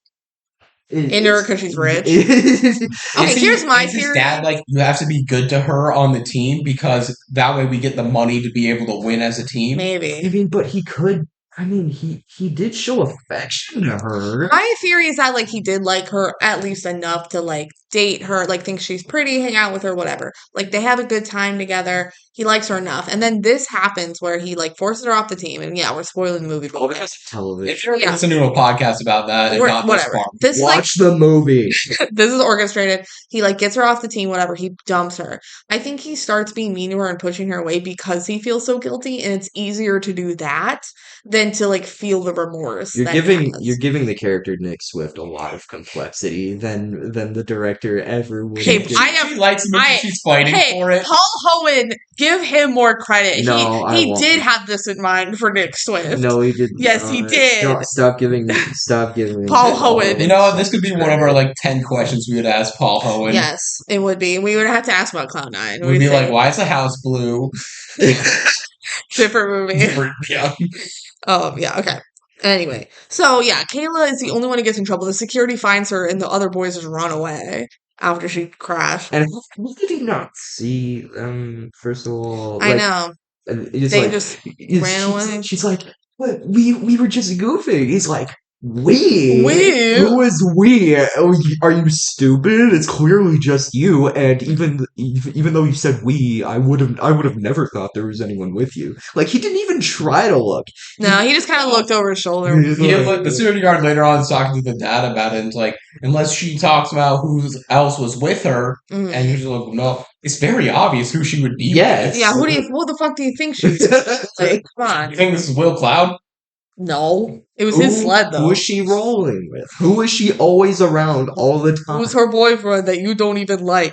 into her because she's rich. Here's my theory. His dad, like, you have to be good to her on the team because that way we get the money to be able to win as a team. Maybe. I mean, but he could. I mean, he did show affection to her. My theory is that, like, he did like her at least enough to, like, date her, like, think she's pretty, hang out with her, whatever. Like, they have a good time together. He likes her enough. And then this happens where he, like, forces her off the team. And, we're spoiling the movie. But because of television. If you're listening to a podcast about that, and not whatever. Watch the movie. This is orchestrated. He, like, gets her off the team, whatever. He dumps her. I think he starts being mean to her and pushing her away because he feels so guilty. And it's easier to do that than to, like, feel the remorse. You're giving the character Nick Swift a lot of complexity than the director ever would. Hey, she likes him because she's fighting for it. Paul Hohen, give him more credit. No, he did have this in mind for Nick Swift. No, he didn't. Yes, he did. Stop giving Paul Hohen. You know what? This could be one of our, like, 10 questions we would ask Paul Hohen. Yes, it would be. We would have to ask about Cloud9. We'd be like, why is the house blue? Different movie. Yeah. Okay. Anyway, so Kayla is the only one who gets in trouble. The security finds her, and the other boys just run away after she crashed. And how did he not see them? First of all, I know they just ran away. She's like, "What? We were just goofing." He's like, "We? Who is we? Are you stupid? It's clearly just you." And even though you said we, I would have never thought there was anyone with you. Like, he didn't even try to look. No, he just kind of looked over his shoulder. Like, the security guard later on is talking to the dad about it, and it's like, unless she talks about who else was with her, and he's like, no, it's very obvious who she would be. Yes. Yeah. Who the fuck do you think she's? Like, come on. You think this is Will Cloud? No, it was his sled, though. Who is she rolling with? Who is she always around all the time? Who's her boyfriend that you don't even like?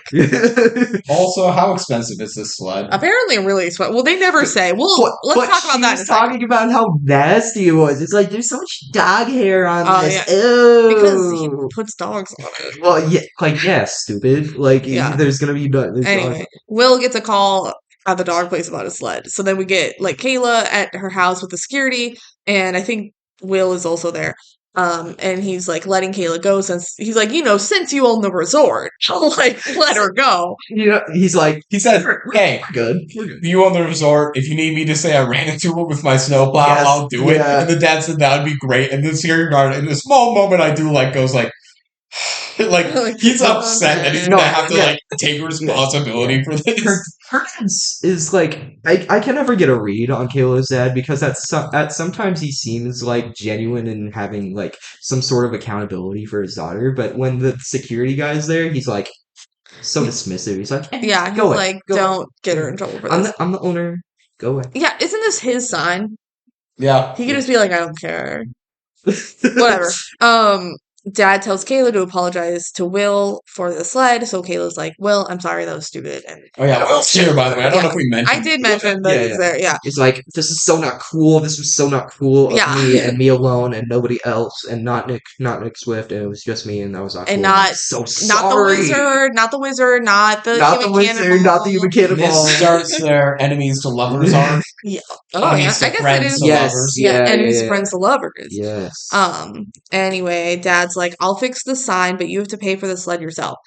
Also, how expensive is this sled? Apparently really expensive. Well, they never say. Let's talk about that. She's talking about how nasty it was. It's like, there's so much dog hair on this. Yeah. Ew. Because he puts dogs on it. Well, stupid. Like, there's gonna be... Anyway, Will gets a call at the dog place about a sled. So then we get, like, Kayla at her house with the security, and I think Will is also there. And he's, like, letting Kayla go since he's like, since you own the resort, I'll, like, let her go. He said, hey, good. You own the resort. If you need me to say I ran into it with my snowplow, I'll do it. Yeah. And the dad said that would be great. And the security guard, in a small moment, goes like, like, he's upset that he's gonna have to, like, take responsibility for this. Hertz is like I can never get a read on Kayla's dad because sometimes he seems like genuine and having like some sort of accountability for his daughter, but when the security guy's there, he's like so dismissive. He's like, Yeah, he's go away, like, don't get her in trouble for this. I'm the owner. Go away. Yeah, isn't this his son? Yeah. He could just be like, I don't care. Whatever. Dad tells Kayla to apologize to Will for the sled, so Kayla's like, Will, I'm sorry, that was stupid. And Oh yeah, Will's here, by the way. I don't know if we mentioned. I did mention that he's there. Yeah. He's like, this is so not cool. This was so not cool of me and me alone and nobody else and not Nick Swift, and it was just me, and that was not and cool. not so sorry. not the wizard, not the human cannibal. This starts their enemies to lovers arc. Yeah. Oh yeah. I guess it is. Lovers. Enemies to friends to lovers. Yes. Anyway, Dad's like, I'll fix the sign, but you have to pay for the sled yourself.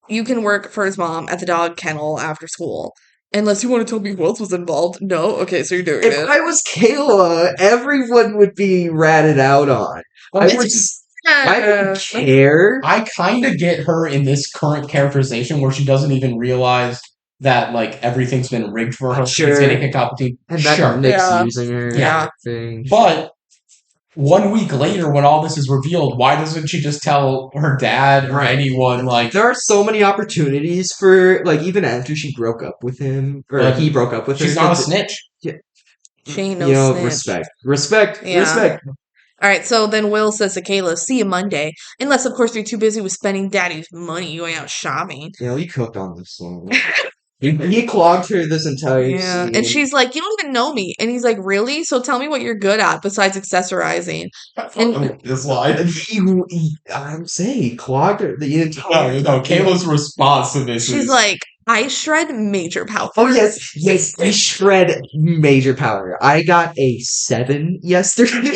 You can work for his mom at the dog kennel after school. Unless you want to tell me who else was involved. No? Okay, so you're doing it. If I was Kayla, everyone would be ratted out on. I don't care. I kind of get her in this current characterization where she doesn't even realize that like everything's been rigged for her. Sure. She's getting kicked off the team. And that Nick's using her. Yeah. Thing. But 1 week later, when all this is revealed, why doesn't she just tell her dad or anyone? Like, there are so many opportunities for like even after she broke up with him or he broke up with her. She's not a snitch. Yeah. She ain't no snitch. Respect. All right, so then Will says to Kayla, see you Monday. Unless, of course, you're too busy with spending daddy's money going out shopping. He cooked on this one. He clogged her this entire scene. And she's like, you don't even know me. And he's like, really? So tell me what you're good at besides accessorizing. And this line. I'm saying he clogged her the entire No, Kayla's response to this she's like, I shred major powder. Oh, yes, I shred major powder. I got a 7 yesterday.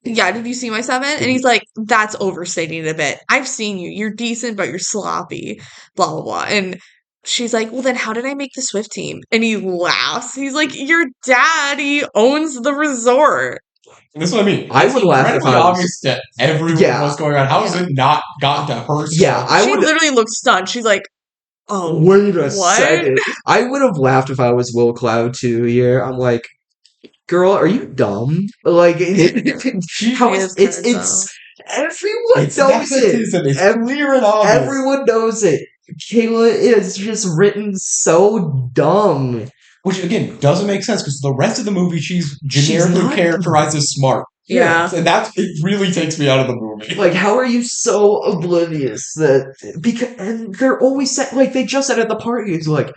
Yeah, did you see my 7? And he's like, that's overstating it a bit. I've seen you. You're decent, but you're sloppy. Blah, blah, blah. And she's like, well, then how did I make the Swift team? And he laughs. He's like, your daddy owns the resort. This is what I mean. I would laugh if I was obvious to everyone what's going on. How has it not gotten to her? Yeah, she literally looked stunned. She's like, oh, wait a second. I would have laughed if I was Will Cloud too here. I'm like, girl, are you dumb? Like, it's everyone knows it. It's clear and obvious. Everyone knows it. Kayla is just written so dumb. Which, again, doesn't make sense because the rest of the movie she's generically characterized as smart. Yeah. And it really takes me out of the movie. Like, how are you so oblivious and they're always like, they just said at the party, it's like,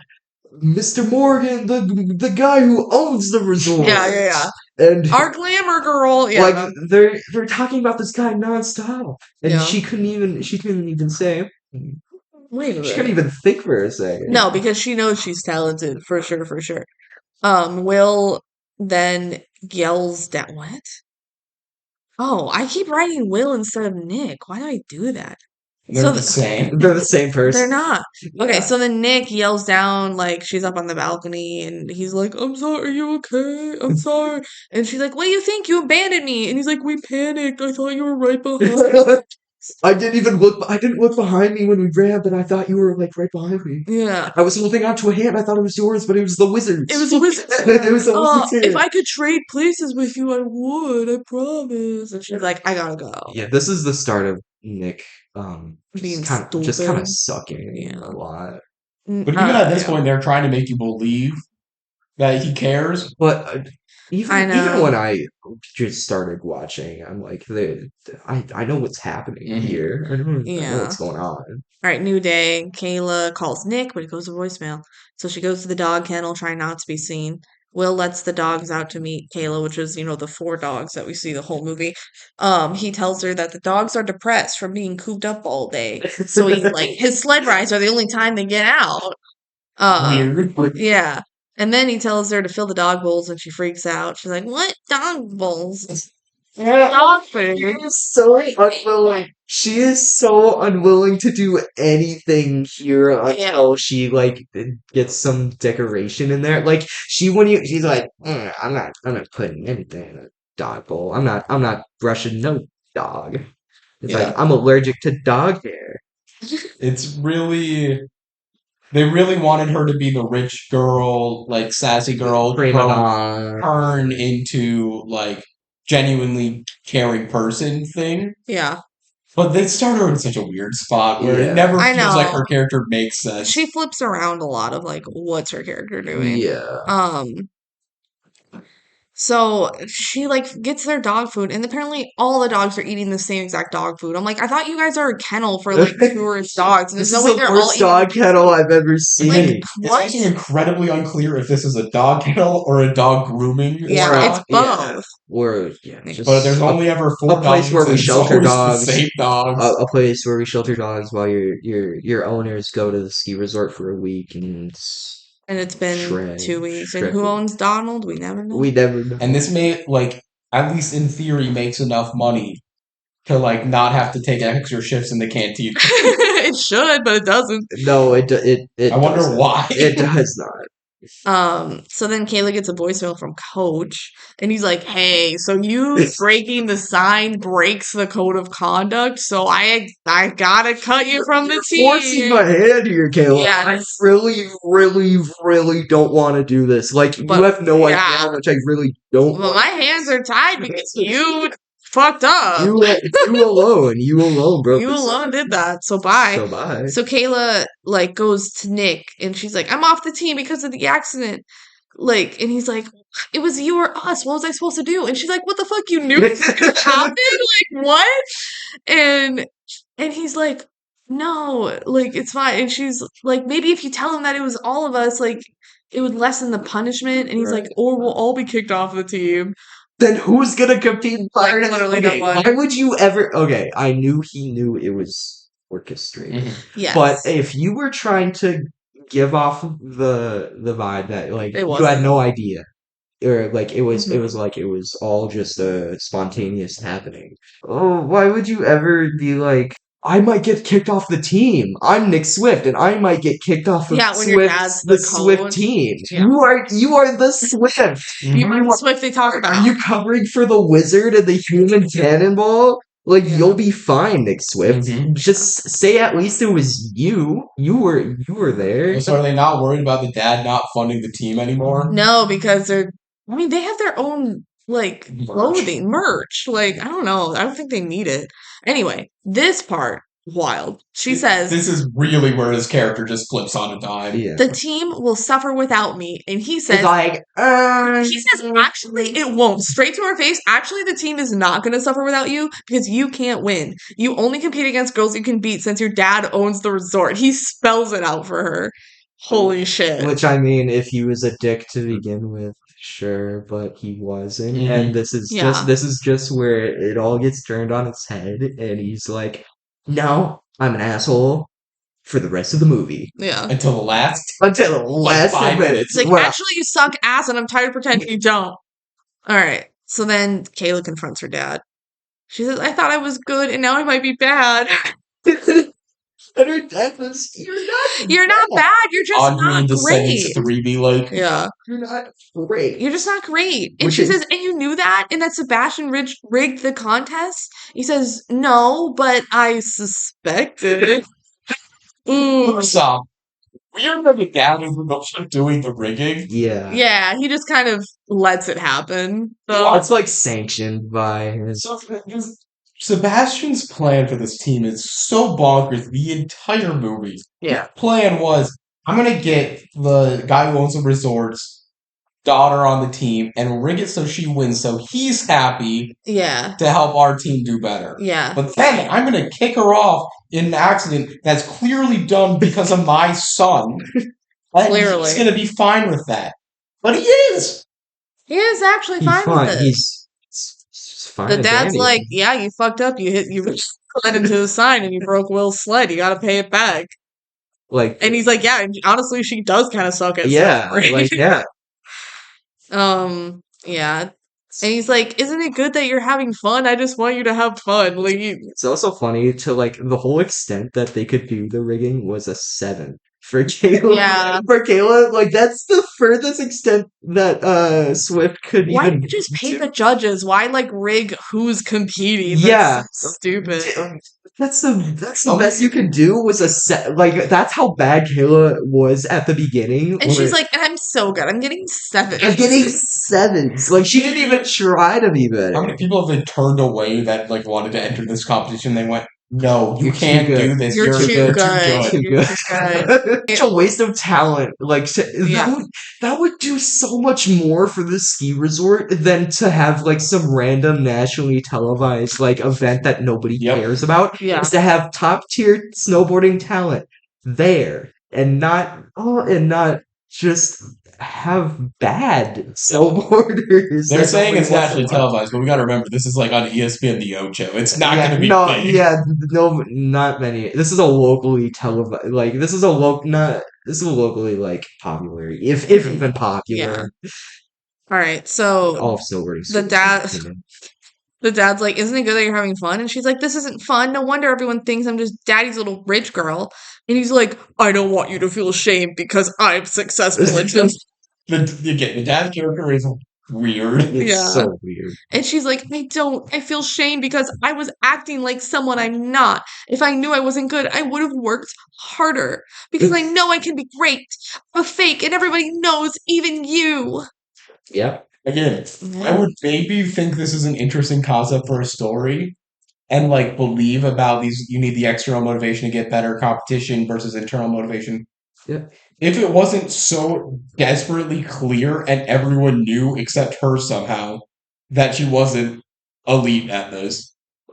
Mr. Morgan, the guy who owns the resort. Yeah. And our glamour girl. Yeah. Like, they're talking about this guy nonstop. And she couldn't even say, wait a minute. She couldn't even think for a second. No, because she knows she's talented, for sure. Will then yells down, what? Oh, I keep writing Will instead of Nick. Why do I do that? They're the same. They're the same person. They're not. Okay, so then Nick yells down, like, she's up on the balcony, and he's like, I'm sorry, are you okay? I'm sorry. And she's like, what do you think? You abandoned me. And he's like, we panicked. I thought you were right behind. I didn't look behind me when we ran, but I thought you were, like, right behind me. Yeah. I was holding onto a hand. I thought it was yours, but it was the wizard's. It was the wizard's. It was the wizard's hand. If I could trade places with you, I would. I promise. And she's like, I gotta go. Yeah, this is the start of Nick being just kind of sucking a lot. But even at this point, they're trying to make you believe that he cares. But even when I just started watching, I'm like, I know what's happening here. I know what's going on. All right, new day. Kayla calls Nick, but it goes to voicemail. So she goes to the dog kennel, trying not to be seen. Will lets the dogs out to meet Kayla, which is, the 4 dogs that we see the whole movie. He tells her that the dogs are depressed from being cooped up all day. So his sled rides are the only time they get out. Weird. Yeah. And then he tells her to fill the dog bowls, and she freaks out. She's like, what? Dog bowls? Dog food. She is so unwilling to do anything here until she gets some decoration in there. Like she's like, I'm not putting anything in a dog bowl. I'm not brushing no dog. It's like I'm allergic to dog hair. It's really They really wanted her to be the rich girl, like sassy girl, turn into like genuinely caring person thing. Yeah. But they start her in such a weird spot where it never feels like her character makes sense. She flips around a lot of like, what's her character doing? Yeah. So she like gets their dog food, and apparently all the dogs are eating the same exact dog food. I'm like, I thought you guys are a kennel for like tourist dogs. And this is the worst dog kennel I've ever seen. Like, what? It's actually incredibly unclear if this is a dog kennel or a dog grooming. Yeah, it's both. But there's only ever 4 dogs. A place where we shelter dogs. The same dogs. A place where we shelter dogs while your owners go to the ski resort for a week and it's been 2 weeks. And who owns Donald? We never know. We never know. And this may, like, at least in theory, makes enough money to, like, not have to take extra shifts in the canteen. It should, but it doesn't. No, it I wonder why. It does not. So then Kayla gets a voicemail from Coach, and he's like, "Hey, so you breaking the sign breaks the code of conduct, so I gotta cut you from the team." Forcing my hand here, Kayla. Yeah. I really, really, really don't want to do this. Like, you have no idea how much I really don't. Well, my hands are tied because you fucked up. You alone, bro. You alone did that. So bye. So Kayla like goes to Nick, and she's like, "I'm off the team because of the accident." Like, and he's like, "It was you or us. What was I supposed to do?" And she's like, "What the fuck? You knew it happened? Like, what?" And he's like, "No, like it's fine." And she's like, "Maybe if you tell him that it was all of us, like it would lessen the punishment." And he's like, "Or we'll all be kicked off the team." Then who's gonna compete? Like, literally no one. Why would you ever? Okay, I knew he knew it was orchestrated. Yes. But if you were trying to give off the vibe that like you had no idea, or like it was like it was all just a spontaneous happening. Oh, why would you ever be like, I might get kicked off the team. I'm Nick Swift, and I might get kicked off of the Swift team. Yeah. You are the Swift. You are the Swift they talk about. Are you covering for the Wizard and the Human Cannonball? Like, you'll be fine, Nick Swift. Just say at least it was you. You were there. So are they not worried about the dad not funding the team anymore? No, because they have their own like clothing merch. Like, I don't know. I don't think they need it. Anyway, this part, wild. She says, this is really where his character just flips on a dime. Yeah. The team will suffer without me. And he says, she says, actually, it won't. Straight to her face, actually, the team is not going to suffer without you because you can't win. You only compete against girls you can beat since your dad owns the resort. He spells it out for her. Holy shit. Which, I mean, if he was a dick to begin with, sure, but he wasn't. And this is just where it all gets turned on its head, and he's like, "No, I'm an asshole for the rest of the movie." Yeah. Until the last 5 minutes. It's like, actually, you suck ass, and I'm tired of pretending you don't. All right. So then Kayla confronts her dad. She says, "I thought I was good, and now I might be bad." And her dad was, You're not bad. You're just not great. 3 be like, yeah, you're not great. You're just not great. And she says, and you knew that, and that Sebastian rigged the contest. He says, no, but I suspected. Stop. We are the dad who's doing the rigging. Yeah, he just kind of lets it happen. So it's like sanctioned by his. Sebastian's plan for this team is so bonkers the entire movie. Yeah. His plan was, I'm going to get the guy who owns the resort's daughter on the team and rig it so she wins so he's happy to help our team do better. Yeah. But then I'm going to kick her off in an accident that's clearly done because of my son. And he's going to be fine with that. But he is. He is actually fine with it. He's fine. The dad's like, yeah, you fucked up. You led into the sign and you broke Will's sled. You got to pay it back. Like, and he's like, yeah, honestly, she does kind of suck at stuff, right? Like, yeah. Yeah. And he's like, isn't it good that you're having fun? I just want you to have fun. Like, it's also funny to like the whole extent that they could do the rigging was a 7. For Kayla, for Kayla, like that's the furthest extent that Swift could Why even. Why just pay the judges? Why like rig who's competing? That's stupid. That's the best you could do was a set. Like that's how bad Kayla was at the beginning. And she's like, and I'm so good. I'm getting 7. I'm getting 7s. Like she didn't even try to be better. How many people have been turned away that like wanted to enter this competition? They went, "No, you You're can't too good. do this. You're too You're good. too You're too good. Such a waste of talent. Like Yeah. that would do so much more for the ski resort than to have like some random nationally televised like event that nobody Yep. cares about. Yeah. Is to have top tier snowboarding talent there and not just have bad snowboarders. They're that saying nobody it's wants to nationally watch. televised, but we got to remember this is like on ESPN The Ocho. It's not Yeah, going to be no, big. yeah, no, not many. This is a locally televised, like this is a locally like popular, if even popular. All right. So All of snowboarding. the dad, schools, you know. the dad's like, "Isn't it good that you're having fun?" And she's like, "This isn't fun. No wonder everyone thinks I'm just daddy's little rich girl." And he's like, "I don't want you to feel ashamed because I'm successful." And just The dad character is weird. It's Yeah. so weird. And she's like, I feel shame because I was acting like someone I'm not. If I knew I wasn't good, I would have worked harder because I know I can be great. I'm a fake and everybody knows, even you. Yep. Again, I would maybe think this is an interesting concept for a story and like believe about these. You need the external motivation to get better competition versus internal motivation. Yeah. If it wasn't so desperately clear and everyone knew except her somehow that she wasn't elite at this.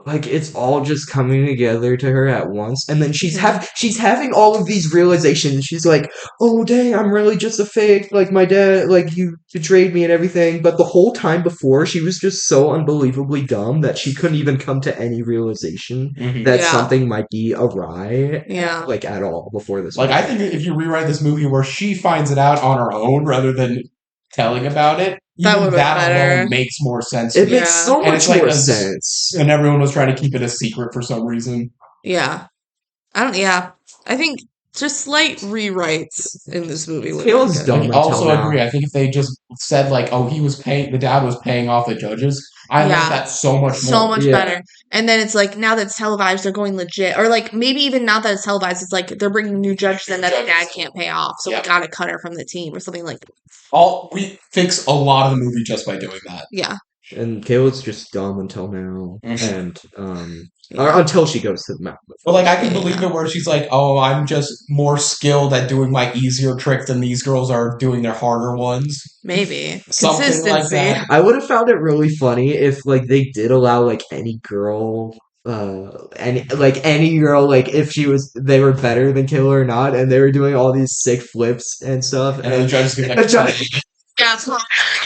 Like it's all just coming together to her at once, and then she's Mhm. she's having all of these realizations. She's like, "Oh dang, I'm really just a fake. Like my dad, like you betrayed me and everything." But the whole time before, she was just so unbelievably dumb that she couldn't even come to any realization that Yeah. something might be awry, Yeah. like at all before this. Like I think that if you rewrite this movie where she finds it out on her own rather than telling about it, That even would've that been better. alone makes more sense. It to me. makes so And much it's like more a- sense. And everyone was trying to keep it a secret for some reason. Yeah. I think just slight rewrites in this movie would Kayla's be good. dumb. I until also now. agree. I think if they just said like, "Oh, the dad was paying off the judges," I like Yeah. that so much So more. much Yeah. better. And then it's like, now that it's televised, they're going legit. Or like, maybe even not that it's televised, it's like they're bringing new judges in that the dad can't pay off. So Yeah. we gotta cut her from the team or something like that. We fix a lot of the movie just by doing that. Yeah. And Kayla's just dumb until now, Mhm. and Yeah. or until she goes to the mountain. But like, I can believe it where she's like, "Oh, I'm just more skilled at doing my easier tricks than these girls are doing their harder ones." Maybe. Something like Consistency. that. I would have found it really funny if like they did allow like any girl, any girl, like if they were better than Kayla or not, and they were doing all these sick flips and stuff, And then the judges get the like, judge- Yeah,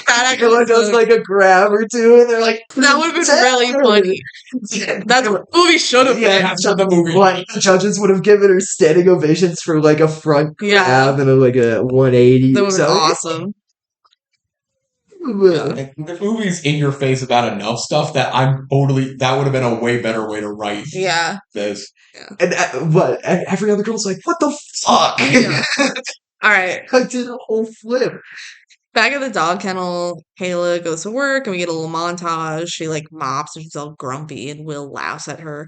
that Kayla does like a grab or two, and they're like, that would have been really funny. That's what the movie should have been. that's what the movie. Like the judges would have given her standing ovations for like a front Yeah. grab and like a 180. That would have been So- awesome. The movie's in your face about enough stuff that that would have been a way better way to write Yeah. this. And every other girl's like, what the fuck? Yeah. All right. I did a whole flip. Back at the dog kennel, Kayla goes to work and we get a little montage. She like mops and she's all grumpy and Will laughs at her.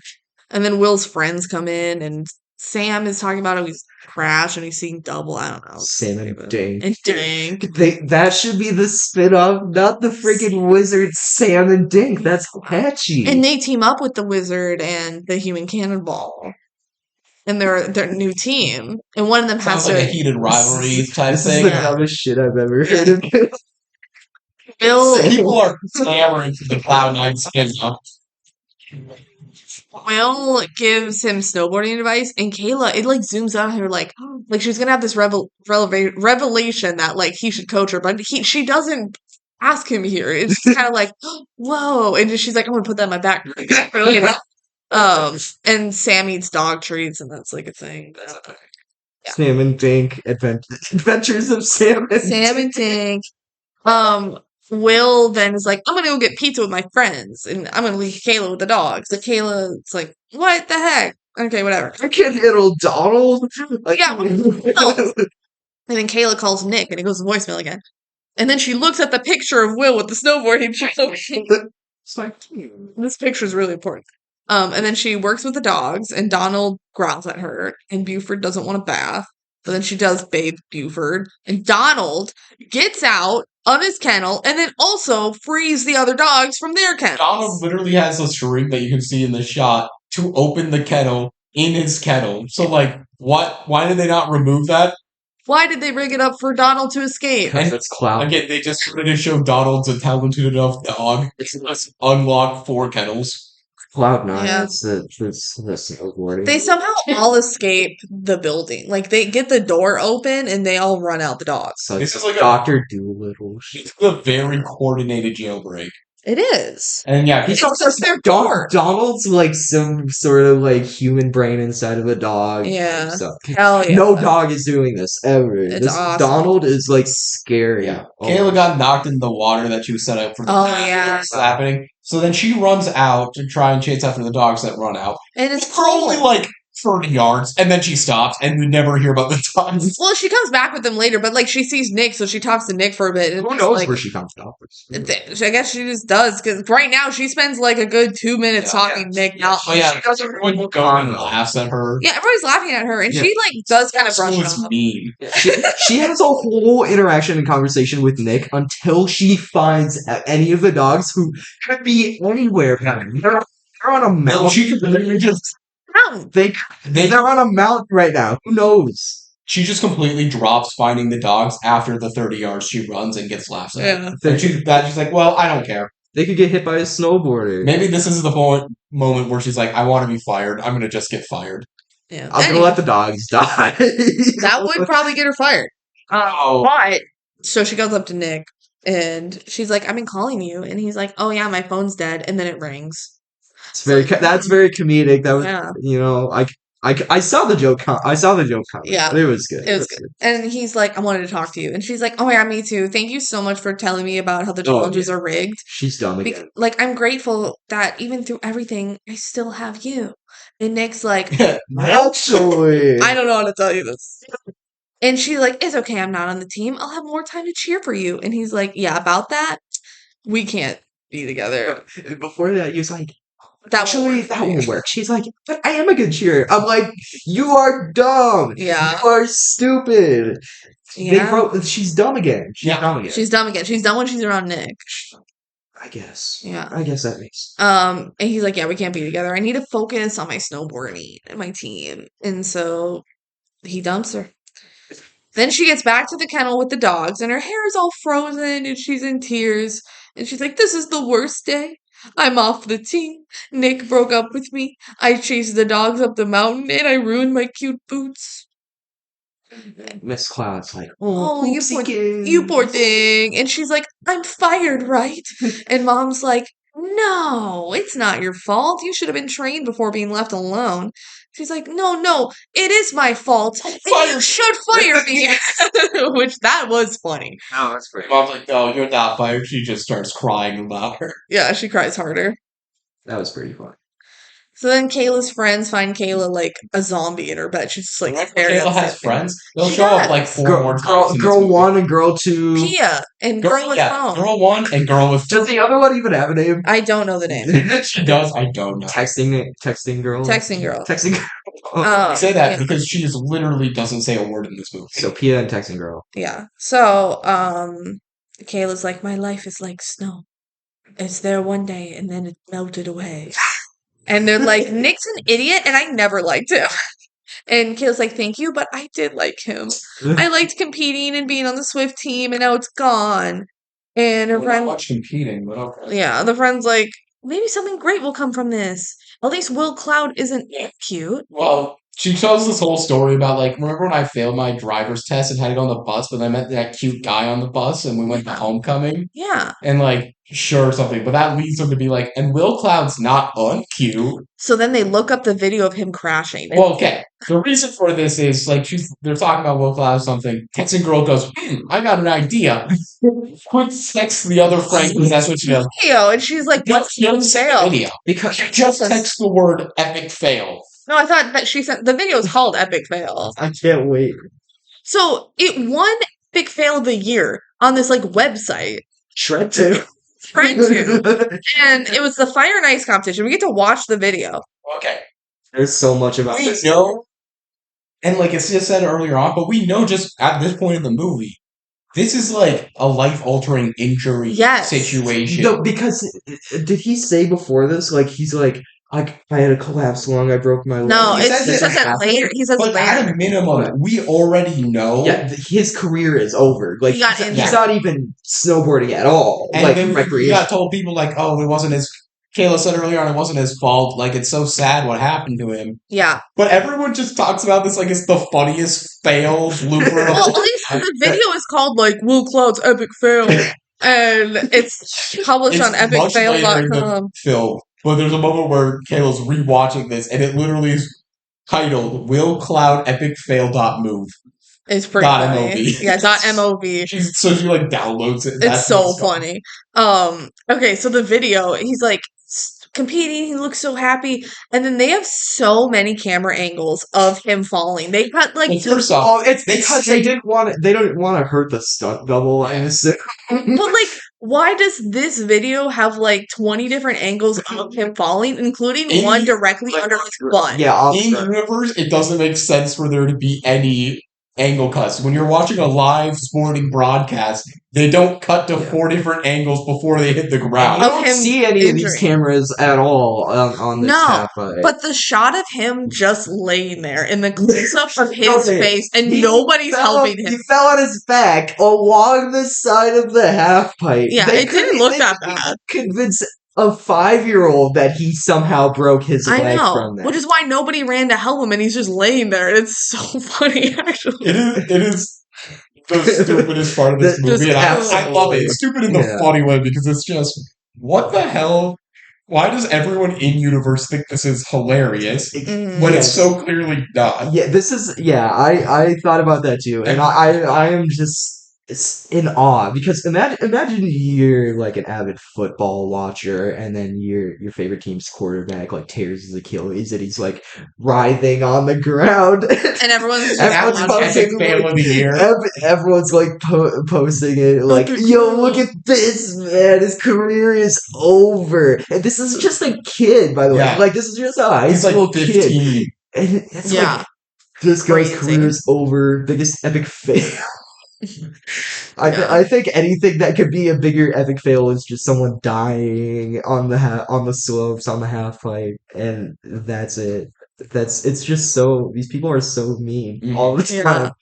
And then Will's friends come in and Sam is talking about how he's crashed and he's seeing double. I don't know. Sam and Dink. And Dink. That should be the spin-off, not the freaking wizard Sam and Dink. That's catchy. And they team up with the wizard and the human cannonball. And they're their new team. And one of them has Sounds like a to heated rivalry type this thing. is the dumbest shit I've ever heard of. Bill People are clamoring for the Cloud9 skin now. Will gives him snowboarding advice, and Kayla, it like zooms out on her like she's gonna have this revelation that like he should coach her, but she doesn't ask him here. It's kind of like, whoa, and she's like, I'm gonna put that in my back. And Sam eats dog treats, and that's like a thing. Yeah. Sam and Dink, Adventures of Sam and Sam and Dink. Will then is like, I'm gonna go get pizza with my friends, and I'm gonna leave Kayla with the dogs. So Kayla's like, what the heck? Okay, whatever. I can handle Donald. Like, Yeah. And then Kayla calls Nick, and it goes to voicemail again. And then she looks at the picture of Will with the snowboard. It's like, This picture is really important. And then she works with the dogs, and Donald growls at her, and Buford doesn't want a bath. But then she does bathe Buford, and Donald gets out of his kennel and then also frees the other dogs from their kennels. Donald literally has a shrink that you can see in the shot to open the kennel in his kennel. So, like, what? Why did they not remove that? Why did they rig it up for Donald to escape? Because it's Cloud. Again, they just wanted to show Donald's a talented enough dog. Let's unlock 4 kennels. Cloud 9. Yeah. That's the snowboarding. They somehow all escape the building. Like, they get the door open and they all run out the dogs. So This it's is like Dr. Doolittle. It's a very coordinated jailbreak. It is. And yeah, It's just their door. Donald's like some sort of like human brain inside of a dog. Yeah. So, Hell yeah. no dog is doing this ever. It's awesome. Donald is like scary. yeah. Oh Kayla my got knocked in the water that she was set up for. Oh, yeah. What's happening? So then she runs out to try and chase after the dogs that run out. And it's For only cold. like 30 yards, and then she stops, and we never hear about the dogs. Well, she comes back with them later, but like she sees Nick, so she talks to Nick for a bit. And Who it's knows like, where she found dogs? I guess she just does, because right now she spends like a good 2 minutes talking to Nick. Now, Oh yeah, She doesn't everyone look goes and on. laughs at her. yeah, everybody's laughing at her, and Yeah. she like does kind of brush School it is off. mean. She has a whole interaction and conversation with Nick until she finds any of the dogs who could be anywhere. They're on a No, mountain. she could literally just. Mountain. They're on a mountain right now. Who knows? She just completely drops finding the dogs after the 30 yards she runs and gets laughed at. Yeah. And she's like, well, I don't care. They could get hit by a snowboarder. Maybe this is the moment where she's like, I want to be fired. I'm going to just get fired. Yeah. I'm gonna let the dogs die. That would probably get her fired. Oh. But so she goes up to Nick and she's like, "I've been calling you," and he's like, "Oh yeah, my phone's dead," and then it rings. That's very comedic. That was, Yeah. you know, I saw the joke. I saw the joke coming. Yeah. It was good. It was good. And he's like, "I wanted to talk to you," and she's like, "Oh yeah, me too. Thank you so much for telling me about how the challenges are rigged. She's dumb again. Like, I'm grateful that even through everything, I still have you." And Nick's like, Actually, I don't know how to tell you this. And she's like, "It's okay, I'm not on the team. I'll have more time to cheer for you." And he's like, "Yeah, about that, we can't be together." before that, he was like, That actually, that won't work. She's like, but I am a good cheerer. I'm like, you are dumb. Yeah. You are stupid. Yeah. She's dumb again. She's Yeah. dumb again. She's dumb again. She's dumb when she's around Nick. I guess. Yeah. I guess that makes. And he's like, "Yeah, we can't be together. I need to focus on my snowboarding and my team." And so he dumps her. Then she gets back to the kennel with the dogs, and her hair is all frozen, and she's in tears. And she's like, "This is the worst day. I'm off the team. Nick broke up with me. I chased the dogs up the mountain, and I ruined my cute boots." Miss Cloud's like, Oh, you oopsie poor, kids." you poor thing. And she's like, "I'm fired, right?" And Mom's like, "No, it's not your fault. You should have been trained before being left alone." She's like, "No, it is my fault. And you should fire me." Which, that was funny. Oh, that's great. Mom's like, no, you're not fired. She just starts crying about her. Yeah, she cries harder. That was pretty fun. So then Kayla's friends find Kayla like a zombie in her bed. She's just like very Kayla upset. has friends. They'll She show up does. like 4 more times. in this Girl movie. 1 and girl 2. Pia and girl with phone. Girl 1 and girl with Does the other one even have a name? I don't know the name. She does. I don't know. Texting girl. Texting girl. Texting girl. I say that Yeah. because she just literally doesn't say a word in this movie. So Pia and texting girl. Yeah. So, Kayla's like, "My life is like snow. It's there one day and then it melted away." And they're like, "Nick's an idiot and I never liked him." And Kayla's like, "Thank you, but I did like him. I liked competing and being on the Swift team, and now it's gone." And her Well, not friend, much competing, but okay. yeah, the friend's like, "Maybe something great will come from this. At least Will Cloud isn't cute." Well, she tells this whole story about, like, remember when I failed my driver's test and had to go on the bus, but I met that cute guy on the bus and we went to homecoming? Yeah. And, like, sure, something. But that leads them to be like, and Will Cloud's not uncute. So then they look up the video of him crashing. Well, okay. The reason for this is, like, they're talking about Will Cloud or something. Texting girl goes, I got an idea. Quick text the other friend because that's what she does. Video, and she's like, "What's You the don't see the fail?" video. Because you just text the word epic fail. No, I thought that she sent the video is called Epic Fail. I can't wait. So it won Epic Fail of the Year on this like website. Shred 2. Tried to. And it was the Fire and Ice competition. We get to watch the video. Okay. There's so much about We this. know, and like it's just said earlier on, but we know just at this point in the movie, this is like a life-altering injury situation. No, because did he say before this? Like he's like, I had a collapsed lung. I broke my leg. No, He he says says that later. He says But later. at a minimum, we already know. Yeah, his career is over. Like He got he's not even snowboarding at all. And like then he recreation. got told people like, oh, it wasn't his. Kayla said earlier on, it wasn't his fault. Like it's so sad what happened to him. Yeah. But everyone just talks about this like it's the funniest fail blooper. Well, at least the video is called like Will Cloud's Epic Fail. And it's published on epicfail.com. Film. But there's a moment where Kayla's rewatching this, and it literally is titled "Will Cloud Epic Fail Move." It's pretty funny. .mov. Yeah, .mov. So she like downloads it. It's so funny. Okay, so the video, he's like competing. He looks so happy, and then they have so many camera angles of him falling. They cut like. Well, first off, it's because they didn't want to. They don't want to hurt the stunt double. I assume. But like, why does this video have like 20 different angles of him falling, including one directly under his butt? Yeah, in universe, it doesn't make sense for there to be any angle cuts. When you're watching a live sporting broadcast, they don't cut to 4 different angles before they hit the ground. I don't see any of these cameras at all on this half-pipe. But the shot of him just laying there in the close-up of his face, and nobody's helping him. He fell on his back along the side of the half-pipe. Yeah, it didn't look that bad. Convince a 5-year-old that he somehow broke his leg from that. Which is why nobody ran to help him, and he's just laying there, and it's so funny, actually. It is the stupidest part of this movie, and I love it. It's stupid in the funny way, because it's just, what the hell? Why does everyone in universe think this is hilarious when it's so clearly not? Yeah, this is, I thought about that too, and I am just in awe, because imagine you're like an avid football watcher, and then your favorite team's quarterback like tears his Achilles, and he's like writhing on the ground, and everyone's posting everyone's like posting it like, yo, look at this, man, his career is over. And this is just a kid, by the way. Like, this is just a high school kid, and it's like, this guy's career is over, biggest epic fail. I think anything that could be a bigger epic fail is just someone dying on the slopes on the half pipe, and that's it. It's just so, these people are so mean all the time.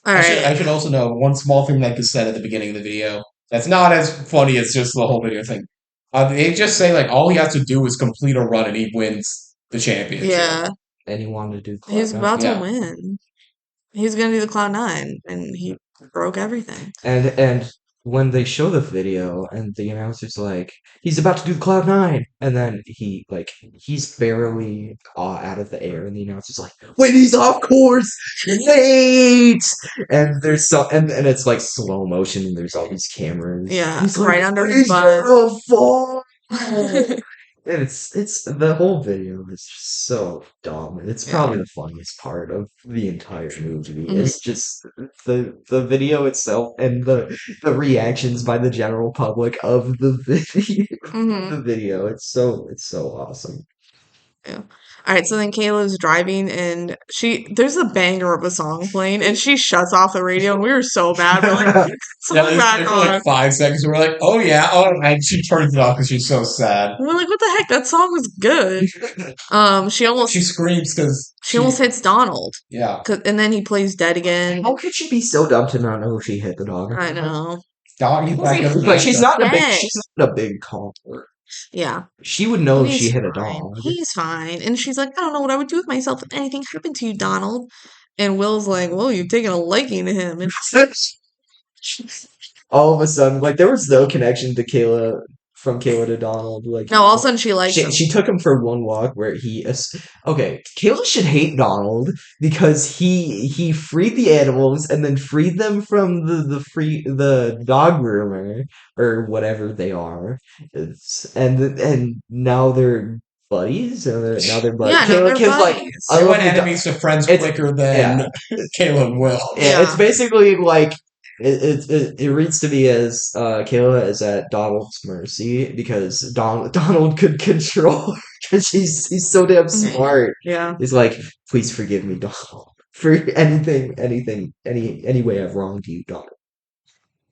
I should also know one small thing that was said at the beginning of the video that's not as funny as just the whole video thing. They just say like all he has to do is complete a run and he wins the championship. Yeah, and he wanted to do. He's about to win. He's gonna do the Cloud9, and he broke everything. And when they show the video, and the announcer's like, he's about to do the Cloud9, and then he's barely out of the air, and the announcer's like, wait, he's off course, wait! And there's and it's like slow motion, and there's all these cameras. Yeah, he's right like, under his butt. And it's the whole video is just so dumb. It's probably the funniest part of the entire movie. It's just the video itself and the reactions by the general public of the video. The video. It's so awesome. Yeah. All right, so then Kayla's driving, and there's a banger of a song playing, and she shuts off the radio, and we were so mad. We're like, for like 5 seconds, we're like, oh yeah, and she turns it off because she's so sad. We're like, what the heck? That song was good. She screams because she almost hits Donald. Yeah, and then he plays dead again. How could she be so dumb to not know she hit the dog? I know. But she's not a big caller. Yeah. She would know if she hit a dog. He's fine. And she's like, I don't know what I would do with myself if anything happened to you, Donald. And Will's like, well, you've taken a liking to him. And all of a sudden, like, there was no connection to Kayla, from Kayla to Donald. Like, no, all of a sudden she likes him. She took him for one walk where Kayla should hate Donald because he freed the animals and then freed them from the dog groomer or whatever they are, and now they're buddies. Now they're buddies. Yeah, Kayla's buddies. They went enemies to friends quicker than Kayla and Will. Yeah, it's basically like It reads to me as Kayla is at Donald's mercy because Donald could control her because he's so damn smart. Yeah. He's like, please forgive me, Donald, for any way I've wronged you, Donald.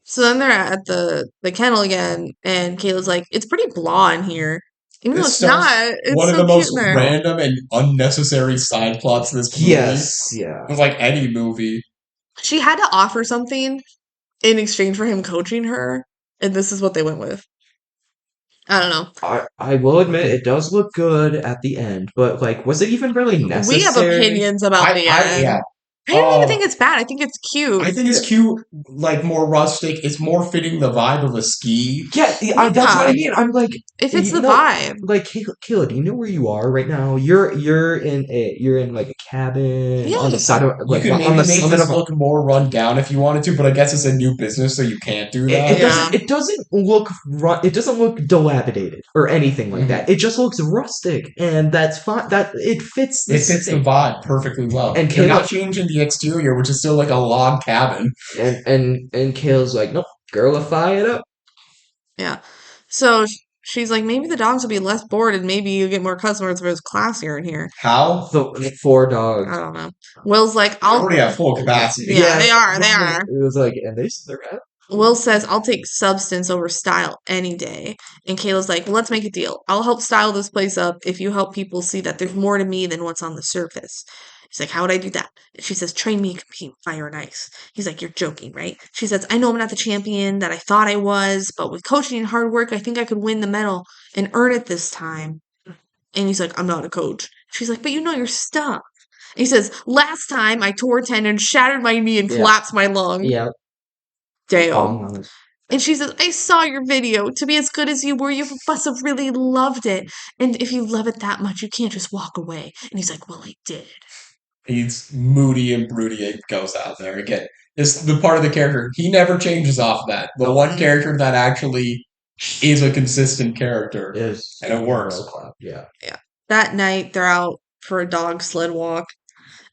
So then they're at the kennel again, and Kayla's like, "It's pretty blah in here." Even though it's not, it's one of so the cute most in there. random and unnecessary side plots in this movie. Yes, yeah. It was like any movie. She had to offer something in exchange for him coaching her, and this is what they went with. I don't know. I will admit it does look good at the end, but like, was it even really necessary? We have opinions about the end. Yeah. I don't even think it's bad. I think it's cute. I think it's cute, like more rustic. It's more fitting the vibe of a ski. Yeah, that's what I mean. I'm like, if it's the vibe. Like, Kayla, do you know where you are right now? You're in like a cabin on the side of like you could on the maybe make summit this of look more run down if you wanted to, but I guess it's a new business, so you can't do that. It doesn't look it doesn't look dilapidated or anything like that. It just looks rustic, and that's fine. That it fits. It fits the vibe perfectly well. And you're not changing the exterior, which is still like a log cabin. And Kayla's like, nope, girlify it up. Yeah. So she's like, maybe the dogs will be less bored, and maybe you get more customers if it was classier in here. How? The 4 dogs. I don't know. Will's like, I'll already have full capacity. Yeah, they are. It was like, and they're out. Will says, I'll take substance over style any day. And Kayla's like, well, let's make a deal. I'll help style this place up if you help people see that there's more to me than what's on the surface. He's like, how would I do that? And she says, train me and compete fire and ice. He's like, you're joking, right? She says, I know I'm not the champion that I thought I was, but with coaching and hard work, I think I could win the medal and earn it this time. And he's like, I'm not a coach. She's like, but you know your stuff. And he says, last time I tore a tendon, shattered my knee, and collapsed my lung. Yeah. Damn. And she says, I saw your video. To be as good as you were, you must have really loved it. And if you love it that much, you can't just walk away. And he's like, well, I did. He's moody and broody and goes out there. Again, it's the part of the character. He never changes off that. The one character that actually is a consistent character. And it works. Yeah. That night, they're out for a dog sled walk.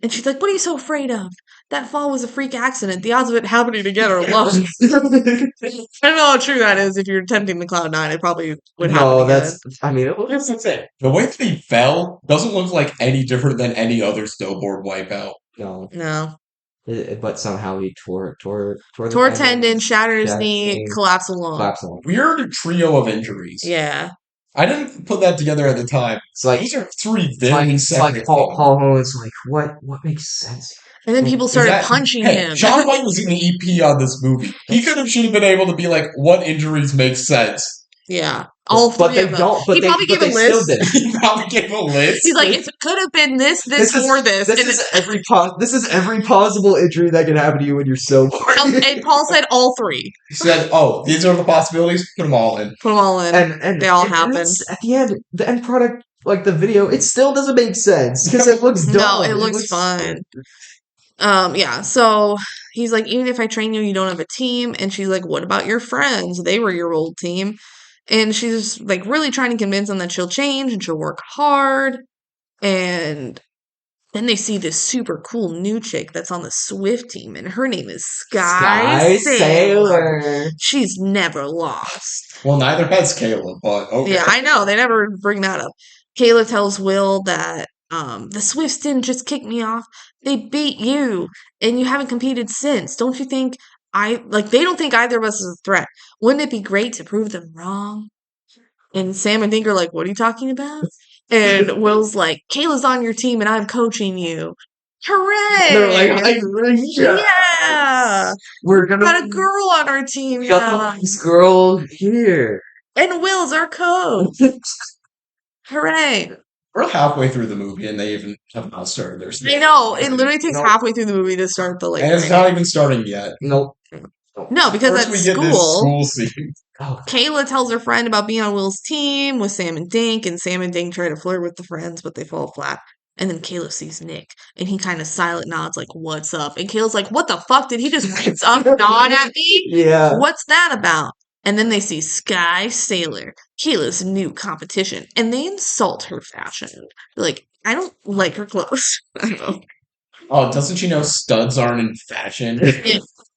And she's like, what are you so afraid of? That fall was a freak accident. The odds of it happening again are low. I don't know how true that is. If you're attempting the Cloud9, it probably would happen. No, that's, I mean, that's it. The way that he fell doesn't look like any different than any other snowboard wipeout. No. But somehow he tore tendon, shattered his knee, collapsed along. Weird trio of injuries. Yeah. I didn't put that together at the time. It's like these are 3 very separate things. Paul Hogan's like, what makes sense? And then people started punching him. John White was in the EP on this movie. He should have been able to be like, what injuries make sense? Yeah. All 3 of them. He probably gave a list. He probably gave a list. He's like, it could have been this, or this. This is every possible injury that can happen to you when you're sober. And Paul said all 3. He said, oh, these are the possibilities. Put them all in. And they all happen. At the end, the end product, like the video, it still doesn't make sense because it looks dumb. No, it looks fun. Yeah, so he's like, even if I train you, you don't have a team. And she's like, what about your friends? They were your old team. And she's like really trying to convince him that she'll change and she'll work hard. And then they see this super cool new chick that's on the Swift team, and her name is Sky Sailor. She's never lost. Well, neither has Kayla, but okay. Yeah, I know. They never bring that up. Kayla tells Will that the Swifts didn't just kick me off. They beat you, and you haven't competed since. Don't you think they don't think either of us is a threat. Wouldn't it be great to prove them wrong? And Sam and Dink are like, what are you talking about? And Will's like, Kayla's on your team and I'm coaching you. Hooray! They're like, yeah! We're gonna got a girl on our team. We got this girl here. And Will's our coach. Hooray! We're halfway through the movie and they even have not started their stuff. I know. It literally takes halfway through the movie to start the And it's not even starting yet. Nope. No, because First at school, scene. Kayla tells her friend about being on Will's team with Sam and Dink try to flirt with the friends, but they fall flat. And then Kayla sees Nick, and he kind of silent nods like, what's up? And Kayla's like, what the fuck? Did he just nod at me? Yeah. What's that about? And then they see Sky Sailor, Kayla's new competition, and they insult her fashion. They're like, I don't like her clothes. I don't know. Oh, doesn't she know studs aren't in fashion?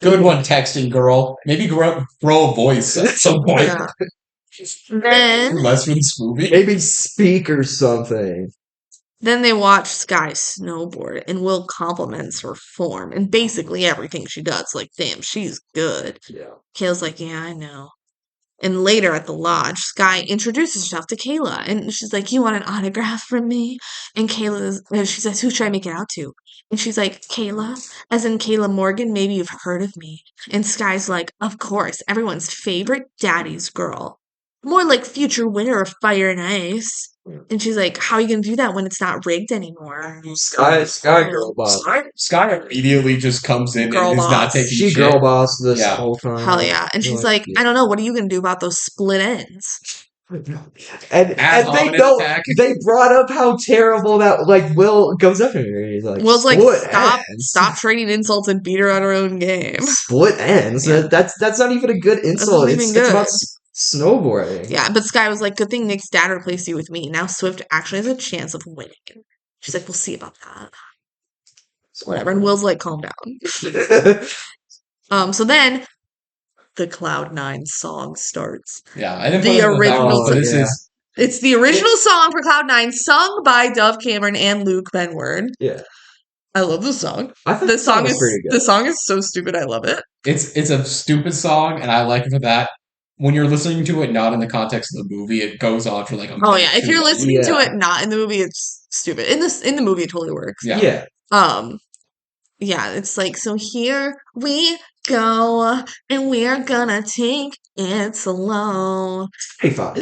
Good one, texting girl. Maybe grow a voice at some point. Yeah. Then Less for this movie. Maybe speak or something. Then they watch Sky snowboard, and Will compliments her form and basically everything she does. Like, damn, she's good. Yeah. Kayla's like, yeah, I know. And later at the lodge, Sky introduces herself to Kayla, and she's like, "You want an autograph from me?" And she says, "Who should I make it out to?" And she's like, "Kayla, as in Kayla Morgan. Maybe you've heard of me." And Sky's like, "Of course, everyone's favorite daddy's girl, more like future winner of Fire and Ice." And she's like, "How are you gonna do that when it's not rigged anymore?" Sky girl boss. Sky immediately just comes in Girl and is not boss. taking She shit. girl boss this Yeah. whole time. Hell yeah! And she's like, "I don't know. What are you gonna do about those split ends?" And they brought up how terrible that like Will goes up to her and he's like, Will's like, "Split "Stop ends." stop trading insults and beat her on her own game." Split ends. Yeah. That's not even a good insult. not even It's good. about snowboarding. Yeah, but Sky was like, "Good thing Nick's dad replaced you with me. Now Swift actually has a chance of winning." She's like, "We'll see about that." Whatever. And Will's like, "Calm down." So then the Cloud9 song starts. Yeah, I didn't The put it in original but this yeah. is It's the original song for Cloud9, sung by Dove Cameron and Luke Benward. Yeah. I love the song. I thought The song was is pretty good. the song is so stupid. I love it. it's a stupid song, and I like it for that. When you're listening to it not in the context of the movie, it goes on for like a Oh minute yeah, if too you're long. listening to Yeah. it not in the movie, it's stupid. In the movie, it totally works. Yeah. Yeah, it's like, so here we go, and we're gonna take it slow. Pretty fun.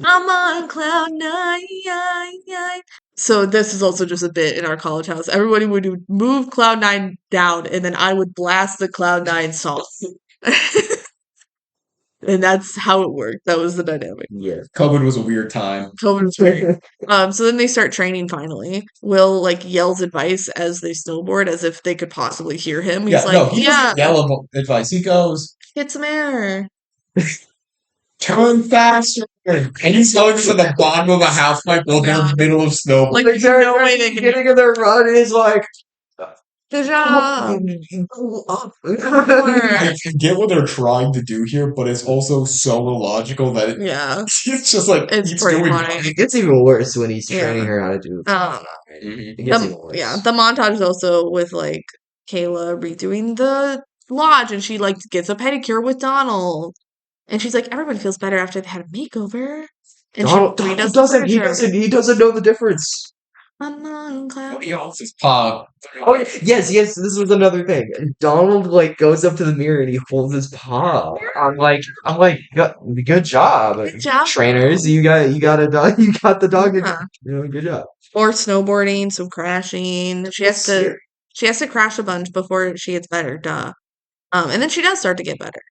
I'm on cloud 9. So this is also just a bit in our college house. Everybody would move Cloud9 down, and then I would blast the Cloud9 song. And that's how it worked. That was the dynamic. Yeah. COVID was a weird time. COVID was weird. So then they start training finally. Will like yells advice as they snowboard as if they could possibly hear him. He's like, he doesn't yell advice. He goes, "Get some air. turn faster. And he's going to the bottom of a half pipe while they're in the middle of snow. Like, Like there's no way they can getting in their run is like good job." I get what they're trying to do here, but it's also so illogical that Yeah. it's just like It's he's pretty doing funny. It gets even worse when he's Yeah. training her how to do it. Mhm. It gets even worse. Yeah, the montage is also with like Kayla redoing the lodge, and she like gets a pedicure with Donald, and she's like, "Everybody feels better after they had a makeover." And Donald she redoes the doesn't furniture. he doesn't know the difference. I'm on cloud. He holds his paw. Oh yes, this was another thing. Donald like goes up to the mirror and he holds his paw. I'm like, good job, Good job. trainers. You got a dog. You got the dog. Yeah. Good job. Or snowboarding, some crashing. She has to crash a bunch before she gets better. Duh. And then she does start to get better.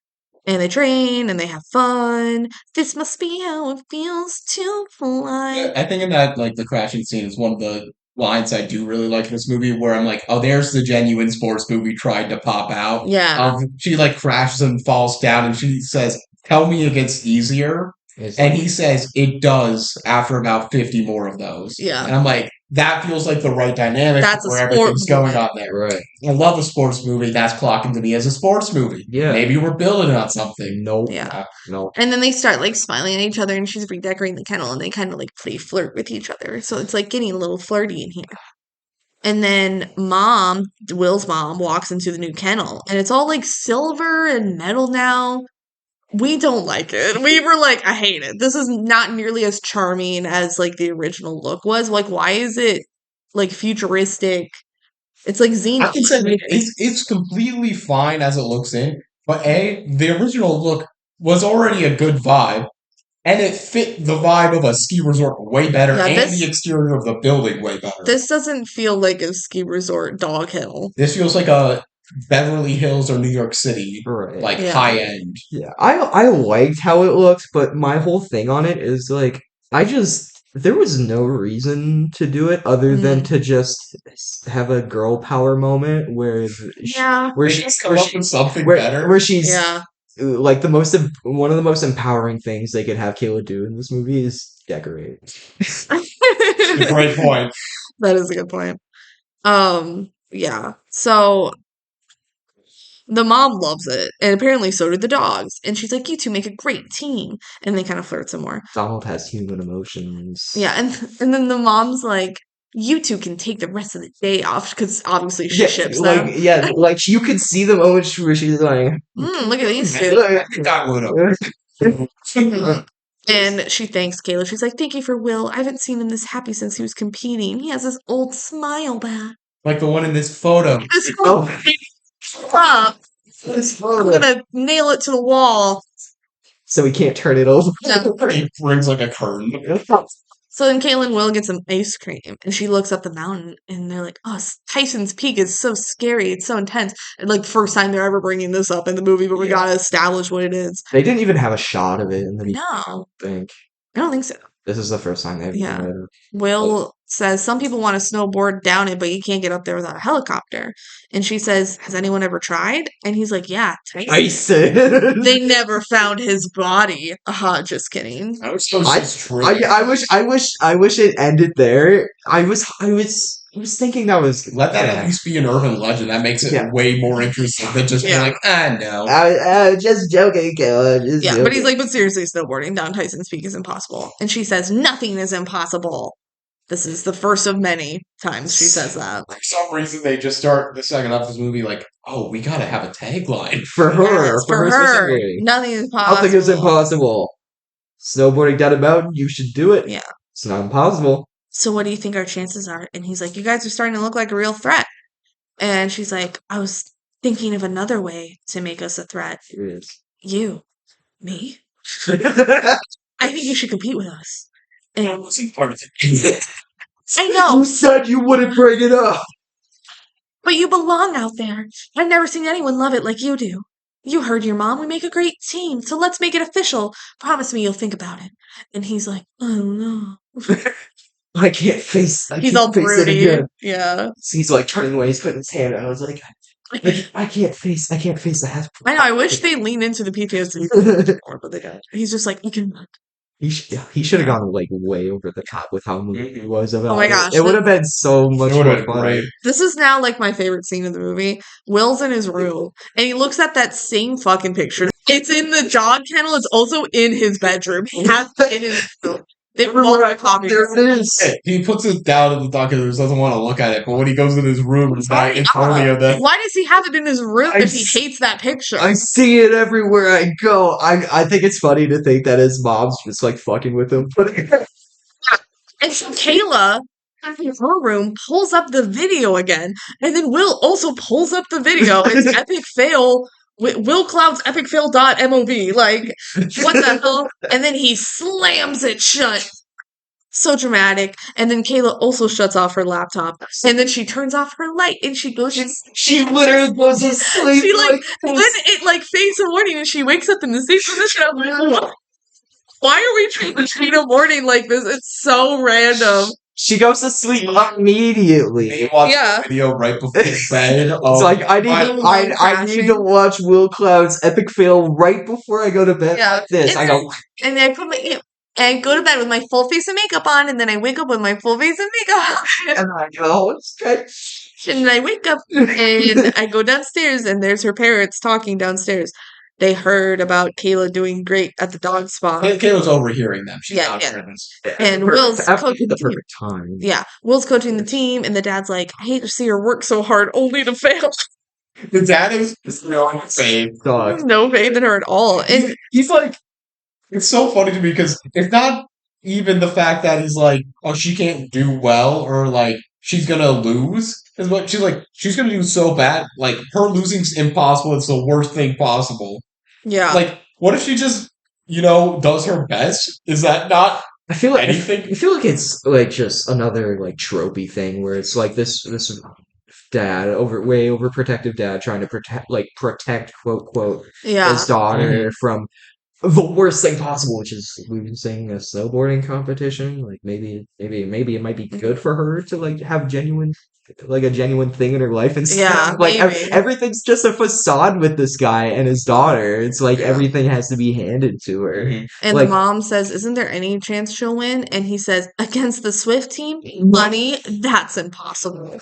And they train and they have fun. This must be how it feels to fly. I think in that like the crashing scene is one of the lines I do really like in this movie where I'm like, oh, there's the genuine sports movie tried to pop out. Yeah. She like crashes and falls down and she says, "Tell me it gets easier." And he says it does after about 50 more of those. Yeah. And I'm like, that feels like the right dynamic That's where a everything's sports going movie. on there. Right. I love a sports movie. That's clocking to me as a sports movie. Yeah. Maybe we're building on something. Nope. Yeah. No. And then they start like smiling at each other, and she's redecorating the kennel, and they kind of like flirt with each other. So it's like getting a little flirty in here. And then Will's mom, walks into the new kennel, and it's all like silver and metal now. We don't like it. We were like, I hate it. This is not nearly as charming as like the original look was. Like, why is it like futuristic? It's like Xena. I can say it's completely fine as it looks in, but the original look was already a good vibe, and it fit the vibe of a ski resort way better, and the exterior of the building way better. This doesn't feel like a ski resort dog kennel. This feels like a Beverly Hills or New York City, Right. high end. Yeah, I liked how it looked, but my whole thing on it is like there was no reason to do it other than to just have a girl power moment where she's something better. Where she's like one of the most empowering things they could have Kayla do in this movie is decorate. Great point. That is a good point. Yeah. So The mom loves it, and apparently so did the dogs. And she's like, "You two make a great team." And they kind of flirt some more. Donald has human emotions. Yeah, and then the mom's like, "You two can take the rest of the day off," because obviously she ships them. Like you could see the moment where she's like, Look at these two. And she thanks Caleb. She's like, "Thank you for Will. I haven't seen him this happy since he was competing. He has his old smile back." Like the one in this photo. This up. I'm gonna nail it to the wall. So he can't turn it over. No. He brings like a curtain. So then Caitlin Will gets some ice cream, and she looks up the mountain, and they're like, "Oh, Tyson's Peak is so scary. It's so intense." And like first time they're ever bringing this up in the movie, but we gotta establish what it is. They didn't even have a shot of it in the No, think. I don't think so. This is the first time they've Yeah. done it. Will says some people want to snowboard down it, but you can't get up there without a helicopter. And she says, "Has anyone ever tried?" And he's like, "Yeah, Tyson." They never found his body. Just kidding. I was so true. I wish it ended there. I was thinking that was let that at least be an urban legend. That makes it way more interesting than just being like, no. Just joking, Caleb. But he's like, "But seriously, snowboarding down Tyson's Peak is impossible." And she says, "Nothing is impossible." This is the first of many times she says that. For some reason, they just start the second half of this movie like, "Oh, we gotta have a tagline for her. Yes, for her. Nothing is possible. Nothing is impossible. Snowboarding down a mountain, you should do it. Yeah. It's not impossible. So what do you think our chances are? And he's like, "You guys are starting to look like a real threat." And she's like, "I was thinking of another way to make us a threat." Here it is. You. Me? I think you should compete with us. And I wasn't part of it. I know. You said you wouldn't bring it up. But you belong out there. I've never seen anyone love it like you do. You heard your mom. We make a great team. So let's make it official. Promise me you'll think about it. And he's like, "I don't know." I can't face. He's all broody. Yeah. He's like turning away. He's putting his hand out. I was like, I can't face that. I know. I wish they leaned into the PTSD more, but they don't. He's just like, "You can." He should have gone like way over the top with how movie he was about. Oh my gosh, it would have been so much more fun. Right. This is now like my favorite scene of the movie. Will's in his room and he looks at that same fucking picture. It's in the dog kennel. It's also in his bedroom. He has it in his room. There it is. He puts it down in the document, doesn't want to look at it, but when he goes in his room, it's not in front of them. Why does he have it in his room if he hates that picture? I see it everywhere I go. I think it's funny to think that his mom's just like fucking with him. And so Kayla, in her room, pulls up the video again, and then Will also pulls up the video. It's epic fail. Will Cloud's epic fail.mov. Like, what the hell? And then he slams it shut. So dramatic. And then Kayla also shuts off her laptop. And then she turns off her light and she goes she literally goes to sleep. She then it like fades to morning and she wakes up in the same position. I'm like, why are we treating a morning like this? It's so random. She goes to sleep immediately. They watch the video right before bed. It's like I need to watch Will Cloud's epic fail right before I go to bed. Yeah. Like this. And I put I go to bed with my full face of makeup on, and then I wake up with my full face of makeup on. And I go, it's good. And then I wake up and I go downstairs, and there's her parents talking downstairs. They heard about Kayla doing great at the dog spa. Kayla's overhearing them. She's not And Will's coaching the perfect time. Yeah, Will's coaching the team, and the dad's like, "I hate to see her work so hard only to fail." The dad is no faith. There's no faith in her at all. And he's like, it's so funny to me because it's not even the fact that he's like, "Oh, she can't do well," or like she's gonna lose. Is what she's like. She's gonna do so bad. Like her losing's impossible. It's the worst thing possible. Yeah. Like, what if she just, does her best? Is that not? I feel like anything. I feel like it's like just another like tropey thing where it's like this dad way overprotective dad trying to protect quote his daughter from the worst thing possible, which is losing a snowboarding competition. Like maybe it might be good for her to like have a genuine thing in her life and stuff. Like everything's just a facade with this guy and his daughter. It's like everything has to be handed to her. Mm-hmm. And the mom says, "Isn't there any chance she'll win?" And he says, "Against the Swift team, money, that's impossible."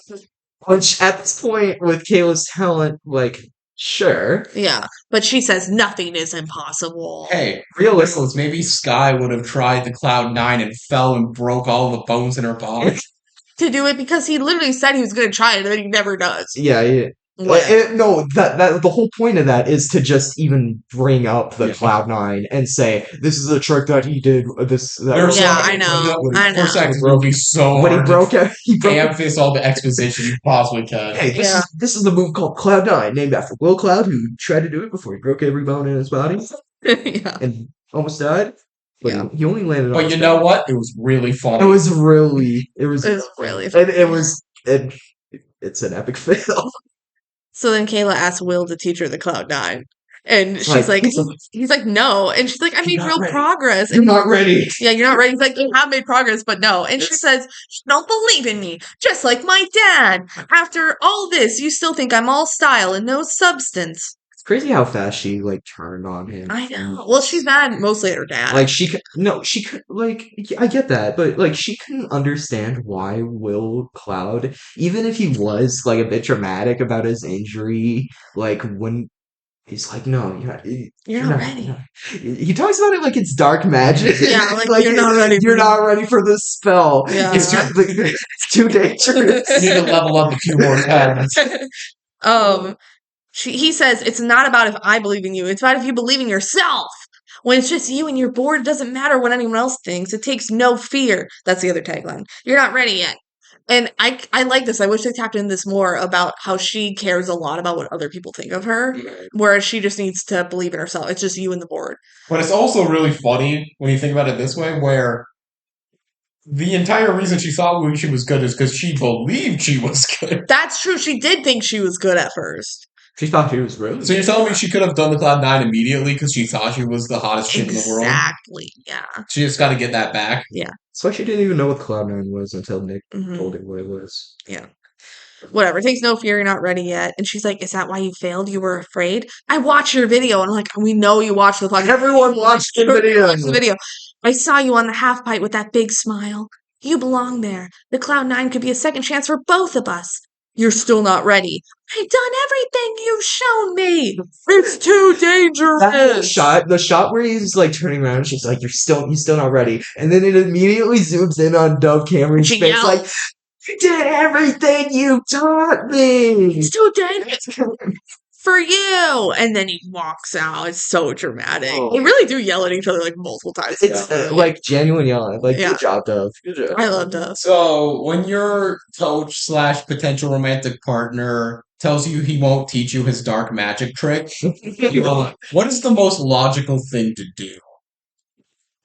Which at this point with Kayla's talent, like Sure. Yeah, but she says nothing is impossible. Hey, realistically, maybe Sky would have tried the Cloud 9 and fell and broke all the bones in her body. To do it because he literally said he was going to try it and then he never does. Yeah. No, that the whole point of that is to just even bring up the Cloud9 and say this is a trick that he did. I know. For seconds, it would be so when hard he broke canvas all the exposition you possibly can. Hey, this is the move called Cloud9, named after Will Cloud, who tried to do it before he broke every bone in his body and almost died. But he only landed. But you know what? It was really funny. It was really funny. It's an epic fail. So then Kayla asks Will to teach her the Cloud9. And she's like, he's like, no. And she's like, I made real progress. You're not ready. Yeah, you're not ready. He's like, you have made progress, but no. And she says, you don't believe in me, just like my dad. After all this, you still think I'm all style and no substance. It's crazy how fast she turned on him. I know. Well, she's mad mostly at her dad. I get that, but she couldn't understand why Will Cloud, even if he was a bit dramatic about his injury, when he's like, no, you're not ready. No. He talks about it like it's dark magic. Yeah, you're not ready. You're not ready for this spell. Yeah. It's too dangerous. You need to level up a few more times. He says, it's not about if I believe in you. It's about if you believe in yourself. When it's just you and you're bored, it doesn't matter what anyone else thinks. It takes no fear. That's the other tagline. You're not ready yet. And I like this. I wish they tapped into this more about how she cares a lot about what other people think of her, whereas she just needs to believe in herself. It's just you and the board. But it's also really funny when you think about it this way, where the entire reason she thought she was good is because she believed she was good. That's true. She did think she was good at first. She thought she was really. So you're telling me she could have done the Cloud9 immediately because she thought she was the hottest chick in the world? Exactly, yeah. She just got to get that back? Yeah. That's why she didn't even know what Cloud9 was until Nick told her what it was. Yeah. Whatever. It takes no fear. You're not ready yet. And she's like, is that why you failed? You were afraid? I watched your video. And I'm like, we know you watched the podcast. Everyone watched the video. I saw you on the half pipe with that big smile. You belong there. The Cloud9 could be a second chance for both of us. You're still not ready. I've done everything you've shown me. It's too dangerous. The shot where he's turning around, she's like, you're still not ready. And then it immediately zooms in on Dove Cameron's face, yells. like, you did everything you taught me. It's too dangerous for you. And then he walks out. It's so dramatic. They really do yell at each other multiple times. It's genuine yelling. Good job, Dove. Good job. I love Dove. So when your coach / potential romantic partner tells you he won't teach you his dark magic trick, what is the most logical thing to do?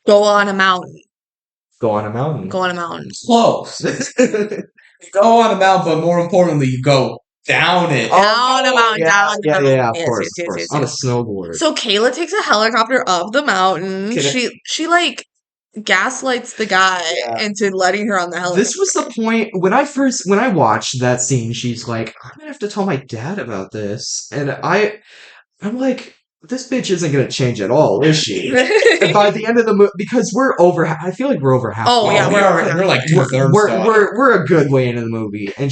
Go on a mountain. Go on a mountain. Close. Go on a mountain, but more importantly, you go down it. Down a mountain. Yeah, of course. On a snowboard. So Kayla takes a helicopter up the mountain. She gaslights the guy into letting her on the helicopter. This was the point when I watched that scene. She's like, I'm gonna have to tell my dad about this, and I'm like, this bitch isn't gonna change at all, is she? And by the end of the movie, because I feel like we're over half. Oh yeah, we're like 2/3. We're a good way into the movie, and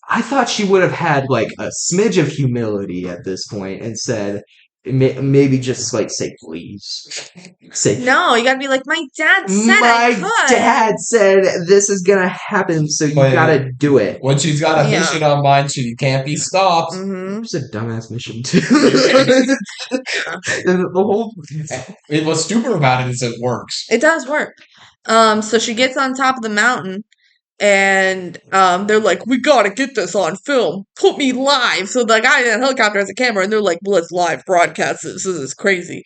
I thought she would have had a smidge of humility at this point and said, maybe just say please. No, you gotta be like, my dad said My dad said this is gonna happen, so you gotta do it. When she's got a mission on mind, she can't be stopped. It's a dumbass mission too. What's stupid about it is it works. It does work. So she gets on top of the mountain. And they're like, we gotta get this on film. Put me live. So the guy in the helicopter has a camera, and they're like, well, let's live broadcast this. This is crazy.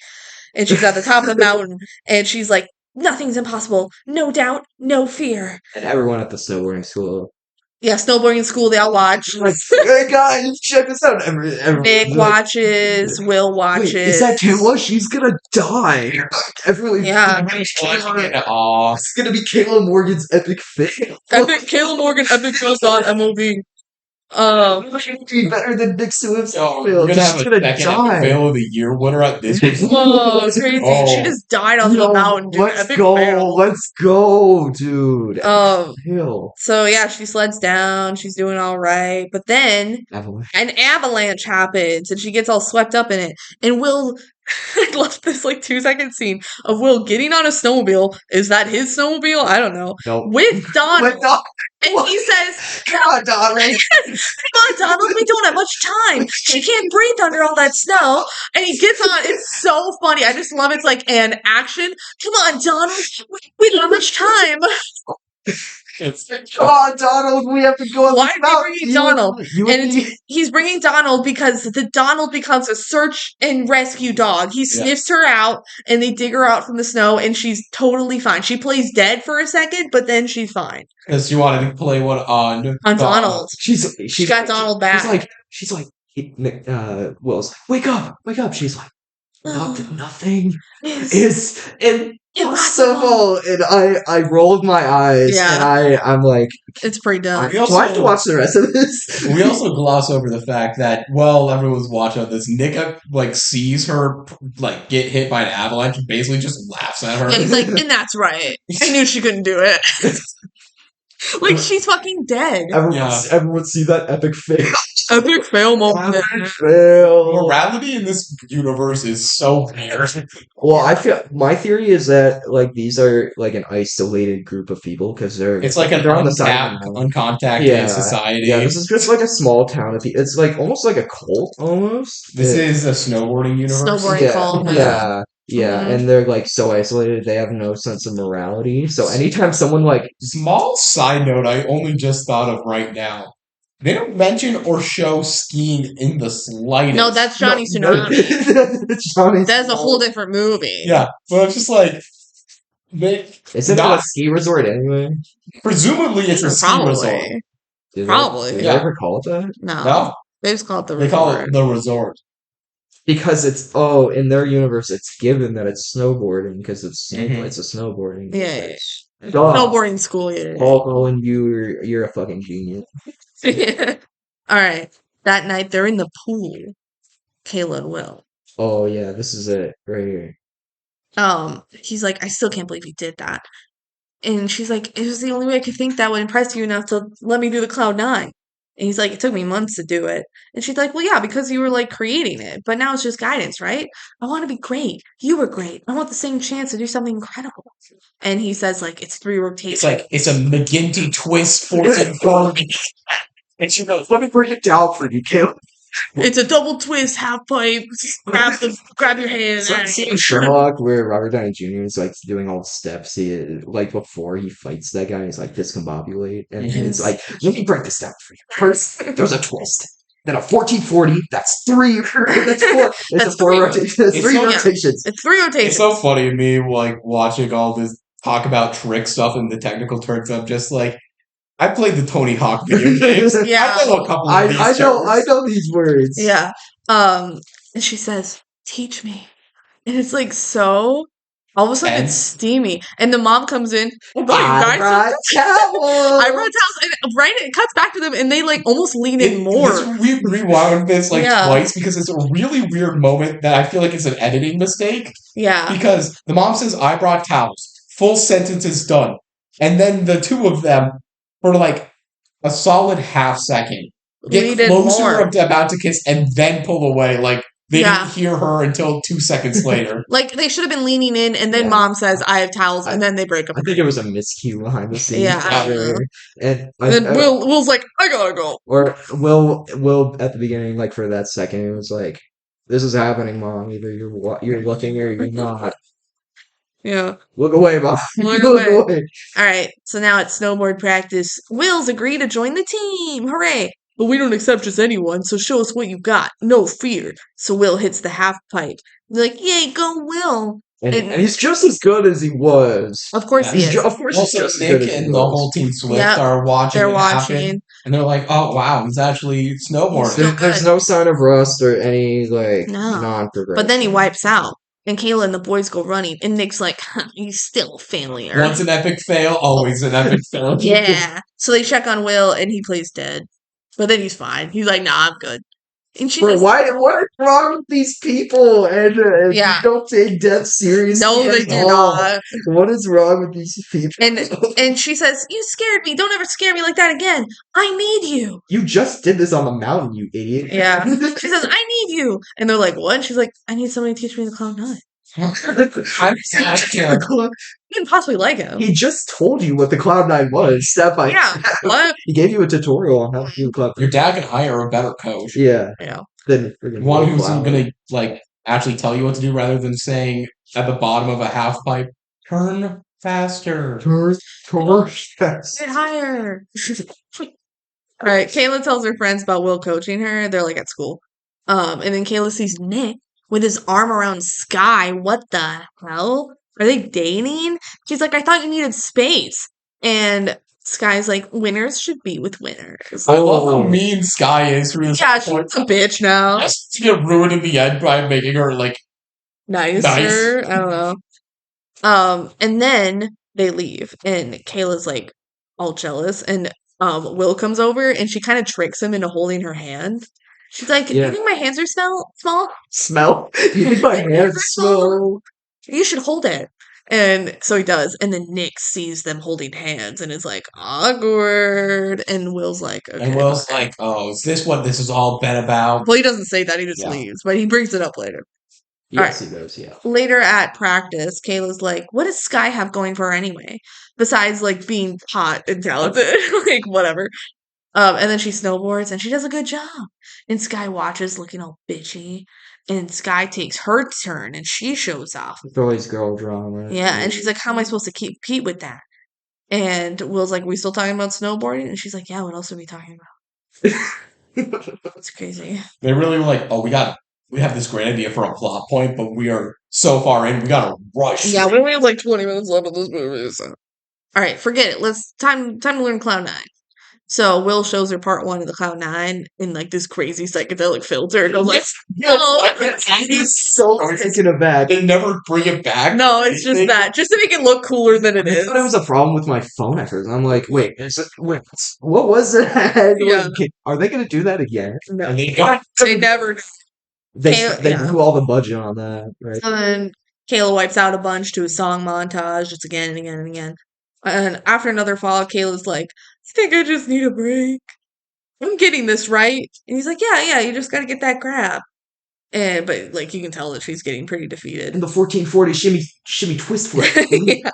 And she's at the top of the mountain, and she's like, nothing's impossible. No doubt, no fear. And everyone at the snowboarding school. Yeah, snowboarding school, they all watch. Hey guys, check this out. Nick watches, Will watches. Wait, is that Kayla? She's gonna die. It's gonna be Kayla Morgan's epic fail. Kayla Morgan epic fails on MOV. Be better than Nick Swift's We're fail. gonna have She's a gonna second die. fail of the year winner at this. Whoa, crazy. Oh. She just died on the mountain, dude. Let's Epic go. fail. Let's go, dude. So yeah, she sleds down. She's doing all right. But then an avalanche happens and she gets all swept up in it. And Will, I love this 2-second scene of Will getting on a snowmobile. Is that his snowmobile? I don't know. Nope. With Donald. And What? he says, Come on, Donald. Come on, Donald, we don't have much time. She can't breathe under all that snow. And he gets on. It's so funny. I just love it. It's like, and action. Come on, Donald. We don't have much time. Come on, Donald. We have to go on Why this are mountain. we bringing Donald? And He's bringing Donald because the Donald becomes a search and rescue dog. He sniffs her out, and they dig her out from the snow, and she's totally fine. She plays dead for a second, but then she's fine. Because she wanted to play one on Donald. She got Donald back. She's like, Will's like, wake up. She's like, nothing is impossible. And I rolled my eyes, and I'm like, it's pretty dumb. Do I have to watch the rest of this? We also gloss over the fact that while everyone's watching this, Nick sees her get hit by an avalanche and basically just laughs at her. Yeah, he's like, and that's right. I knew she couldn't do it. She's fucking dead. Everyone see that epic fail. Epic fail moment. Epic fail. Morality in this universe is so weird. Well, I feel my theory is that these are an isolated group of people because it's like an uncontacted society. Yeah, this is just a small town of people. It's almost like a cult almost. This is a snowboarding universe. Snowboarding cult. Yeah, and they're so isolated, they have no sense of morality. So anytime someone small side note, I only just thought of right now. They don't mention or show skiing in the slightest. No, that's Johnny Tsunami. That's a whole different movie. Yeah, but it's just is it not a ski resort anyway? Presumably, it's a ski resort. Probably. Do they ever call it that? No. They just call it the resort. They call it the resort. Because it's in their universe it's given that it's snowboarding because it's a snowboarding. Yeah. Snowboarding school. Yeah. Oh, and you're a fucking genius. All right. That night they're in the pool. Kayla and Will. Oh yeah, this is it right here. He's like, I still can't believe you did that. And she's like, it was the only way I could think that would impress you enough to let me do the Cloud 9. And he's like, it took me months to do it. And she's like, well, yeah, because you were creating it. But now it's just guidance, right? I want to be great. You were great. I want the same chance to do something incredible. And he says, it's 3 rotations. It's a McGinty twist 14 And she goes, let me break it down for you, Caleb. It's a double twist, half pipe. Grab your hand. Seeing Sherlock, where Robert Downey Jr. is doing all the steps, he before he fights that guy, he's discombobulate, and he's like, let me break this down for you. First, there's a twist. Then a 1440. That's 3. That's 4. It's 4 rotations. It's 3 rotations. It's 3 rotations. It's so funny to me, watching all this talk about trick stuff and the technical terms. I'm just I played the Tony Hawk video games. Yeah. I know a couple of these I know these words. Yeah. And she says, teach me. And it's so all of a sudden it's steamy. And the mom comes in. I brought towels. And it cuts back to them and they almost lean in more. We rewound this twice because it's a really weird moment that I feel it's an editing mistake. Yeah. Because the mom says, I brought towels. Full sentence is done. And then the two of them, for a solid half second, get closer about to kiss and then pull away. They didn't hear her until 2 seconds later. They should have been leaning in, and then mom says, I have towels, and then they break up. I think it was a miscue behind the scenes. Yeah. And Will's like, I gotta go. Or Will at the beginning, for that second, it was this is happening, Mom. Either you're looking or you're not. Yeah. Look away, Mom. Look away. All right. So now at snowboard practice, Will's agreed to join the team. Hooray. But we don't accept just anyone, so show us what you got. No fear. So Will hits the half pipe. They're like, yay, go Will. And he's just as good as he was. Of course he is. Of course also, he's just Nick and the whole team Swift are watching. They're watching. And they're like, oh, wow, he's actually snowboarding. There's no sign of rust or any, non-progression. But then he wipes out. And Kayla and the boys go running. And Nick's like, he's still a failure. Once an epic fail, always an epic fail. Yeah. So they check on Will, and he plays dead. But then he's fine. He's like, nah, I'm good. And she Bro, just, what is wrong with these people? And Yeah. you don't take death seriously no, they at do all. not. What is wrong with these people? And she says, you scared me. Don't ever scare me like that again. I need you. You just did this on the mountain, you idiot. Yeah. She says, I need you. And they're like, what? And she's like, I need somebody to teach me the Cloud 9. You didn't possibly like him. He just told you what the Cloud9 was, step by Yeah, step. what? He gave you a tutorial on how to do Cloud9. Your dad can hire a better coach. Yeah. Yeah. Then friggin' One who's Cloud. gonna like actually tell you what to do rather than saying at the bottom of a half pipe, turn faster. Get higher. All right. Kayla tells her friends about Will coaching her. They're like at school. And then Kayla sees Nick with his arm around Sky. What the hell? Are they dating? She's like, I thought you needed space. And Sky's like, winners should be with winners. I love how mean Sky is through this. Yeah, she's a bitch now. Just to get ruined in the end by making her like Nicer. Nice. I don't know. And then they leave, and Kayla's like all jealous, and Will comes over, and she kind of tricks him into holding her hand. She's like, Yeah. "You think my hands are small? Smell? You think my hands smell? You should hold it." And so he does, and then Nick sees them holding hands and is like, awkward. And Will's like, okay. And Will's like, oh, is this what this has all been about? Well, he doesn't say that, he just Yeah. leaves, but he brings it up later. Yes, he does, yeah. Later at practice, Kayla's like, what does Sky have going for her anyway? Besides, like, being hot and talented. Like, whatever. And then she snowboards, and she does a good job. And Sky watches, looking all bitchy. And Sky takes her turn, and she shows off. It's always girl drama. Yeah, and she's like, how am I supposed to compete with that? And Will's like, we still talking about snowboarding? And she's like, yeah, what else are we talking about? It's crazy. They really were like, oh, we have this great idea for a plot point, but we are so far in, we gotta rush. Yeah, we only have like 20 minutes left of this movie. So. All right, forget it. Let's time to learn Cloud 9. So Will shows her part 1 of the Cloud 9 in like this crazy psychedelic filter. And I'm like, He's so taken aback. They never bring it back. no, it's just that, just to make it look cooler than it I is. thought it was a problem with my phone at first. I'm like, wait, what was that? Yeah. Like, are they gonna do that again? No, And they never. They yeah. blew all the budget on that, right? So then Kayla wipes out a bunch to a song montage, just again and again and again. And after another fall, Kayla's like, I think I just need a break. I'm getting this right. And he's like, yeah, you just gotta get that grab. But like you can tell that she's getting pretty defeated. In the 1440 shimmy twist flip. Yeah.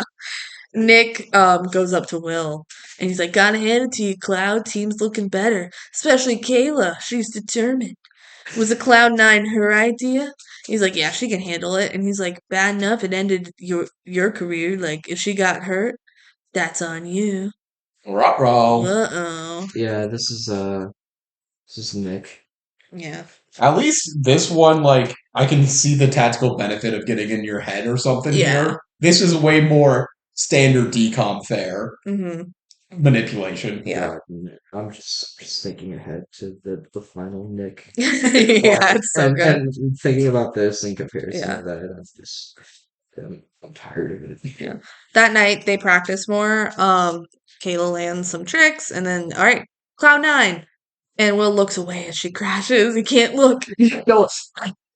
Nick goes up to Will and he's like, gotta hand it to you, Cloud. Team's looking better. Especially Kayla. She's determined. Was a Cloud 9 her idea? He's like, yeah, she can handle it. And he's like, bad enough it ended your career. Like, if she got hurt, that's on you. Ruh-roh. Uh-oh. Yeah, this is Nick. Yeah. At least this one, like, I can see the tactical benefit of getting in your head or something here. This is way more standard DCOM fare. Mm-hmm. Manipulation. Yeah. I'm just thinking ahead to the final Nick. Yeah, it's so good. And thinking about this in comparison Yeah. to that, I'm just I'm tired of it. Yeah. That night they practice more. Kayla lands some tricks, and then all right, Cloud 9. And Will looks away as she crashes. He can't look. No,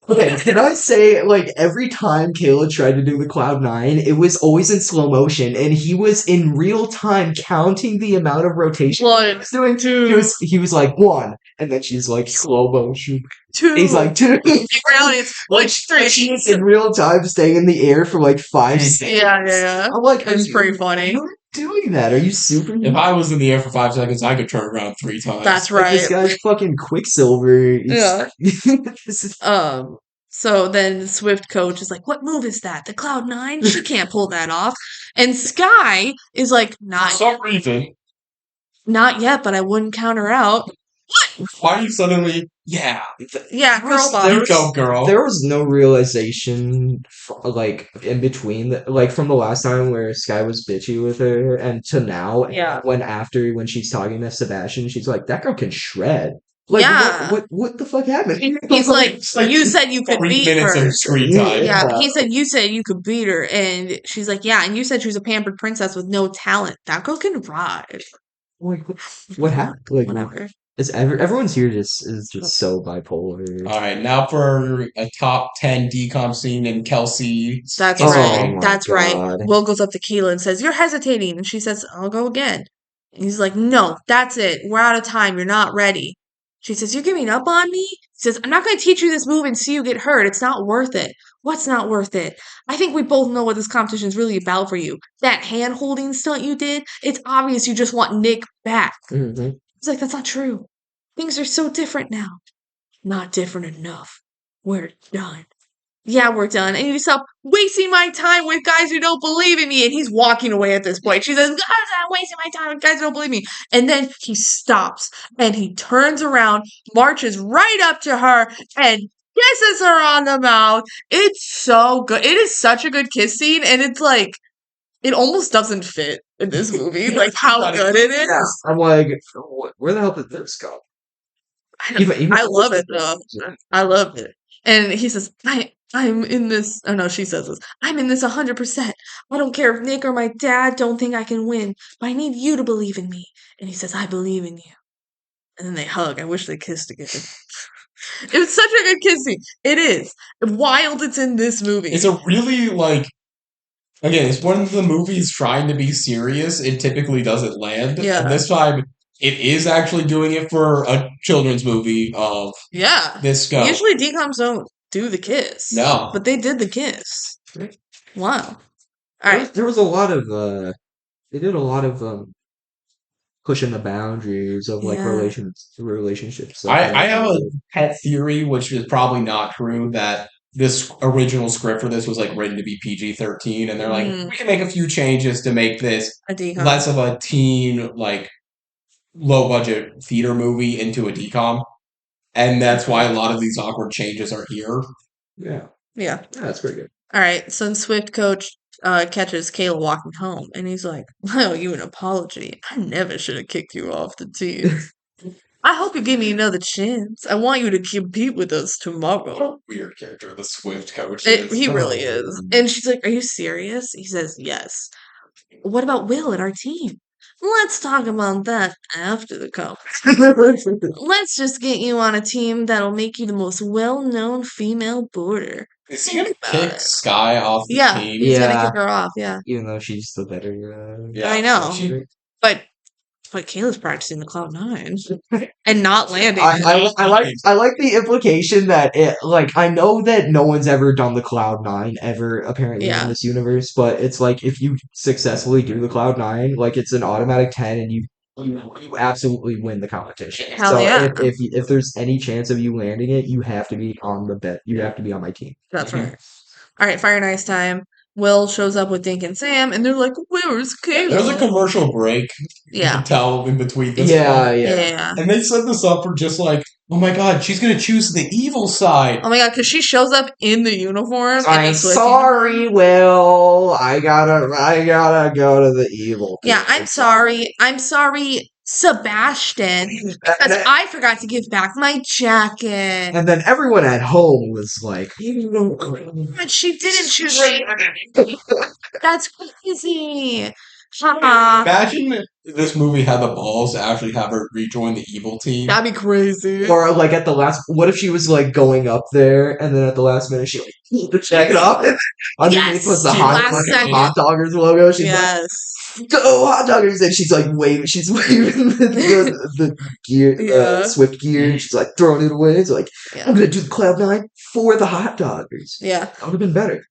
okay, can I say, like, every time Kayla tried to do the Cloud9, it was always in slow motion, and he was in real time counting the amount of rotation 1, he was doing. 2. He was like 1, and then she's like slow motion. 2. He's like 2. It's like 3. She's in real time staying in the air for like 5 seconds. Yeah. I'm like, It's pretty funny. You're doing that? Are you super? If I was in the air for 5 seconds, I could turn around 3 times. That's Like, right. this guy's fucking Quicksilver. Yeah. This is So then Swift coach is like, what move is that? The Cloud 9? She can't pull that off. And Sky is like, For not some reason, yet, but I wouldn't count her out. why are you suddenly, yeah, Yeah, girl you boss. go, girl. there was no realization, like, in between, like, from the last time where Sky was bitchy with her and to now. Yeah. When she's talking to Sebastian, she's like, that girl can shred. Like, Yeah. what the fuck happened? He's like, you said you could 3 beat minutes her. of screen time. Yeah, he said you said you could beat her, and she's like, yeah, and you said she was a pampered princess with no talent. That girl can ride. Like, what happened? Like, Whatever. Everyone's here is just so bipolar. All right, now for a top 10 decom scene in Kelsey. That's Oh right. my That's right. God. Will goes up to Keela and says, "You're hesitating." And she says, "I'll go again." And he's like, "No, that's it. We're out of time. You're not ready." She says, "You're giving up on me?" He says, "I'm not going to teach you this move and see you get hurt. It's not worth it." "What's not worth it?" "I think we both know what this competition is really about for you. That hand holding stunt you did, it's obvious you just want Nick back." Mhm. He's like, "That's not true. Things are so different now." "Not different enough. We're done." "Yeah, we're done. And you stop wasting my time with guys who don't believe in me." And he's walking away at this point. She says, "I'm wasting my time with guys who don't believe me." And then he stops and he turns around, marches right up to her, and kisses her on the mouth. It's so good. It is such a good kiss scene. And it's like, it almost doesn't fit in this movie, like how good it is. Yeah, I'm like, where the hell did this go? I love it though. I love it. And he says, I'm in this. Oh no, she says this. "I'm in this 100%. I don't care if Nick or my dad don't think I can win, but I need you to believe in me." And he says, "I believe in you." And then they hug. I wish they kissed again. It was such a good kiss scene. It is. Wild it's in this movie. It's a really, like, again, it's one of the movies trying to be serious. It typically doesn't land. Yeah. And this time, it is actually doing it for a children's movie of Yeah. this scope. Usually DCOMs don't do the kiss. No. But they did the kiss. Wow. All right. There was a lot of they did a lot of pushing the boundaries of like Yeah. relationships. I have a pet theory, which is probably not true, that this original script for this was like written to be PG-13, and they're like, we can make a few changes to make this A DCOM. less of a teen, like, low-budget theater movie into a DCOM. And that's why a lot of these awkward changes are here. Yeah. Yeah. That's pretty good. All right. So then Swift coach catches Kayla walking home, and he's like, "I owe you an apology. I never should have kicked you off the team. I hope you give me another chance. I want you to compete with us tomorrow." Weird character, the Swift coach. He really is. And she's like, "Are you serious?" He says, "Yes." "What about Will and our team?" "Let's talk about that after the competition. Let's just get you on a team that'll make you the most well-known female boarder." Is he gonna Think about kick it. Sky off the Yeah, team? he's gonna Yeah. kick her off. Yeah, Even though she's the better. Yeah, I know. she- but Kayla's practicing the Cloud9 and not landing. I like the implication that it like I know that no one's ever done the Cloud9 ever apparently Yeah. in this universe, but it's like if you successfully do the Cloud9, like it's an automatic 10 and you absolutely win the competition. Hell so yeah. if there's any chance of you landing it, you have to be on the bet. You have to be on my team. That's right. All right, Fire and Ice time. Will shows up with Dink and Sam, and they're like, "Where's Kayla?" There's a commercial break. You Yeah. can tell in between this. Yeah, one. Yeah. And they set this up for just like, oh my god, she's gonna choose the evil side. Oh my god, because she shows up in the uniform. I'm sorry, Will. I gotta go to the evil. Yeah, I'm sorry. I'm sorry, Sebastian, because I forgot to give back my jacket. And then everyone at home was like, But she didn't choose me. That's crazy. Haha. Imagine if this movie had the balls to actually have her rejoin the evil team. That'd be crazy. or like at the last, what if she was like going up there and then at the last minute she like pulled the jacket off and underneath was the last hot second. doggers logo. She's Yes. like, go hot doggers, and she's like waving the gear, Yeah. Swift gear, and she's like throwing it away. It's like, Yeah. I'm gonna do the Cloud9 for the hot doggers. Yeah. That would have been better.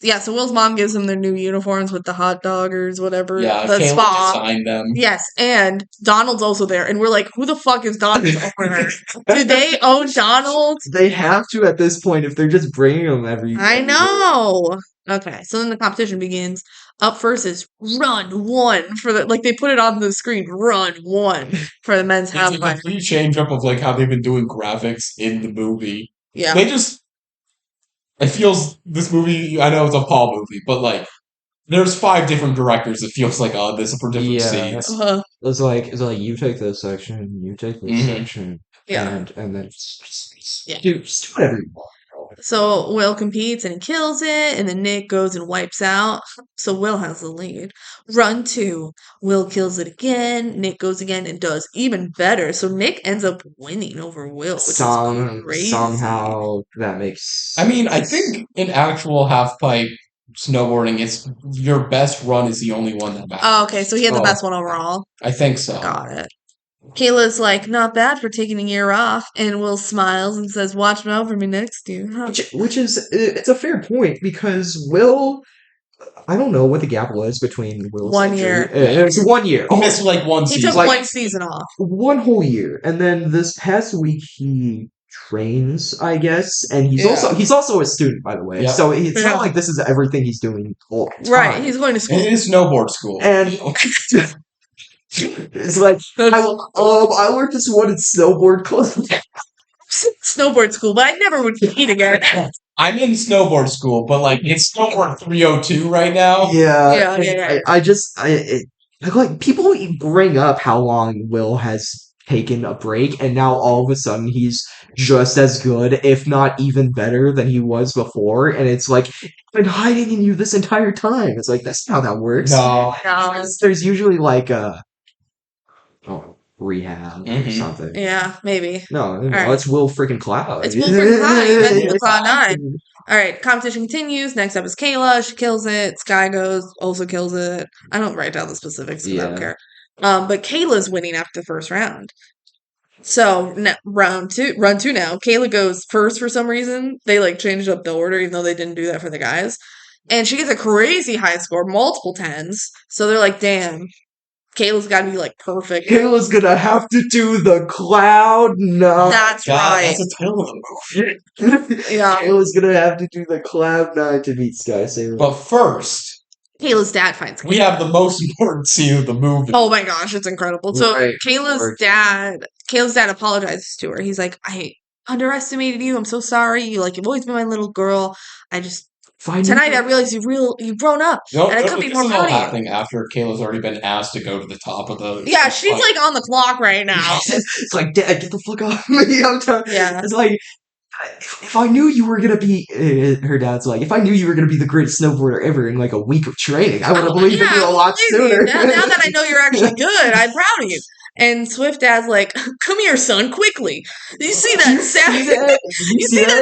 Yeah, so Will's mom gives them their new uniforms with the hot doggers, whatever. Yeah, the Kayla spa. designed them. Yes, and Donald's also there, and we're like, who the fuck is Donald's owner? Do they own Donald's? They have to at this point if they're just bringing them every. I know. Okay, so then the competition begins. Up first is run one for the they put it on the screen. Run one for the men's half It's a pipe. complete change up of like how they've been doing graphics in the movie. Yeah, They just, it feels, this movie, I know it's a Paul movie, but like, there's 5 different directors. It feels like, oh, this is for different Yeah. scenes. It's like you take this section, you take this Mhm. section, yeah. and then just Yeah. do whatever you want. So Will competes and he kills it, and then Nick goes and wipes out. So Will has the lead. Run 2. Will kills it again. Nick goes again and does even better. So Nick ends up winning over Will, which is crazy. Somehow that makes I mean, I think in actual half-pipe snowboarding, it's your best run is the only one that matters. Oh, okay, so he had the best one overall. I think so. Got it. Kayla's like, not bad for taking a year off, and Will smiles and says, watch out for me next year. Huh? Which is, it's a fair point, because Will, I don't know what the gap was between Will's 1 injury. year. It was 1 year. He missed like one He season. took one season off. 1 whole year. And then this past week he trains, I guess, and he's also a student, by the way. Yep. So it's not like this is everything he's doing all the time. Right, he's going to school. It is snowboard school. And it's like I learned this one in snowboard class. Snowboard school, but I never would compete again. I'm in snowboard school, but like it's snowboard 302 right now. Yeah. Like people bring up how long Will has taken a break, and now all of a sudden he's just as good, if not even better than he was before. And it's like, I've been hiding in you this entire time. It's like, that's not how that works. No. There's usually like rehab or something. Yeah, maybe. No, right. It's Will freaking Cloud. It's Will freaking Cloud. He's been to the Cloud 9. All right, competition continues. Next up is Kayla. She kills it. Sky goes, also kills it. I don't write down the specifics because I don't care. But Kayla's winning after the first round. So run two now. Kayla goes first for some reason. They like changed up the order, even though they didn't do that for the guys. And she gets a crazy high score, multiple 10s. So they're like, damn, Kayla's got to be like perfect. Kayla's gonna have to do the Cloud 9. That's right. That's the title of the movie. Yeah. Kayla's gonna have to do the Cloud 9 to beat Sky Saber. But first, Kayla's dad finds Kayla. We have the most important scene of the movie. Oh my gosh, it's incredible. So Kayla's dad apologizes to her. He's like, I underestimated you. I'm so sorry. You've always been my little girl. Tonight I realized you've grown up. And I couldn't be more proud of you. Happening after Kayla's already been asked to go to the top of the... Yeah, she's on the clock right now. It's like, Dad, get the fuck off me. I'm telling you. Yeah. It's like, if I knew you were gonna be, her dad's like, if I knew you were gonna be the greatest snowboarder ever in like a week of training, I would have believed in you a lot sooner. Now that I know you're actually good, I'm proud of you. And Swift dad's like, come here, son, quickly. You see that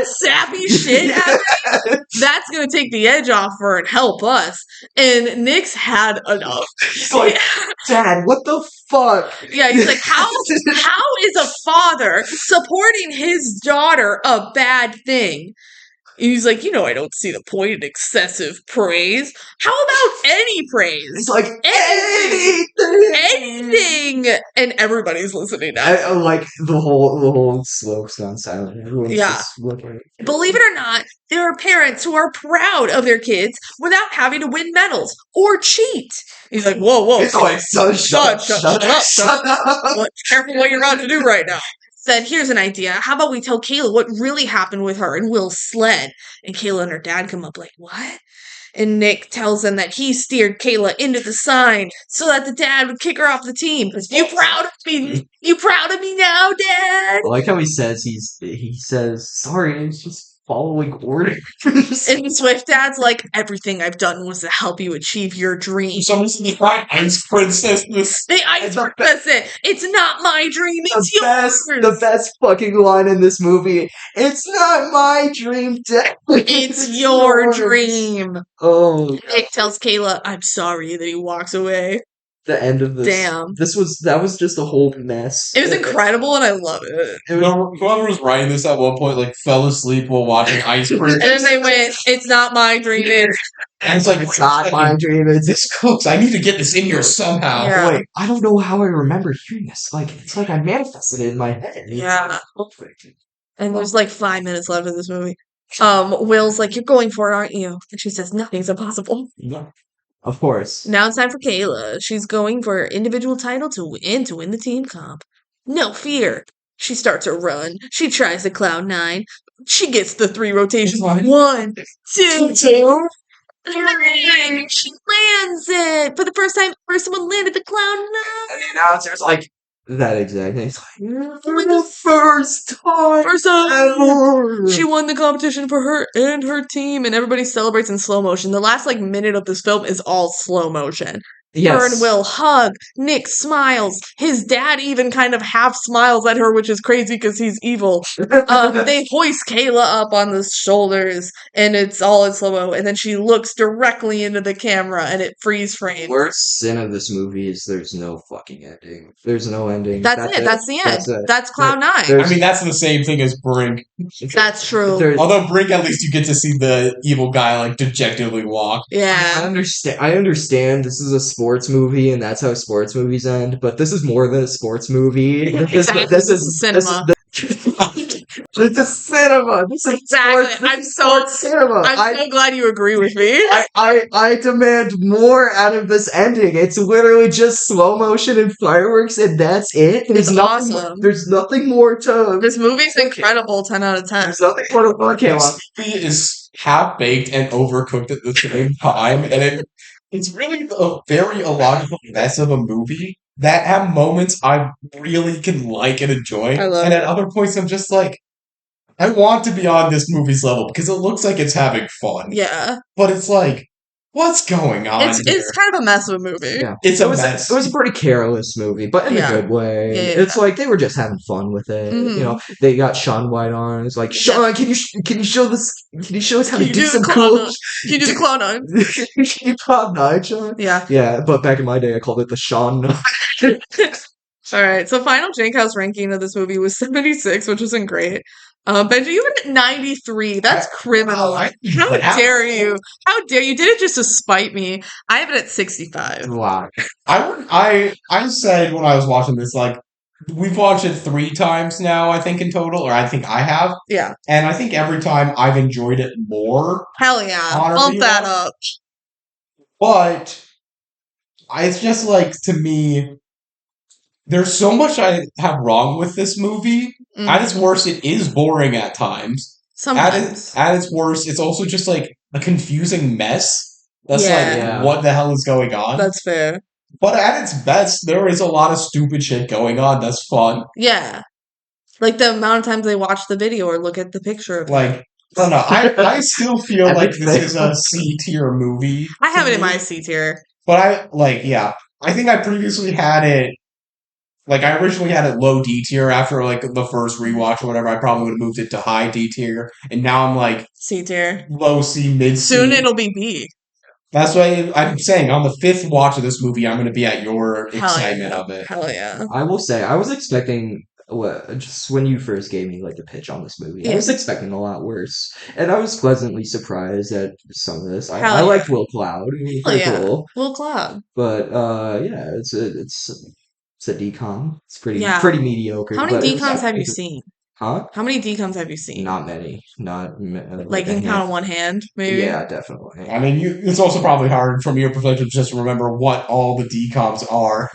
sappy shit happening? That's going to take the edge off her and help us. And Nick's had enough. He's like, Dad, what the fuck? Yeah, he's like, how is a father supporting his daughter a bad thing? And he's like, I don't see the point in excessive praise. How about any praise? It's like, anything! And everybody's listening now. The whole slope's gone silent. Everyone's just looking. Believe it or not, there are parents who are proud of their kids without having to win medals or cheat. He's like, whoa. It's like, shut up. Careful what you're about to do right now. Said, here's an idea. How about we tell Kayla what really happened with her and Will's sled? And Kayla and her dad come up like, what? And Nick tells them that he steered Kayla into the sign so that the dad would kick her off the team. You proud of me? You proud of me now, Dad? I like how he says he says, sorry, it's just following orders. And Swift dad's like, everything I've done was to help you achieve your dream. Someone's the Ice Princess. The Ice Princess. It's not my dream. It's yours. The best fucking line in this movie. It's not my dream, Dad. It's your dream. Oh. Nick tells Kayla, I'm sorry, and then he walks away. The end of this. Damn. That was just a whole mess. It was incredible and I love it. Whoever was writing this at one point fell asleep while watching Ice Princess. And then they went, it's not my dream, it's like, it's not my dream, it's this cooks. I need to get this in here somehow. Yeah. Wait, I don't know how I remember hearing this. It's like I manifested it in my head. Yeah. And there's 5 minutes left of this movie. Will's like, you're going for it, aren't you? And she says, nothing's impossible. No. Of course. Now it's time for Kayla. She's going for her individual title to win the team comp. No fear. She starts her run. She tries the Cloud 9. She gets the 3 rotations. 1, 2, 3. She lands it. For the first time ever, someone landed the Cloud 9. And the announcer's like, That exact thing. It's like, for the first time ever. She won the competition for her and her team, and everybody celebrates in slow motion. The last minute of this film is all slow motion. Yes. Her and Will hug. Nick smiles. His dad even kind of half smiles at her, which is crazy because he's evil. They hoist Kayla up on the shoulders, and it's all in slow-mo, and then she looks directly into the camera, and it freeze frames. Worst sin of this movie is there's no fucking ending. There's no ending. That's it. That's the end. That's Cloud 9. I mean, that's the same thing as Brink. That's true. Although Brink, at least you get to see the evil guy dejectedly walk. Yeah. I understand this is a sports movie and that's how sports movies end, but this is more than a sports movie. Exactly. This is cinema. It's a cinema. This is exactly. I'm so glad you agree with me. I demand more out of this ending. It's literally just slow motion and fireworks, and that's it. It's awesome. There's nothing more to. This movie's incredible. 10 out of 10. There's nothing more to look at. This movie is half baked and overcooked at the same time, and it's really a very illogical mess of a movie that at moments I really can like and enjoy, and at other points I'm just like, I want to be on this movie's level because it looks like it's having fun. Yeah. But it's like, what's going on? It's kind of a mess of a movie. Yeah. It's a mess. It was a pretty careless movie, but in a good way. Yeah. It's like they were just having fun with it. Mm-hmm. You know, they got Sean White on. It's like, Sean, can you show this? Can you show us how to do some cool? Can you do the Cloud 9? Can you Cloud 9, Sean? Yeah. Yeah, but back in my day, I called it the Sean 9. All right, so final Jankhouse ranking of this movie was 76, which wasn't great. BenG, you were at 93. That's criminal. How dare you? How dare you? Did it just to spite me? I have it at 65. Wow. I said when I was watching this, like, we've watched it 3 times now, I think, in total, or I think I have. Yeah. And I think every time I've enjoyed it more. Hell yeah. Bump that up. But it's just like, to me, there's so much I have wrong with this movie. Mm. At its worst, it is boring at times. Sometimes. At its worst, it's also just like a confusing mess. That's what the hell is going on? That's fair. But at its best, there is a lot of stupid shit going on that's fun. Yeah. Like the amount of times they watch the video or look at the picture of I don't know. I still feel like this is a C-tier movie. I have it in my C-tier. But I think I previously had it. Like, I originally had it low D tier after, the first rewatch or whatever. I probably would have moved it to high D tier. And now I'm, C tier. Low C, mid C. Soon it'll be B. That's why I'm saying, on the 5th watch of this movie, I'm going to be at your excitement of it. Hell yeah. I will say, I was expecting, just when you first gave me, the pitch on this movie, I was expecting a lot worse. And I was pleasantly surprised at some of this. I liked Will Cloud. Cool. Will Cloud. But, it's a DCOM. It's pretty mediocre. How many DCOMs have you seen? Huh? How many DCOMs have you seen? Not many. Not you can count on one hand, maybe? Yeah, definitely. I mean, it's also probably hard from your perspective just to remember what all the DCOMs are.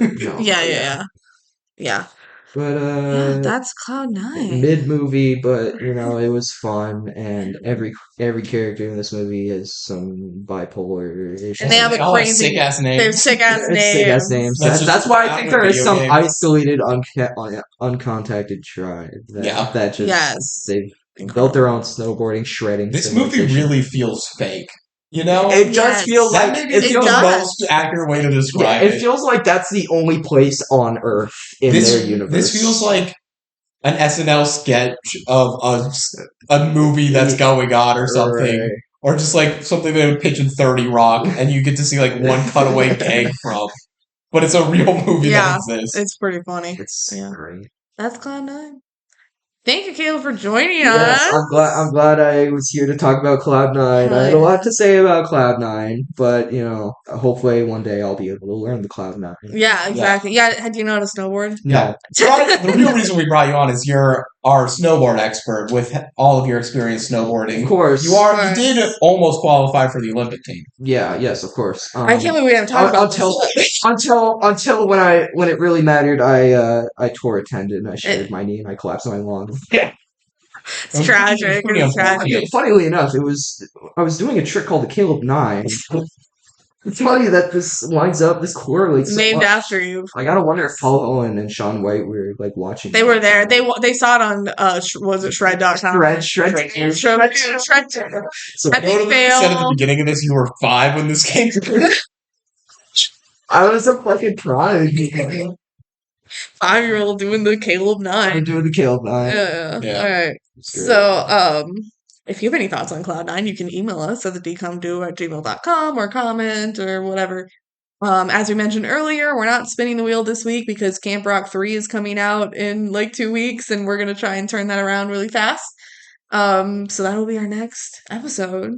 Yeah. But that's Cloud 9. Mid movie, but it was fun, and every character in this movie has some bipolar issues. And they have a crazy sick ass names. They have sick ass names. That's why I think there is some isolated, uncontacted tribe. They've built their own snowboarding, shredding. This movie really feels fake. It just feels like it feels the most accurate way to describe it. It feels like that's the only place on Earth in their universe. This feels like an SNL sketch of a movie that's going on or something. Right. Or just something they would pitch in 30 Rock and you get to see one cutaway gag from. But it's a real movie that exists. It's pretty funny. It's great. That's Cloud 9. Thank you, Caleb, for joining us. I'm glad I was here to talk about Cloud 9. I had a lot to say about Cloud 9, but hopefully one day I'll be able to learn the Cloud 9. Yeah, exactly. Yeah, do you know how to snowboard? No. The real reason we brought you on is you're our snowboard expert with all of your experience snowboarding. Of course. You did almost qualify for the Olympic team. Yeah, yes, of course. I can't believe we haven't talked about this. Until when it really mattered, I tore a tendon, I shattered my knee, and I collapsed on my lung. Yeah. It's tragic. It's tragic. Funnily enough, I was doing a trick called the Caleb 9. It's funny that this lines up, this correlates. Named after you. I gotta wonder if Paul Owen and Shaun White were like watching. They were there. They saw it on was it Shred.com? Shred. So Epic said at the fail. beginning of this, you were 5 when this came. I was a fucking prodigy. 5-year-old doing the Caleb 9. I'm doing the Caleb 9. Yeah. All right. So, if you have any thoughts on Cloud9, you can email us at thedcomduo@gmail.com or comment or whatever. As we mentioned earlier, we're not spinning the wheel this week because Camp Rock 3 is coming out in like 2 weeks, and we're going to try and turn that around really fast. So that'll be our next episode.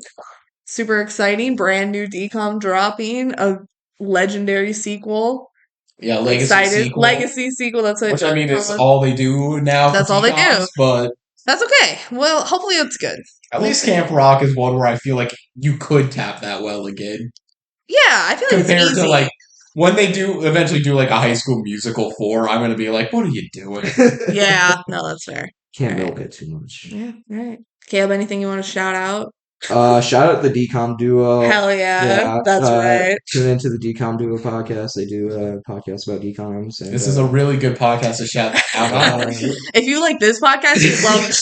Super exciting. Brand new DCOM dropping. A legendary sequel. Yeah, legacy sequel. Legacy sequel. That's what. Which I mean is all they do now. That's all they do. But that's okay. Well, hopefully it's good. At least Camp Rock is one where I feel like you could tap that well again. Yeah, I feel like compared it's easy. To like when they do eventually do like a High School Musical 4, I'm gonna be like, what are you doing? Yeah, no, that's fair. Can't milk it too much. Yeah, all right. Caleb, anything you want to shout out? Shout out the DCOM Duo. Hell yeah, that's right. Tune into the DCOM Duo podcast. They do a podcast about DCOMs. And, this is a really good podcast to shout out. If you like this podcast, you love it.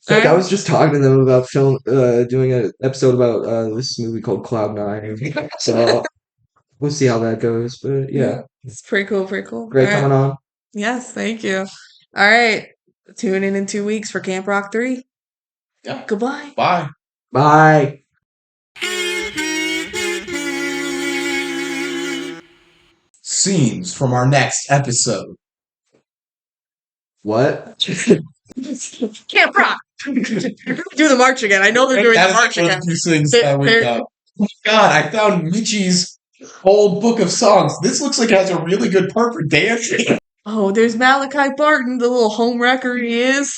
Like, I was just talking to them about doing an episode about this movie called Cloud9. So we'll see how that goes. But yeah. It's pretty cool, pretty cool. Great coming on. Yes, thank you. All right. Tune in 2 weeks for Camp Rock 3. Yeah. Goodbye. Bye. Bye. Scenes from our next episode. What? Camp Rock. Do the march again. I know they're doing the march again. Oh God, I found Michi's whole book of songs. This looks like it has a really good part for dancing. Oh, there's Malachi Barton, the little home wrecker he is.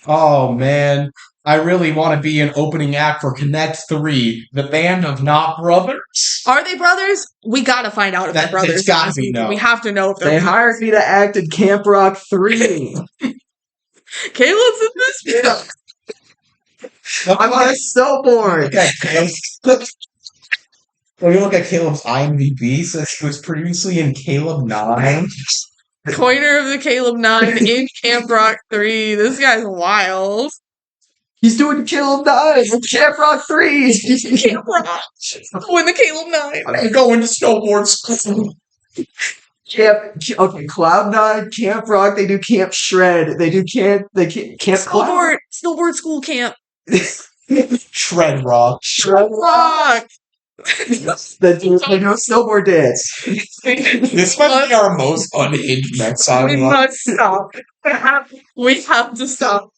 Oh man, I really want to be an opening act for Connect 3, the band of not brothers. Are they brothers? We gotta find out if they're brothers. It's gotta be no. We have to know if they're brothers. They hired me to act in Camp Rock 3. Caleb's in this video. I'm on a snowboard. When you look at Caleb's IMDb, says he was previously in Caleb 9. Coiner of the Caleb 9 in Camp Rock 3. This guy's wild. He's doing Caleb 9 in Camp Rock 3. Camp Rock. When the Caleb 9. I'm going to snowboard school. Cloud9, Camp Rock, they do Camp Shred. They do Camp Snowboard school camp. Shred Rock. Shred Rock. They do a snowboard dance. This might be our most unhinged next song. We must stop. We have to stop.